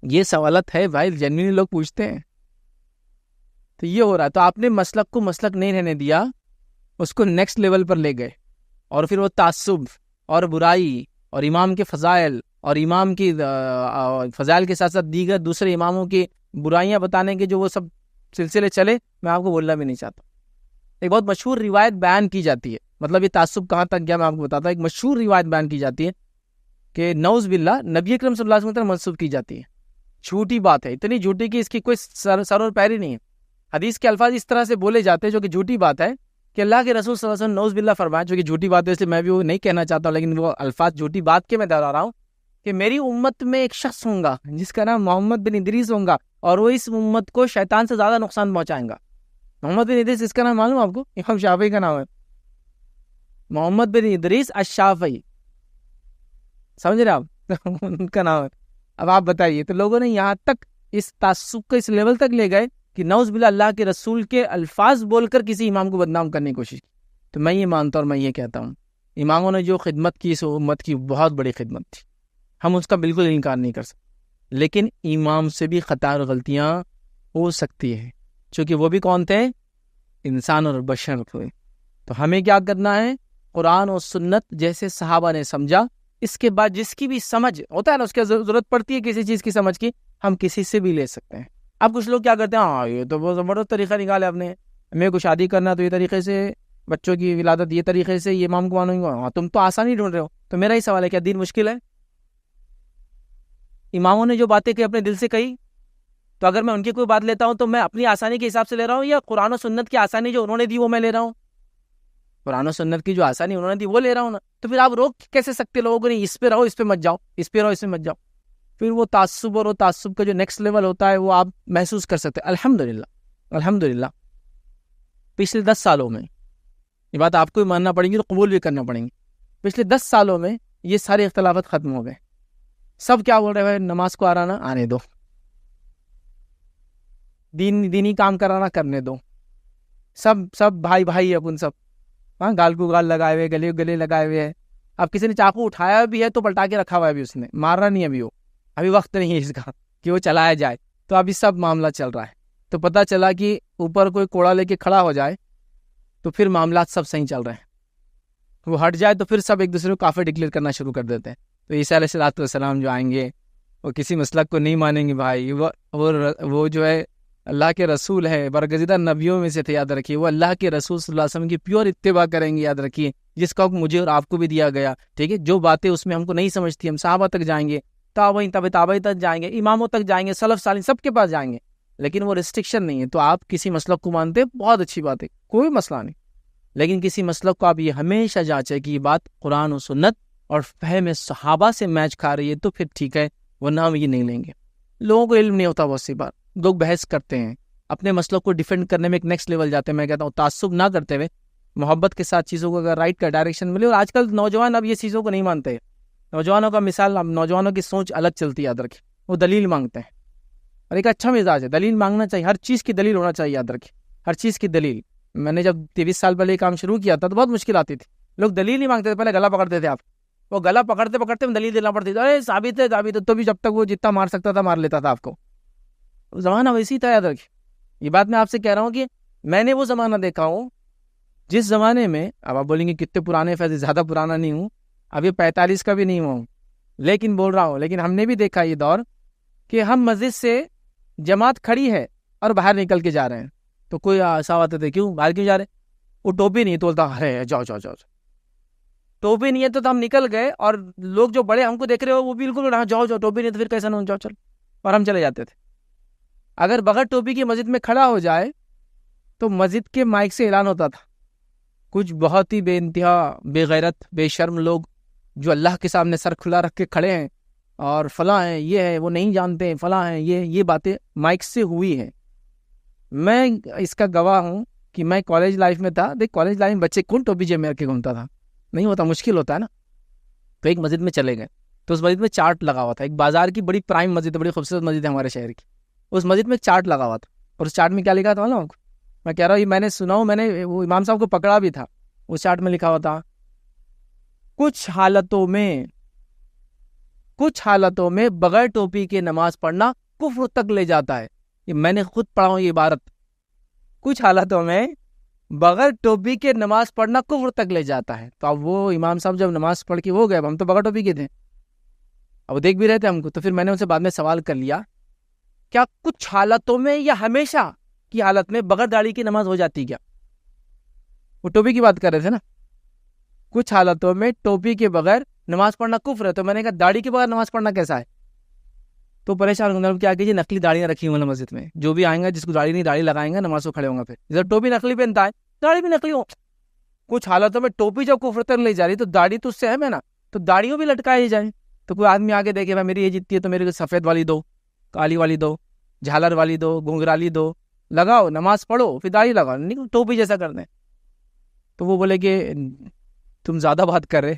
یہ سوالت ہے بھائی، جنوینلی لوگ پوچھتے ہیں. تو یہ ہو رہا ہے. تو آپ نے مسلک کو مسلک نہیں رہنے دیا، اس کو نیکسٹ لیول پر لے گئے، اور پھر وہ تعصب اور برائی اور امام کے فضائل اور امام کی فضائل کے ساتھ ساتھ دیگر دوسرے اماموں کی برائیاں بتانے کے جو وہ سب سلسلے چلے، میں آپ کو بولنا بھی نہیں چاہتا. ایک بہت مشہور روایت بیان کی جاتی ہے، مطلب یہ تعصب کہاں تک گیا میں آپ کو بتاتا ہوں. ایک مشہور روایت بیان کی جاتی ہے کہ نعوذ باللہ نبی اکرم صلی اللہ علیہ وسلم کی طرف منسوب کی جاتی ہے. جھوٹی بات ہے، اتنی جھوٹی کہ اس کی کوئی سر اور پیر ہی نہیں ہے. حدیث کے الفاظ اس طرح سے بولے جاتے ہیں جو کہ جھوٹی بات ہے کہ اللہ کے رسول صلی اللہ علیہ وسلم نعوذ باللہ فرمایا، جو کہ جھوٹی بات ہے اس لیے میں بھی وہ نہیں کہنا چاہتا ہوں، لیکن وہ الفاظ جھوٹی بات کے میں دہرا رہا ہوں کہ میری امت میں ایک شخص ہوں گا جس کا نام محمد بن ادریس ہوں گا، اور وہ اس امت کو شیطان سے زیادہ نقصان پہنچائیں گا. محمد بن ادریس، اس کا نام معلوم آپ کو؟ امام شافعی کا نام ہے محمد بن ادریس الشافعی، سمجھ رہے آپ ان کا نام ہے. اب آپ بتائیے، تو لوگوں نے یہاں تک اس تعصب کو اس لیول تک لے گئے کہ نعوذ باللہ اللہ کے رسول کے الفاظ بول کر کسی امام کو بدنام کرنے کی کوشش کی. تو میں یہ مانتا ہوں اور میں یہ کہتا ہوں اماموں نے جو خدمت کی اس امت کی بہت بڑی خدمت تھی، ہم اس کا بالکل انکار نہیں کر سکتے، لیکن امام سے بھی خطا اور غلطیاں ہو سکتی ہے، چونکہ وہ بھی کون تھے؟ انسان اور بشر تھے. تو ہمیں کیا کرنا ہے؟ قرآن اور سنت جیسے صحابہ نے سمجھا، اس کے بعد جس کی بھی سمجھ ہوتا ہے نا، اس کی ضرورت پڑتی ہے کسی چیز کی سمجھ کی، ہم کسی سے بھی لے سکتے ہیں. اب کچھ لوگ کیا کرتے ہیں، ہاں یہ تو بہت زبردست طریقہ نکالا آپ نے، میرے کو شادی کرنا تو یہ طریقے سے، بچوں کی ولادت یہ طریقے سے، یہ امام کو مانوں گا. ہاں تم تو آسانی ڈھونڈ رہے ہو. تو میرا ہی سوال ہے، کیا دین مشکل ہے؟ اماموں نے جو باتیں کہ اپنے دل سے کہی، تو اگر میں ان کی کوئی بات لیتا ہوں تو میں اپنی آسانی کے حساب سے لے رہا ہوں، یا قرآن و سنت کی آسانی جو انہوں نے دی وہ میں لے رہا ہوں؟ قرآن و سنت کی جو آسانی انہوں نے دی وہ لے رہا ہوں نا. تو پھر آپ روک کیسے سکتے لوگوں کو؟ نہیں اس پہ رہو، اس پہ مت جاؤ، اس پہ رہو، اس پہ مت جاؤ. پھر وہ تعصب اور وہ تعصب کا جو نیکسٹ لیول ہوتا ہے وہ آپ محسوس کر سکتے ہیں. الحمدللہ پچھلے 10 سالوں میں، یہ بات آپ کو بھی ماننا پڑیں گی اور قبول بھی کرنا پڑیں گی، پچھلے 10 سالوں میں یہ سارے اختلافات ختم ہو گئے. سب کیا بول رہے ہیں؟ نماز کو آنا آنے دو، دینی کام کرانا کرنے دو، سب بھائی بھائی ہے اپن سب، ہاں گال کو گال لگائے ہوئے، گلے کو گلے لگائے ہوئے ہیں. اب کسی نے چاقو اٹھایا بھی ہے تو پلٹا کے رکھا ہوا ہے، ابھی اس نے مارنا نہیں، ابھی وقت نہیں ہے اس کا کہ وہ چلایا جائے. تو ابھی سب معاملہ چل رہا ہے. تو پتہ چلا کہ اوپر کوئی کوڑا لے کے کھڑا ہو جائے تو پھر معاملات سب صحیح چل رہے ہیں، وہ ہٹ جائے تو پھر سب ایک دوسرے کو کافر ڈکلیئر کرنا شروع کر دیتے ہیں. تو عیسیٰ علیہ السلام جو آئیں گے وہ کسی مسلک کو نہیں مانیں گے بھائی. وہ جو ہے اللہ کے رسول ہے، برگزیدہ نبیوں میں سے تھے، یاد رکھیے. وہ اللہ کے رسول صلی اللہ علیہ وسلم کی پیور اتباع کریں گے، یاد رکھیے، جس کا حکم مجھے اور آپ کو بھی دیا گیا. ٹھیک ہے، جو باتیں اس میں ہم کو نہیں سمجھتی، ہم صحابہ تک جائیں گے، تابعین تابعین تک جائیں گے، اماموں تک جائیں گے، سلف صالحین سب کے پاس جائیں گے. لیکن وہ ریسٹرکشن نہیں ہے. تو آپ کسی مسلک کو مانتے بہت اچھی بات ہے، کوئی مسئلہ نہیں، لیکن کسی مسلک کو آپ یہ ہمیشہ جانچیں کہ یہ بات قرآن و سنت اور فہم صحابہ سے میچ کھا رہی ہے تو پھر ٹھیک ہے، ورنہ ہم یہ نہیں لیں گے. لوگوں کو علم نہیں ہوتا، بہت سی بار لوگ بحث کرتے ہیں، اپنے مسلک کو ڈیفینڈ کرنے میں ایک نیکسٹ لیول جاتے ہیں. میں کہتا ہوں تعصب نہ کرتے ہوئے محبت کے ساتھ چیزوں کو اگر رائٹ کا ڈائریکشن ملے. اور آج کل نوجوان اب یہ چیزوں کو نہیں مانتے. نوجوانوں کا مثال، نوجوانوں کی سوچ الگ چلتی ہے، یاد رکھیں. وہ دلیل مانگتے ہیں، اور ایک اچھا مزاج ہے، دلیل مانگنا چاہیے، ہر چیز کی دلیل ہونا چاہیے، یاد رکھیں، ہر چیز کی دلیل. میں نے جب 23 سال پہلے یہ کام شروع کیا تھا تو بہت مشکل آتی تھی، لوگ دلیل نہیں مانگتے تھے، پہلے گلا پکڑتے تھے. آپ وہ گلا پکڑتے پکڑتے دلیل دینا پڑتی تھی، ارے ثابت ہے، تو بھی جب تک وہ جتنا مار سکتا تھا مار لیتا تھا آپ کو. زمانہ ویسی تھا، یاد رکھیں. یہ بات میں آپ سے کہہ رہا ہوں کہ میں نے وہ زمانہ دیکھا ہوں جس زمانے میں، اب آپ بولیں گے کتنے پرانے فیض، زیادہ پرانا نہیں ہوں، اب یہ 45 کا بھی نہیں ہوں، لیکن بول رہا ہوں، لیکن ہم نے بھی دیکھا یہ دور کہ ہم مسجد سے جماعت کھڑی ہے اور باہر نکل کے جا رہے ہیں تو کوئی ایسا ہوتا تھا، کیوں باہر کیوں جا رہے؟ وہ ٹوپی نہیں تو بولتا ارے جاؤ جاؤ جاؤ، ٹوپی نہیں ہے تو ہم نکل گئے، اور لوگ جو بڑے ہم کو دیکھ رہے ہو وہ بالکل جاؤ جاؤ، ٹوپی نہیں تو پھر کیسا نہ جاؤ چل، اور ہم چلے جاتے تھے. اگر بغیر ٹوپی کی مسجد میں کھڑا ہو جائے تو مسجد کے مائک سے اعلان ہوتا تھا. کچھ بہت ہی بے انتہا بے غیرت بے شرم لوگ جو اللہ کے سامنے سر کھلا رکھ کے کھڑے ہیں اور فلاں ہیں، یہ ہے، وہ نہیں جانتے، فلاں ہیں، یہ باتیں مائک سے ہوئی ہیں. میں اس کا گواہ ہوں کہ میں کالج لائف میں تھا. دیکھ کالج لائف میں بچے کون ٹوپی جیب میں رکھ کے گھومتا تھا؟ نہیں ہوتا، مشکل ہوتا ہے نا. تو ایک مسجد میں چلے گئے تو اس مسجد میں چارٹ لگا ہوا تھا. ایک بازار کی بڑی پرائم مسجد ہے، بڑی خوبصورت مسجد ہے ہمارے شہر کی. اس مسجد میں چارٹ لگا ہوا تھا، اور اس چارٹ میں کیا لکھا تھا نا، میں کہہ رہا ہوں یہ میں نے سنا ہوں، میں نے وہ امام صاحب کو پکڑا بھی تھا. اس چارٹ میں لکھا ہوا تھا کچھ حالتوں میں بغیر ٹوپی کے نماز پڑھنا کفر تک لے جاتا ہے. یہ میں نے خود پڑھا ہوں یہ عبارت، کچھ حالتوں میں بغیر ٹوپی کے نماز پڑھنا کفر تک لے جاتا ہے. تو اب وہ امام صاحب جب نماز پڑھ کے وہ گئے، ہم تو بغیر ٹوپی کے تھے، اب وہ دیکھ بھی رہے تھے ہم کو. تو پھر میں نے ان سے بعد میں سوال کر لیا، کیا کچھ حالتوں میں یا ہمیشہ کی حالت میں بغیر داڑھی کی نماز ہو جاتی کیا؟ وہ ٹوپی کی بات کر رہے تھے نا. کچھ حالتوں میں ٹوپی کے بغیر نماز پڑھنا کفر ہے. تو میں نے کہا داڑھی کے بغیر نماز پڑھنا کیسا ہے؟ تو پریشان ہونے کیا کیجیے، نقلی داڑیاں رکھی ہوئی مسجد میں، جو بھی آئیں گا جس کو داڑھی نہیں داڑھی لگائیں گا نماز کو کھڑے ہوں گا. پھر جب ٹوپی نقلی پہنتا ہے داڑھی بھی نقلی ہو. کچھ حالتوں میں ٹوپی جب کفر تک لے جا رہی تو داڑھی تو اس سے ہے نا، تو داڑھیوں بھی لٹکائی جائیں. تو کوئی آدمی آگے دیکھے بھائی میری یہ جتتی ہے تو میرے کو سفید والی دو، کالی والی دو، جھالر والی دو، گھنگرالی دو، لگاؤ نماز پڑھو، پھر داڑھی لگاؤ، نہیں ٹوپی جیسا کر دیں. تو وہ بولے کہ تم زیادہ بات کر رہے،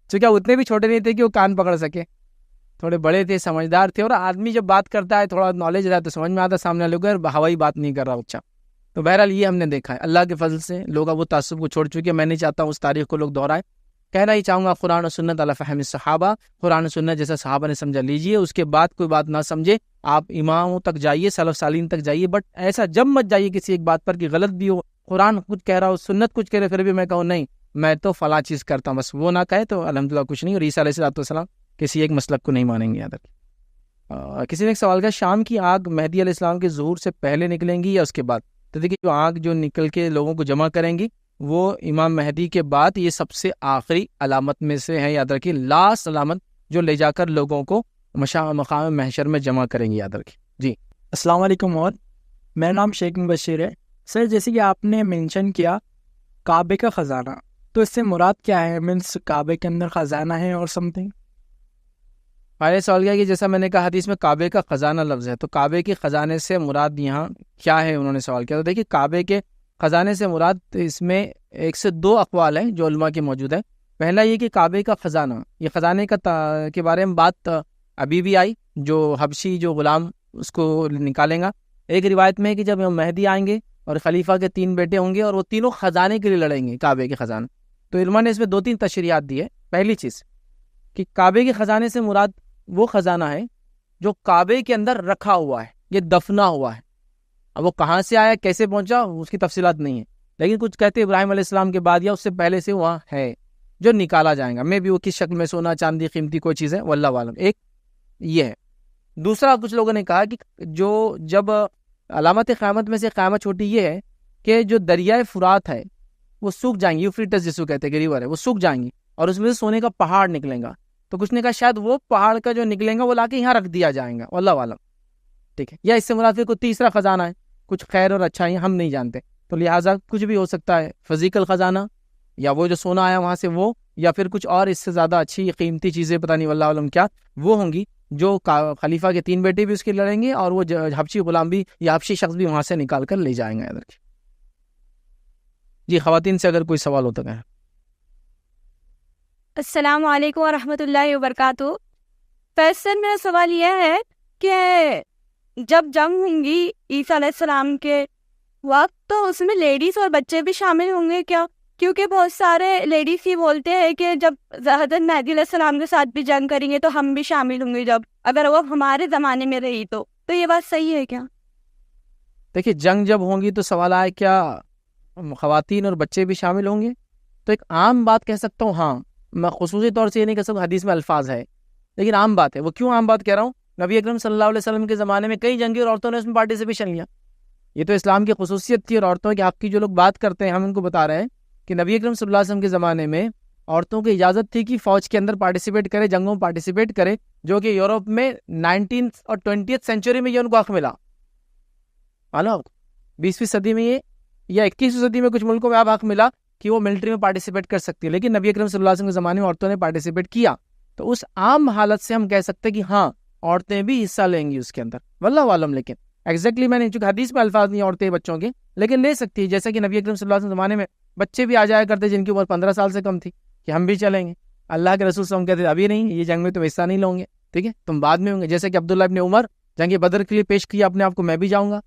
چونکہ اتنے بھی چھوٹے نہیں تھے کہ وہ کان پکڑ سکے، تھوڑے بڑے تھے، سمجھدار تھے. اور آدمی جب بات کرتا ہے تھوڑا نالج رہا تو سمجھ میں آتا سامنے والے کو ہوائی بات نہیں کر رہا بچہ. تو بہرحال یہ ہم نے دیکھا ہے، اللہ کے فضل سے لوگ اب وہ تعصب کو چھوڑ چکے. میں نہیں چاہتا ہوں اس تاریخ کو لوگ دہرائے. کہنا ہی چاہوں گا قرآن و سنت علی فہم صحابہ، قرآن و سنت جیسا صحابہ نے سمجھا لیجئے. اس کے بعد کوئی بات نہ سمجھے آپ اماموں تک جائیے، سلف صالحین تک جائیے، بٹ ایسا جب مت جائیے کسی ایک بات پر کہ غلط بھی ہو، قرآن کچھ کہہ رہا ہو، سنت کچھ کہہ رہے، پھر بھی میں کہوں نہیں میں تو فلاں چیز کرتا ہوں، بس وہ نہ کہے تو الحمدللہ کچھ نہیں. اور عیسیٰ علیہ السلام کسی ایک مسلک کو نہیں مانیں گے. یاد رکھیں. کسی نے ایک سوال کیا، شام کی آگ مہدی علیہ السلام کے ظہور سے پہلے نکلیں گی یا اس کے بعد؟ تو دیکھیے جو آگ جو نکل کے لوگوں کو جمع کریں گی وہ امام مہدی کے بعد یہ سب سے آخری علامت میں سے ہے. یاد رکھیے لاسٹ علامت جو لے جا کر لوگوں کو مقام محشر میں جمع کریں گی. یاد رکھیے. جی السلام علیکم. اور میرا نام شیخ بشیر ہے. سر جیسے کہ آپ نے مینشن کیا کعبے کا خزانہ، تو اس سے مراد کیا ہے؟ مینس کعبے کے اندر خزانہ ہے اور سم تھنگ؟ پہلے سوال کیا کہ جیسا میں نے کہا حدیث میں کعبے کا خزانہ لفظ ہے، تو کعبے کے خزانے سے مراد یہاں کیا ہے انہوں نے سوال کیا. تو دیکھیے کعبے کے خزانے سے مراد اس میں ایک سے دو اقوال ہیں جو علماء کے موجود ہیں. پہلا یہ کہ کعبے کا خزانہ، یہ خزانے کے بارے میں بات ابھی بھی آئی، جو حبشی جو غلام اس کو نکالیں گا۔ ایک روایت میں ہے کہ جب مہدی آئیں گے اور خلیفہ کے 3 بیٹے ہوں گے اور وہ تینوں خزانے کے لیے لڑیں گے، کعبے کے خزانے، تو علماء نے اس میں 2-3 تشریحات دی ہے۔ پہلی چیز کہ کعبے کے خزانے سے مراد وہ خزانہ ہے جو کعبے کے اندر رکھا ہوا ہے، یہ دفنا ہوا ہے۔ اب وہ کہاں سے آیا، کیسے پہنچا، اس کی تفصیلات نہیں ہے، لیکن کچھ کہتے ہیں ابراہیم علیہ السلام کے بعد یا اس سے پہلے سے وہاں ہے، جو نکالا جائے گا۔ میں بھی وہ کس شکل میں، سونا چاندی قیمتی کوئی چیز ہے، واللہ عالم۔ ایک یہ ہے۔ دوسرا کچھ لوگوں نے کہا کہ جو جب علامت قیامت میں سے قیامت چھوٹی یہ ہے کہ جو دریائے فرات ہے وہ سوکھ جائیں گے، یوفریٹس جس کو کہتے ہیں کہ ریور ہے، وہ سوکھ جائیں گی اور اس میں سے سونے کا پہاڑ نکلیں گا۔ تو کچھ نے کہا شاید وہ پہاڑ کا جو نکلیں گا وہ لا کے یہاں رکھ دیا جائے گا، واللہ عالم، ٹھیک ہے، یا اس سے مراد کوئی تیسرا خزانہ ہے، کچھ خیر اور اچھائی ہم نہیں جانتے، تو لہٰذا کچھ بھی ہو سکتا ہے، فزیکل خزانہ یا وہ جو سونا آیا وہاں سے وہ، یا پھر کچھ اور اس سے زیادہ اچھی قیمتی چیزیں، پتہ نہیں واللہ عالم کیا وہ ہوں گی، جو خلیفہ کے 3 بیٹے بھی اس کے لڑیں گے اور وہ حبشی غلام بھی یا حبشی شخص بھی وہاں سے نکال کر لے جائیں گے ادھر کی۔ جی خواتین سے اگر کوئی سوال ہوتا ہے۔ السلام علیکم ورحمۃ اللہ وبرکاتہ۔ فیصل میرا سوال یہ ہے کہ جب جنگ ہوں گی عیسیٰ علیہ السلام کے وقت تو اس میں لیڈیز اور بچے بھی شامل ہوں گے کیا؟ کیونکہ بہت سارے لیڈیز ہی بولتے ہیں کہ جب حضرت مہدی علیہ السلام کے ساتھ بھی جنگ کریں گے تو ہم بھی شامل ہوں گے، جب اگر وہ ہمارے زمانے میں رہی تو یہ بات صحیح ہے کیا؟ دیکھیے جنگ جب ہوں گی تو سوال آئے کیا خواتین اور بچے بھی شامل ہوں گے؟ تو ایک عام بات کہہ سکتا ہوں، ہاں، میں خصوصی طور سے یہ نہیں کہہ سکتا، حدیث میں الفاظ ہے لیکن عام بات ہے۔ وہ کیوں عام بات کہہ رہا ہوں؟ نبی اکرم صلی اللہ علیہ وسلم کے زمانے میں کئی جنگی اور عورتوں نے اس میں پارٹیسپیشن لیا، یہ تو اسلام کی خصوصیت تھی۔ اور عورتوں کے حق کی جو لوگ بات کرتے ہیں ہم ان کو بتا رہے ہیں کہ نبی اکرم صلی اللہ علیہ وسلم کے زمانے میں عورتوں کی اجازت تھی کہ فوج کے اندر پارٹیسپیٹ کرے، جنگوں میں پارٹیسپیٹ کرے، جو کہ یورپ میں 19 اور 20 سینچری میں یہ ان کو حق ملا، معلوم 20ویں صدی میں یہ یا 21ویں صدی میں کچھ ملکوں میں اب حق ملا کہ وہ ملٹری میں پارٹیسپیٹ کر سکتی ہے، لیکن نبی اکرم صلی اللہ علیہ وسلم کے زمانے میں عورتوں نے پارٹیسپیٹ کیا۔ تو اس عام حالت سے ہم کہہ سکتے ہیں کہ ہاں عورتیں بھی حصہ لیں گی اس کے اندر، واللہ عالم۔ لیکن ایگزیکٹلی میں نے چونکہ حدیث میں الفاظ نہیں عورتیں بچوں کے، لیکن لے سکتی ہے، جیسے کہ نبی اکرم صلی اللہ علیہ وسلم کے زمانے میں بچے بھی آ جایا کرتے جن کی عمر 15 سال سے کم تھی کہ ہم بھی چلیں گے۔ اللہ کے رسول صلی اللہ علیہ وسلم کہتے ابھی نہیں، یہ جنگ میں تم حصہ نہیں لوں گے، ٹھیک ہے، تم بعد میں ہوں گے، جیسے کہ عبداللہ ابن عمر جنگ بدر کے لیے پیش کیا اپنے آپ کو، میں بھی جاؤں گا،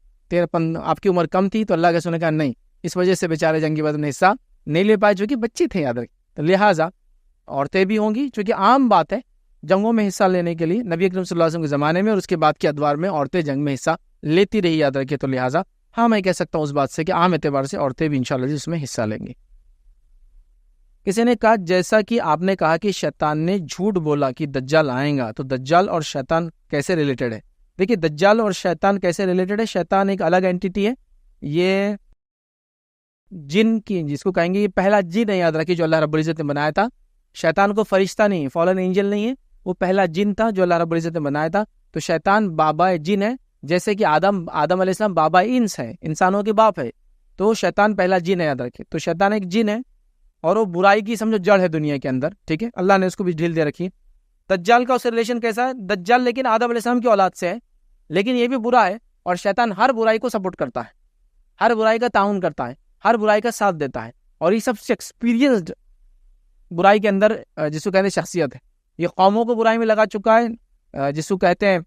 آپ کی عمر کم تھی، تو اللہ کے رسول نے کہا نہیں، اس وجہ سے بیچارے جنگ بدر میں حصہ نہیں لے پائے چونکہ بچے تھے، یاد رکھیں۔ تو لہٰذا عورتیں بھی ہوں گی، چونکہ عام بات ہے جنگوں میں حصہ لینے کے لیے نبی اکرم صلی اللہ علیہ وسلم کے زمانے میں اور اس کے بعد کے ادوار میں عورتیں جنگ میں حصہ لیتی رہی، یاد رکھیں۔ تو لہٰذا ہاں میں کہہ سکتا ہوں اس بات سے کہ عام اعتبار سے عورتیں بھی انشاءاللہ اس میں حصہ لیں گی۔ کسی نے کہا جیسا کہ آپ نے کہا کہ شیطان نے جھوٹ بولا کہ دجال آئیں گا، تو دجال اور شیطان کیسے ریلیٹڈ ہے؟ دیکھیے دجال اور شیطان کیسے ریلیٹڈ ہے؟ شیطان ایک الگ اینٹیٹی ہے، یہ جن کی جس کو کہیں گے یہ پہلا جن ہے، یاد رکھیے، جو اللہ رب العزت نے بنایا تھا۔ شیطان کو فرشتہ نہیں، فالن اینجل نہیں ہے، وہ پہلا جن تھا جو اللہ رب العزت نے بنایا تھا۔ تو شیطان بابا جن ہے، جیسے کہ آدم علیہ السلام بابا انس ہے، انسانوں کے باپ ہے، تو شیطان پہلا جن ہے، یاد رکھیے۔ تو شیطان ایک جن ہے اور وہ برائی کی سمجھو جڑ ہے دنیا کے اندر، ٹھیک ہے، اللہ نے اس کو بھی ڈھیل دے رکھی۔ دجال کا اس سے ریلیشن کیسا ہے؟ دجال لیکن آدم علیہ السلام کی اولاد سے ہے، لیکن یہ بھی برا ہے، اور شیطان ہر برائی کو سپورٹ کرتا ہے، ہر برائی کا تعاون کرتا ہے، ہر برائی کا ساتھ دیتا ہے، اور یہ سب سے ایکسپیرینسڈ برائی کے اندر جس کو کہتے ہیں شخصیت ہے۔ یہ قوموں کو برائی میں لگا چکا ہے، جس کو کہتے ہیں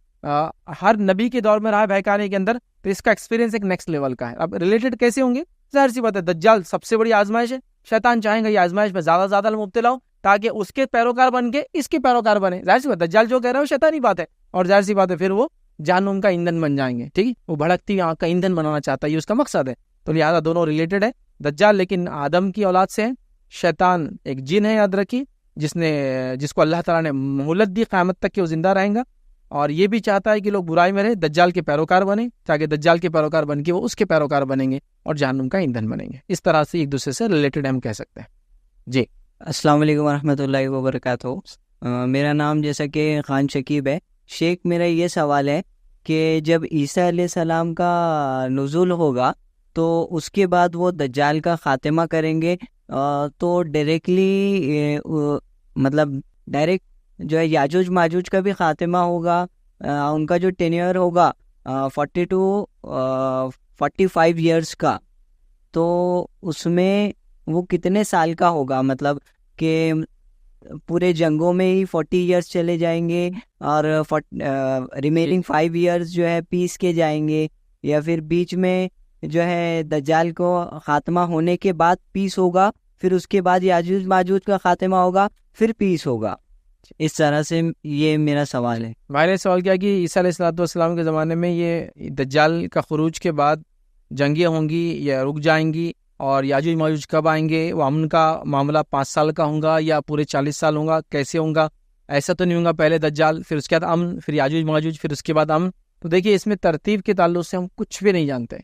ہر نبی کے دور میں رہا ہے بہکانے کے اندر، تو اس کا ایکسپیرینس ایک نیکسٹ لیول کا ہے۔ اب ریلیٹڈ کیسے ہوں گے؟ ظاہر سی بات ہے، دجال سب سے بڑی آزمائش ہے، شیطان چاہیں گا یہ آزمائش میں زیادہ زیادہ مبتلا ہو تاکہ اس کے پیروکار بن کے اس کے پیروکار بنے۔ ظاہر سی بات ہے دجال جو کہہ رہا ہے وہ شیطانی بات ہے، اور ظاہر سی بات ہے پھر وہ جہنم کا ایندھن بن جائیں گے، ٹھیک ہے، وہ بھڑکتی آنکھ کا ایندھن بنانا چاہتا ہے، یہ اس کا مقصد ہے۔ تو لہٰذا دونوں ریلیٹڈ ہے، دجال لیکن آدم کی اولاد سے ہے، شیطان ایک جن ہے، یاد رکھیے، جس کو اللہ تعالیٰ نے مہلت دی قیامت تک کہ وہ زندہ رہیں گا، اور یہ بھی چاہتا ہے کہ لوگ برائی میں رہے، دجال کے پیروکار بنے، تاکہ دجال کے پیروکار بن کے وہ اس کے پیروکار بنیں گے اور جہنم کا ایندھن بنیں گے۔ اس طرح سے ایک دوسرے سے ریلیٹڈ ہم کہہ سکتے ہیں۔ جی السلام علیکم ورحمۃ اللہ وبرکاتہ۔ میرا نام جیسا کہ خان شکیب ہے۔ شیخ میرا یہ سوال ہے کہ جب عیسیٰ علیہ السلام کا نزول ہوگا تو اس کے بعد وہ دجال کا خاتمہ کریں گے، تو ڈائریکٹلی مطلب ڈائریکٹ جو ہے یاجوج ماجوج کا بھی خاتمہ ہوگا، ان کا جو ٹینیور ہوگا 40 to 45 ایئرس کا، تو اس میں وہ کتنے سال کا ہوگا؟ مطلب کہ پورے جنگوں میں ہی 40 ایئرس چلے جائیں گے اور ریمیننگ 5 ایئرس جو ہے پیس کے جائیں گے، یا پھر بیچ میں جو ہے دجال کو خاتمہ ہونے کے بعد پیس ہوگا، پھر اس کے بعد یاجوج ماجوج کا خاتمہ ہوگا، پھر پیس ہوگا؟ اس طرح سے یہ میرا سوال ہے. بھائی نے سوال کیا کہ عیسیٰ علیہ السلام کے زمانے میں یہ دجال کا خروج کے بعد جنگیں ہوں گی یا رک جائیں گی، اور یاجوج ماجوج کب آئیں گے؟ وہ امن کا معاملہ 5 سال کا ہوں گا یا پورے 40 سال ہوں گا؟ کیسے ہوں گا؟ ایسا تو نہیں ہوں گا پہلے دجال پھر اس کے بعد امن، پھر یاجوج ماجوج، پھر اس کے بعد امن. تو دیکھیے اس میں ترتیب کے تعلق سے ہم کچھ بھی نہیں جانتے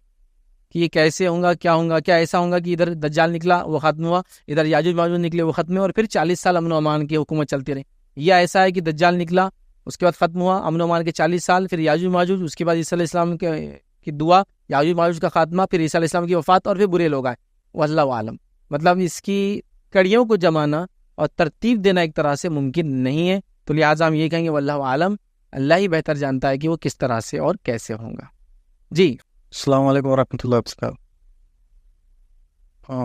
کہ یہ کیسے ہوں گا، کیا ہوں گا. کیا ایسا ہوں گا کہ ادھر دجال نکلا وہ ختم ہوا، ادھر یاجوج ماجوج نکلے وہ ختم ہوا، اور پھر 40 سال امن و امان کی حکومت چلتی رہی؟ یا ایسا ہے کہ دجال نکلا اس کے بعد ختم ہوا امن و امان کے 40 سال، پھر یاجوج ماجوج، اس کے بعد عیسیٰ علیہ السلام کی دعا، یاجوج ماجوج کا خاتمہ، پھر عیسیٰ علیہ السلام کی وفات، اور پھر برے لوگ آئے؟ واللہ عالم. مطلب اس کی کڑیوں کو جمانا اور ترتیب دینا ایک طرح سے ممکن نہیں ہے. تو لہٰذا ہم یہ کہیں گے واللہ عالم، اللہ ہی بہتر جانتا ہے کہ وہ کس طرح سے اور کیسے ہوں گا. جی السلام علیکم ورحمۃ اللہ وبرکاتہ.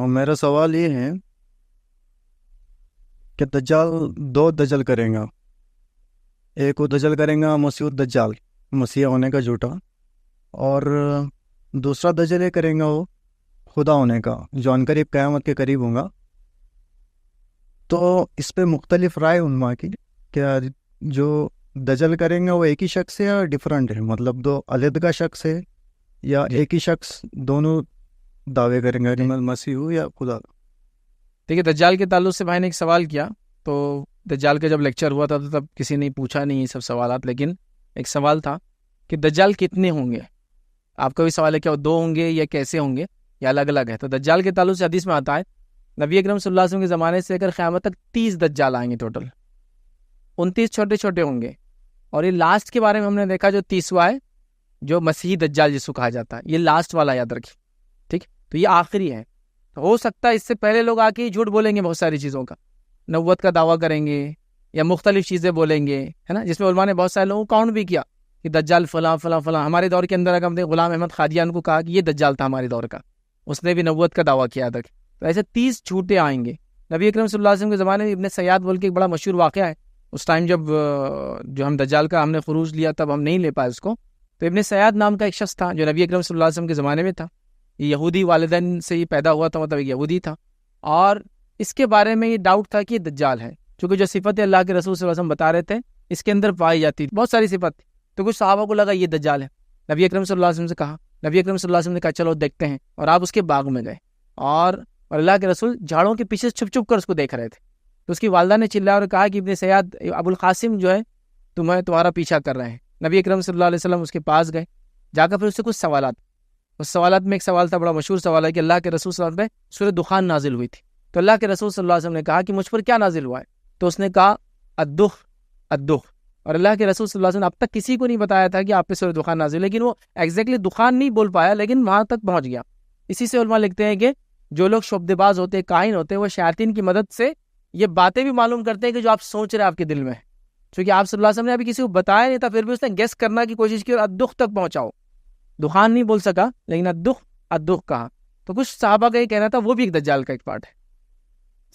میرا سوال یہ ہے کہ دجال 2 دجل کریں گا. ایک وہ دجل کریں گا مسیح الدجال، مسیح ہونے کا جھوٹا، اور دوسرا دجل یہ کریں گا وہ خدا ہونے کا، جو عنقریب قیامت کے قریب ہوں گا. تو اس پہ مختلف رائے علماء کی، کیا جو دجل کریں گا وہ ایک ہی شخص ہے یا ڈفرینٹ ہے؟ مطلب 2 علیحدہ شخص ہے یا ایک ہی شخص دونوں دعوے کریں گا، مسیح ہو یا خدا؟ دیکھیے دجال کے تعلق سے بھائی نے ایک سوال کیا، تو دجال کا جب لیکچر ہوا تھا تو تب کسی نے پوچھا نہیں یہ سب سوالات، لیکن ایک سوال تھا کہ دجال کتنے ہوں گے. آپ کا بھی سوال ہے کہ وہ 2 ہوں گے یا کیسے ہوں گے یا الگ الگ ہے. تو دجال کے تعلق سے حدیث میں آتا ہے نبی اکرم صلی اللہ علیہ وسلم کے زمانے سے لے کر قیامت تک 30 دجال آئیں گے ٹوٹل. 29 چھوٹے چھوٹے ہوں گے، اور یہ لاسٹ کے بارے میں ہم نے دیکھا جو 30واں ہے، جو مسیحی دجال جس کو کہا جاتا ہے، یہ لاسٹ والا یاد رکھیے. ٹھیک، تو یہ آخری ہے. ہو سکتا ہے اس سے پہلے لوگ آ کے ہی جھوٹ بولیں گے بہت ساری چیزوں کا، نبوت کا دعویٰ کریں گے یا مختلف چیزیں بولیں گے، ہے نا، جس میں علماء نے بہت سارے لوگوں کو کاؤنٹ بھی کیا کہ دجال فلاں فلاں فلاں. ہمارے دور کے اندر اگر ہم نے غلام احمد قادیان کو کہا کہ یہ دجال تھا ہمارے دور کا، اس نے بھی نبوت کا دعویٰ کیا تھا. تو ایسے 30 جھوٹے آئیں گے. نبی اکرم صلی اللہ علیہ وسلم کے زمانے میں ابن سیاد بول کے ایک بڑا مشہور واقعہ ہے. اس ٹائم جب جو ہم دجال کا ہم نے خروج لیا تب ہم نہیں لے پائے اس کو. تو ابن سیاد نام کا ایک شخص تھا جو نبی اکرم صلی اللہ علیہ وسلم کے زمانے میں تھا. یہ یہودی والدین سے ہی پیدا ہوا تھا، مطلب یہودی تھا، اور اس کے بارے میں یہ ڈاؤٹ تھا کہ یہ دجال ہے، چونکہ جو صفت اللہ کے رسول صلی اللہ علیہ وسلم بتا رہے تھے اس کے اندر پائی جاتی تھی، بہت ساری صفت تھی. تو کچھ صحابہ کو لگا یہ دجال ہے. نبی اکرم صلی اللہ علیہ وسلم سے کہا، نبی اکرم صلی اللہ علیہ وسلم نے کہا چلو دیکھتے ہیں، اور آپ اس کے باغ میں گئے، اور اللہ کے رسول جھاڑوں کے پیچھے چھپ چھپ کر اس کو دیکھ رہے تھے. تو اس کی والدہ نے چلایا اور کہا کہ ابن سیاد ابو القاسم جو ہے تمہارا پیچھا کر رہے ہیں. نبی اکرم صلی اللہ علیہ وسلم اس کے پاس گئے، جا کر پھر اس سے کچھ سوالات. اس سوالات میں ایک سوال تھا، بڑا مشہور سوال ہے کہ اللہ کے رسول صلی اللہ علیہ وسلم پہ سورہ دخان نازل ہوئی تھی. تو اللہ کے رسول صلی اللہ علیہ وسلم نے کہا کہ مجھ پر کیا نازل ہوا ہے؟ تو اس نے کہا الدخ الدخ. اور اللہ کے رسول صلی اللہ علیہ وسلم اب تک کسی کو نہیں بتایا تھا کہ آپ پہ سورہ دخان نازل، لیکن وہ ایگزیکٹلی دخان نہیں بول پایا، لیکن وہاں تک پہنچ گیا. اسی سے علماء لکھتے ہیں کہ جو لوگ شعبدے باز ہوتے، کاہن ہوتے، وہ شیاطین کی مدد سے یہ باتیں بھی معلوم کرتے ہیں کہ جو آپ سوچ رہے ہیں آپ کے دل میں، چونکہ آپ صلی اللہ علیہ وسلم نے ابھی کسی کو بتایا نہیں تھا، پھر بھی اس نے گیس کرنا کی کوشش کی اور الدخ تک پہنچاؤ. دخان نہیں بول سکا لیکن الدخ کہا. تو کچھ صحابہ کا یہ کہنا تھا وہ بھی ایک دجال کا ایک پارٹ ہے،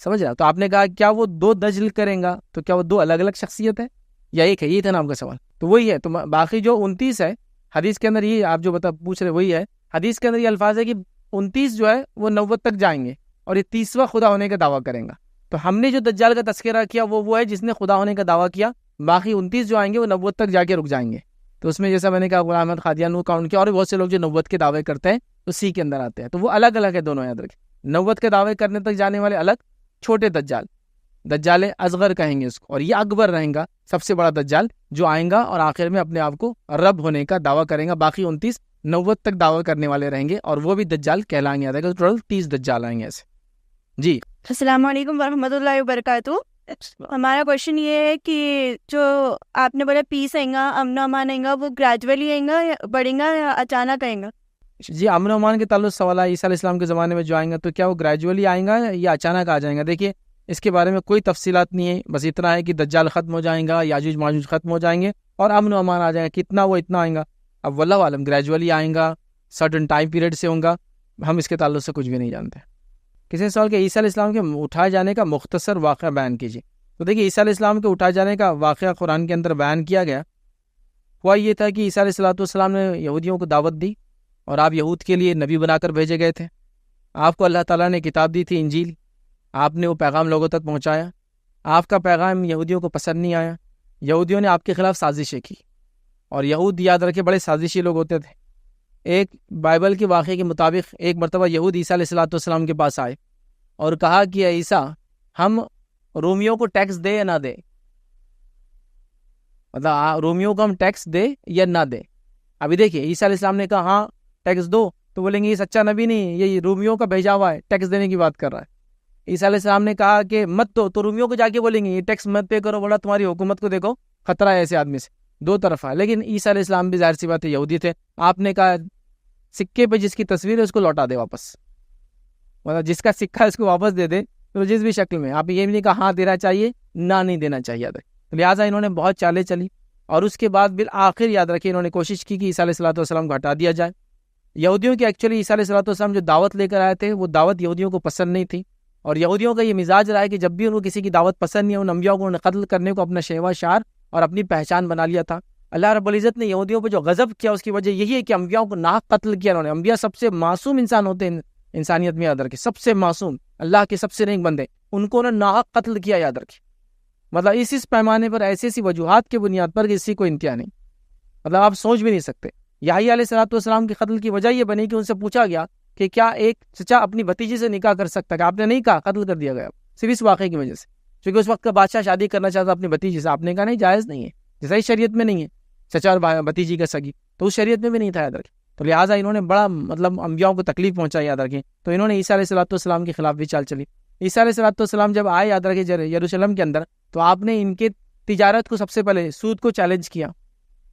سمجھ رہا. تو آپ نے کہا کیا وہ 2 دجل کریں گا؟ تو کیا وہ 2 الگ الگ شخصیت ہے یا ایک ہے؟ یہ تھا نا آپ کا سوال. تو وہی ہے. تو باقی جو 29 ہے حدیث کے اندر، یہ آپ جو پوچھ رہے وہی ہے. حدیث کے اندر یہ الفاظ ہے کہ 29 جو ہے وہ نبوت تک جائیں گے، اور یہ 30واں خدا ہونے کا دعویٰ کریں گا. تو ہم نے جو دجال کا تذکرہ کیا وہ ہے جس نے خدا ہونے کا دعویٰ کیا. باقی 29 جو آئیں گے وہ نبوت تک جا کے رک جائیں گے. تو اس میں جیسا میں نے کہا غلام احمد قادیان کو کاؤنٹ کیا، اور بہت سے لوگ جو نبوت کے دعوے کرتے ہیں اسی کے اندر آتے ہیں. تو وہ الگ الگ ہے دونوں، یاد رکھیں. نبوت کے دعوے کرنے تک جانے والے الگ، چھوٹے دجال اصغر کہیں گے اس کو، اور یہ اکبر رہیں گا، سب سے بڑا دجال جو آئیں گا اور آخر میں اپنے آپ کو رب ہونے کا دعویٰ کریں گا. باقی 29 نبوت تک دعویٰ کرنے والے رہیں گے، اور وہ بھی دجال کہلائیں گے. ٹوٹل 30 دجال آئیں گے ایسے. جی السلام علیکم ورحمۃ اللہ وبرکاتہ. ہمارا کوشچن یہ ہے کہ جو آپ نے بولا پیس آئیں گا، امن و امان آئیں گا، وہ گریجولی آئیں گا یا بڑھیں گا یا اچانک آئیں گا؟ جی امن و امان کے تعلق سوال ہے. عیسیٰ علیہ السلام کے زمانے میں جو آئیں گا تو کیا وہ گریجولی آئیں گا یا اچانک آ جائیں گا؟ دیکھیے اس کے بارے میں کوئی تفصیلات نہیں ہے، بس اتنا ہے کہ دجال ختم ہو جائیں گا، یاجوج ماجوج ختم ہو جائیں گے، اور امن و امان آ جائیں گا. کتنا وہ اتنا آئیں گا. اب واللہ عالم گریجولی آئیں گا، سرٹن ٹائم پیریڈ سے ہوں گا، ہم اس کے تعلق سے کچھ بھی نہیں جانتے. کسی نے سوال کہ عیسیٰ علیہ السلام کے اٹھائے جانے کا مختصر واقعہ بیان کیجیے. تو دیکھیے عیسیٰ علیہ السلام کے اٹھائے جانے کا واقعہ قرآن کے اندر بیان کیا گیا. ہوا یہ تھا کہ عیسیٰ علیہ السلام نے یہودیوں کو دعوت دی اور آپ یہود کے لیے نبی بنا کر بھیجے گئے تھے. آپ کو اللہ تعالیٰ نے کتاب دی تھی انجیل. آپ نے وہ پیغام لوگوں تک پہنچایا. آپ کا پیغام یہودیوں کو پسند نہیں آیا. یہودیوں نے آپ کے خلاف سازشیں کی. اور یہود یاد رکھے بڑے سازشی لوگ ہوتے تھے. ایک بائبل کے واقعے کے مطابق ایک مرتبہ یہود عیسیٰ علیہ السلام کے پاس آئے اور کہا کہ اے عیسیٰ ہم رومیوں کو ٹیکس دے یا نہ دے, مطلب رومیوں کو ہم ٹیکس دے یا نہ دے. ابھی دیکھیے عیسیٰ علیہ السلام نے کہا ہاں ٹیکس دو, تو بولیں گے یہ سچا نبی نہیں, یہ رومیوں کا بھیجا ہوا ہے, ٹیکس دینے کی بات کر رہا ہے. عیسیٰ علیہ السلام نے کہا کہ مت دو, تو رومیوں کو جا کے بولیں گے یہ ٹیکس مت پے کرو, بولا تمہاری حکومت کو دیکھو خطرہ ہے ایسے آدمی سے. دو طرف ہے. لیکن عیسیٰ علیہ السلام بھی ظاہر سی بات ہے یہودی تھے. آپ نے کہا سکے پہ جس کی تصویر ہے اس کو لوٹا دے واپس, مطلب جس کا سکہ اس کو واپس دے دے, تو جس بھی شکل میں. آپ یہ بھی نہیں کہا ہاں دینا چاہیے نہ نہیں دینا چاہیے. تو لہٰذا انہوں نے بہت چالیں چلی اور اس کے بعد بالآخر یاد رکھیے انہوں نے کوشش کی کہ عیسیٰ علیہ السلام کو ہٹا دیا جائے. یہودیوں کی ایکچولی عیسیٰ علیہ السلام جو دعوت لے کر آئے تھے وہ دعوت یہودیوں کو پسند نہیں تھی. اور یہودیوں کا یہ مزاج رہا ہے کہ جب بھی ان کو کسی کی دعوت پسند نہیں ہے, ان انبیاء کو قتل کرنے کو اپنا شیوا شعار اور اپنی پہچان بنا لیا تھا. اللہ رب العزت نے یہودیوں پہ جو غضب کیا اس کی وجہ یہی ہے کہ انبیاء کو ناحق قتل کیا انہوں نے. انبیاء سب سے معصوم انسان ہوتے ہیں انسانیت میں, یاد رکھے سب سے معصوم, اللہ کے سب سے نیک بندے, ان کو انہوں نے ناحق قتل کیا, یاد رکھے. مطلب اس پیمانے پر ایسی وجوہات کی بنیاد پر کہ اسی کو انتہا نہیں, مطلب آپ سوچ بھی نہیں سکتے. یحییٰ علیہ السلام کے قتل کی وجہ یہ بنی کہ ان سے پوچھا گیا کہ کیا ایک چچا اپنی بھتیجی سے نکاح کر سکتا ہے, کہ آپ نے نہیں کہا, قتل کر دیا گیا صرف اس واقعے کی وجہ سے, کیونکہ اس وقت کا بادشاہ شادی کرنا چاہتا اپنی بھتیجی سے. آپ نے کہا نہیں جائز نہیں ہے, جیسا ہی شریعت میں نہیں ہے چچا اور بھتیجی کا سگی, تو اس شریعت میں بھی نہیں تھا, یاد رکھیں. تو لہٰذا انہوں نے بڑا مطلب انبیاء کو تکلیف پہنچائی, یاد رکھیں. تو انہوں نے عیسیٰ علیہ السلام کے خلاف بھی چال چلی. عیسیٰ علیہ السلام جب آئے, یاد رکھیں, یروشلم کے اندر, تو آپ نے ان کے تجارت کو سب سے پہلے سود کو چیلنج کیا.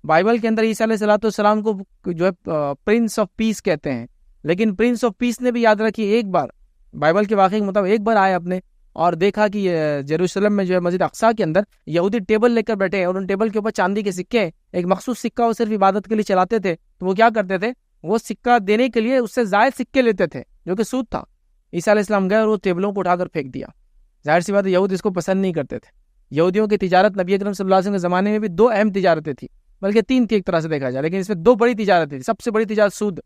بائبل کے اندر عیسیٰ علیہ السلام کو جو ہے پرنس آف پیس کہتے ہیں, لیکن پرنس آف پیس نے بھی یاد رکھی ایک بار بائبل کے واقعے کے مطابق ایک بار آئے اپنے اور دیکھا کہ یروشلم میں جو ہے مسجد اقصیٰ کے اندر یہودی ٹیبل لے کر بیٹھے ہیں اور ان ٹیبل کے اوپر چاندی کے سکے, ایک مخصوص سکہ وہ صرف عبادت کے لیے چلاتے تھے. تو وہ کیا کرتے تھے, وہ سکہ دینے کے لیے اس سے زائد سکے لیتے تھے جو کہ سود تھا. عیسیٰ علیہ السلام گئے اور وہ ٹیبلوں کو اٹھا کر پھینک دیا. ظاہر سی بات ہے یہود اس کو پسند نہیں کرتے تھے. یہودیوں کی تجارت نبی اکرم صلی اللہ علیہ وسلم کے زمانے میں بھی 2 اہم تجارتیں تھیں, بلکہ 3 تھی ایک طرح سے دیکھا جائے, لیکن اس میں 2 بڑی تجارتیں تھیں. سب سے بڑی تجارت سود,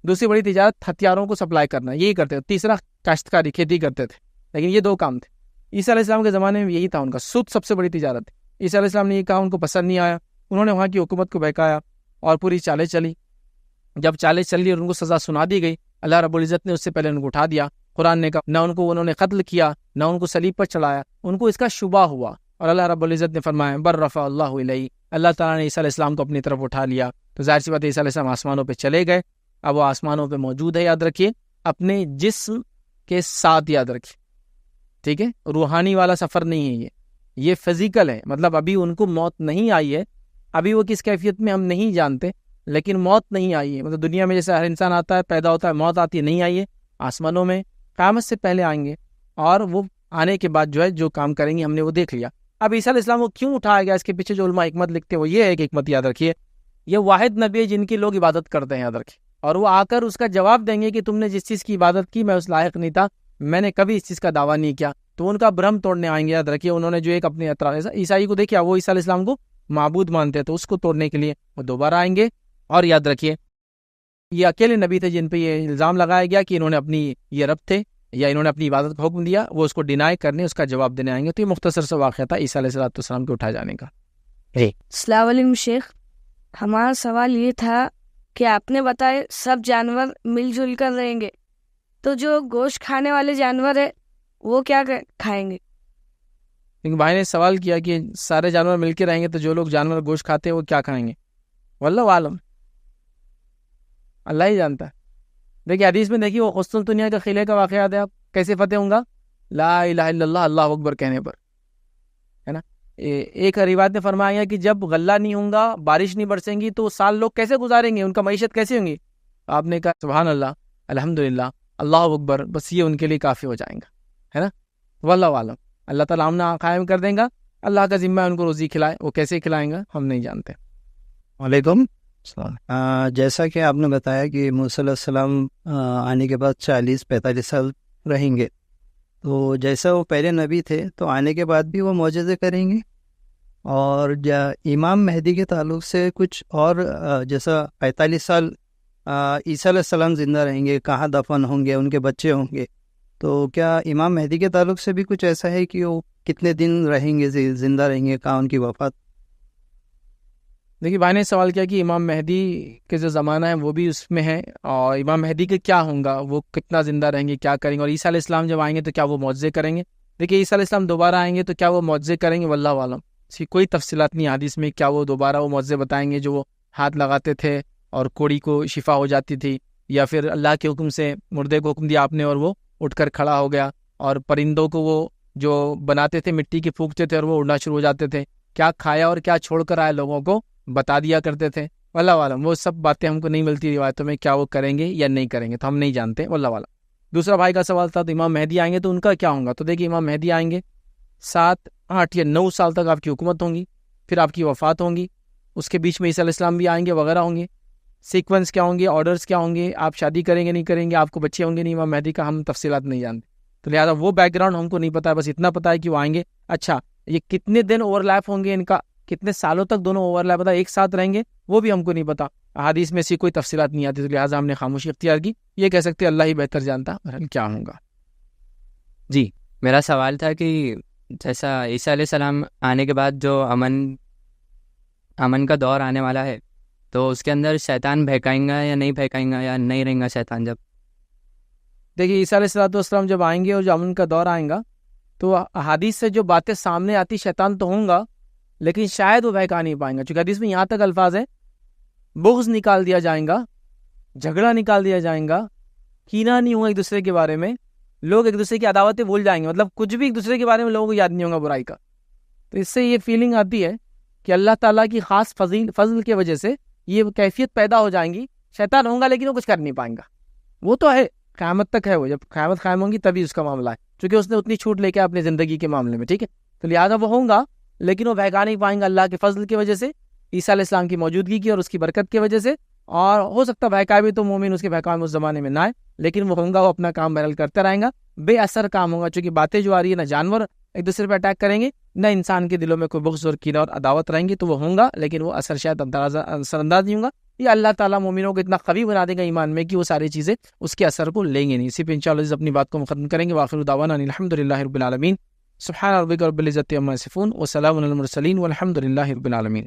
دوسری بڑی تجارت ہتھیاروں کو سپلائی کرنا, یہی کرتے تھے. تیسرا کاشتکاری, کھیتی کرتے تھے. لیکن یہ 2 کام تھے. عیسیٰ علیہ السلام کے زمانے میں یہی تھا ان کا, سود سب سے بڑی تجارت. عیسیٰ علیہ السلام نے یہ کہا, ان کو پسند نہیں آیا. انہوں نے وہاں کی حکومت کو بہکایا اور پوری چالیں چلی. جب چالیں چلی اور ان کو سزا سنا دی گئی, اللہ رب العزت نے اس سے پہلے ان کو اٹھا دیا. قرآن نے کہا نہ ان کو انہوں نے قتل کیا, نہ ان کو صلیب پر چڑھایا, ان کو اس کا شبہ ہوا. اور اللہ رب العزت نے فرمایا بر رفع اللہ علیہ, اللہ تعالیٰ نے عیسیٰ علیہ السلام کو اپنی طرف اٹھا لیا. تو ظاہر سی بات ہے عیسیٰ علیہ السلام آسمانوں پہ چلے گئے. اب وہ آسمانوں پہ موجود ہے, یاد رکھیے, اپنے جسم کے ساتھ, یاد رکھیے, ٹھیک ہے. روحانی والا سفر نہیں ہے یہ فزیکل ہے. مطلب ابھی ان کو موت نہیں آئی ہے, ابھی وہ کس کیفیت میں ہم نہیں جانتے, لیکن موت نہیں آئی ہے. مطلب دنیا میں جیسے ہر انسان آتا ہے, پیدا ہوتا ہے, موت آتی ہے, نہیں آئی ہے. آسمانوں میں قیامت سے پہلے آئیں گے, اور وہ آنے کے بعد جو ہے جو کام کریں گے ہم نے وہ دیکھ لیا. اب عیسیٰ علیہ السلام کو کیوں اٹھایا گیا, اس کے پیچھے جو علماء حکمت لکھتے ہیں وہ یہ ہے کہ حکمت یاد رکھیے, یہ واحد نبی ہے جن کی لوگ عبادت کرتے ہیں, یاد رکھیے. اور وہ آ کر اس کا جواب دیں گے کہ تم نے جس چیز کی عبادت کی میں اس لائق نہیں تھا, میں نے کبھی اس چیز کا دعویٰ نہیں کیا. تو ان کا بھرم توڑنے آئیں گے, یاد رکھیے. انہوں نے جو ایک اپنے اطراف عیسائی کو دیکھا, وہ عیسیٰ علیہ السلام کو معبود مانتے ہیں, تو اس کو توڑنے کے لیے وہ دوبارہ آئیں گے. اور یاد رکھیے یہ اکیلے نبی تھے جن پہ یہ الزام لگایا گیا کہ انہوں نے اپنی یہ رب تھے یا انہوں نے اپنی عبادت کا حکم دیا, وہ اس کو ڈینائی کرنے, اس کا جواب دینے آئیں گے. تو یہ مختصر سا واقعہ تھا عیسیٰ علیہ السلام کے اٹھائے جانے کا. السلام علیکم شیخ, ہمارا سوال یہ تھا کہ آپ نے بتایا سب جانور مل جل کر رہیں گے, تو جو گوشت کھانے والے جانور ہیں وہ کیا کھائیں گے؟ کیونکہ بھائی نے سوال کیا کہ سارے جانور مل کے رہیں گے, تو جو لوگ جانور گوشت کھاتے ہیں وہ کیا کھائیں گے. واللہ عالم, اللہ ہی جانتا ہے. دیکھیے حدیث میں دیکھیے وہ قسطنطنیہ کا قلعے کا واقعہ یاد ہے, آپ کیسے فتح ہوں گا, لا الہ الا اللہ, اللہ اکبر کہنے پر, ہے نا. ایک روایت نے فرمایا کہ جب غلہ نہیں ہوں گا, بارش نہیں برسیں گی, تو سال لوگ کیسے گزاریں گے, ان کا معیشت کیسے ہوں گی. آپ نے کہا سبحان اللہ, الحمدللہ, اللہ اکبر, بس یہ ان کے لیے کافی ہو جائیں گا, ہے نا. واللہ عالم, اللہ تعالیٰ ہم نے قائم کر دیں گا, اللہ کا ذمہ ہے ان کو روزی کھلائے, وہ کیسے کھلائیں گا ہم نہیں جانتے. وعلیکم. جیسا کہ آپ نے بتایا کہ موسیٰ علیہ السلام آنے کے بعد 40-45 سال رہیں گے, تو جیسا وہ پہلے نبی تھے تو آنے کے بعد بھی وہ معجزے کریں گے. اور امام مہدی کے تعلق سے کچھ اور جیسا 45 سال عیسیٰ علیہ السلام زندہ رہیں گے, کہاں دفن ہوں گے, ان کے بچے ہوں گے, تو کیا امام مہدی کے تعلق سے بھی کچھ ایسا ہے کہ وہ کتنے دن رہیں گے, زندہ رہیں گے, کہاں ان کی وفات؟ دیکھیے بھائی نے سوال کیا کہ امام مہدی کے جو زمانہ ہے وہ بھی اس میں ہے, اور امام مہدی کے کیا ہوں گا, وہ کتنا زندہ رہیں گے, کیا کریں گے, اور عیسیٰ علیہ السلام جب آئیں گے تو کیا وہ معجزے کریں گے. دیکھیے عیسیٰ علیہ السلام دوبارہ آئیں گے تو کیا وہ معجزے کریں گے, واللہ عالم. اس کی کوئی تفصیلات نہیں حدیث میں کیا وہ دوبارہ وہ معجزے بتائیں گے جو وہ ہاتھ لگاتے تھے اور کوڑی کو شفا ہو جاتی تھی, یا پھر اللہ کے حکم سے مردے کو حکم دیا آپ نے اور وہ اٹھ کر کھڑا ہو گیا, اور پرندوں کو وہ جو بناتے تھے مٹی کی پھونکتے تھے اور وہ اڑنا شروع ہو جاتے تھے, کیا کھایا اور کیا چھوڑ کر آئے لوگوں کو بتا دیا کرتے تھے. واللہ عالم, وہ سب باتیں ہم کو نہیں ملتی روایتوں میں, کیا وہ کریں گے یا نہیں کریں گے تو ہم نہیں جانتے, واللہ عالم. دوسرا بھائی کا سوال تھا تو امام مہدی آئیں گے تو ان کا کیا ہوگا. تو دیکھیے امام مہدی آئیں گے 7, 8 یا 9 سال تک آپ کی حکومت ہوں گی, پھر آپ کی وفات ہوں گی, اس کے بیچ میں عیسیٰ علیہ السلام بھی آئیں گے وغیرہ ہوں گے. سیکوینس کیا ہوں گے, آرڈرز کیا ہوں گے, آپ شادی کریں گے نہیں کریں گے, آپ کو بچے ہوں گے نہیں, امام مہدی کا ہم تفصیلات نہیں جانتے, تو لہٰذا وہ بیک گراؤنڈ ہم کو نہیں پتا ہے. بس اتنا پتا ہے کہ وہ آئیں گے. اچھا یہ کتنے دن اوور لیپ ہوں گے ان کا, کتنے سالوں تک دونوں اوور لیپ پتا ایک ساتھ رہیں گے, وہ بھی ہم کو نہیں پتا. حدیث میں سے کوئی تفصیلات نہیں آتی, تو لہٰذا ہم نے خاموشی اختیار کی. یہ کہہ سکتے اللہ ہی بہتر جانتا کیا ہوگا. جی میرا سوال تھا کہ جیسا عیسیٰ علیہ السلام آنے کے بعد جو امن کا دور آنے والا ہے, تو اس کے اندر شیطان بہکائیں گا یا نہیں بہکائیں گا, یا نہیں رہیں گا شیطان جب؟ دیکھیے عیسیٰ علیہ السلام جب آئیں گے اور جو امن کا دور آئیں گا تو حدیث سے جو باتیں سامنے آتی, شیطان تو ہوں گا لیکن شاید وہ بہکا نہیں پائیں گا, چونکہ حدیث میں یہاں تک الفاظ ہے بغض نکال دیا جائیں گا, جھگڑا نکال دیا جائیں گا, کینہ نہیں ہوگا ایک دوسرے کے بارے میں, لوگ ایک دوسرے کی عداوتیں بھول جائیں گے, مطلب کچھ بھی ایک دوسرے کے بارے میں لوگوں کو یاد نہیں ہوگا برائی کا. تو اس سے یہ فیلنگ آتی ہے کہ اللہ تعالیٰ کی خاص فضل کی وجہ سے یہ کیفیت پیدا ہو جائیں گی. شیطان ہوں گا لیکن وہ کچھ کر نہیں پائیں گا, وہ تو ہے قیامت تک ہے, وہ جب قیامت قائم ہوں گی تبھی اس کا معاملہ ہے, چونکہ اس نے اتنی چھوٹ لے کے اپنی زندگی کے معاملے میں, ٹھیک ہے. تو لہٰذا وہ ہوں گا لیکن وہ بہکا نہیں پائیں گا اللہ کے فضل کی وجہ سے, عیسیٰ علیہ السلام کی موجودگی کی اور اس کی برکت کی وجہ سے. اور ہو سکتا بہکا بھی تو مومن اس کے بہکاوے میں اس زمانے میں نہ آئے, لیکن وہ ہوں گا, وہ اپنا کام بہرحال کرتا رہیں گا, بے اثر کام ہوگا, چونکہ باتیں جو آ رہی ہے نہ جانور ایک دوسرے پہ اٹیک کریں گے نہ انسان کے دلوں میں کوئی بغض اور کینہ اور عداوت رہیں گی, تو وہ ہوں گا لیکن وہ اثر شاید اثر انداز نہیں ہوں گا. یہ اللہ تعالیٰ مومنوں کو اتنا قوی بنا دے گا ایمان میں کہ وہ ساری چیزیں اس کے اثر کو لیں گے نہیں. اسی پہ انشاءاللہ اپنی بات کو ختم کریں گے. وآخر دعوانا الحمدللہ رب العالمین. سبحان ربک رب العزت عما یصفون وسلام علی المرسلین والحمد للہ رب العالمین.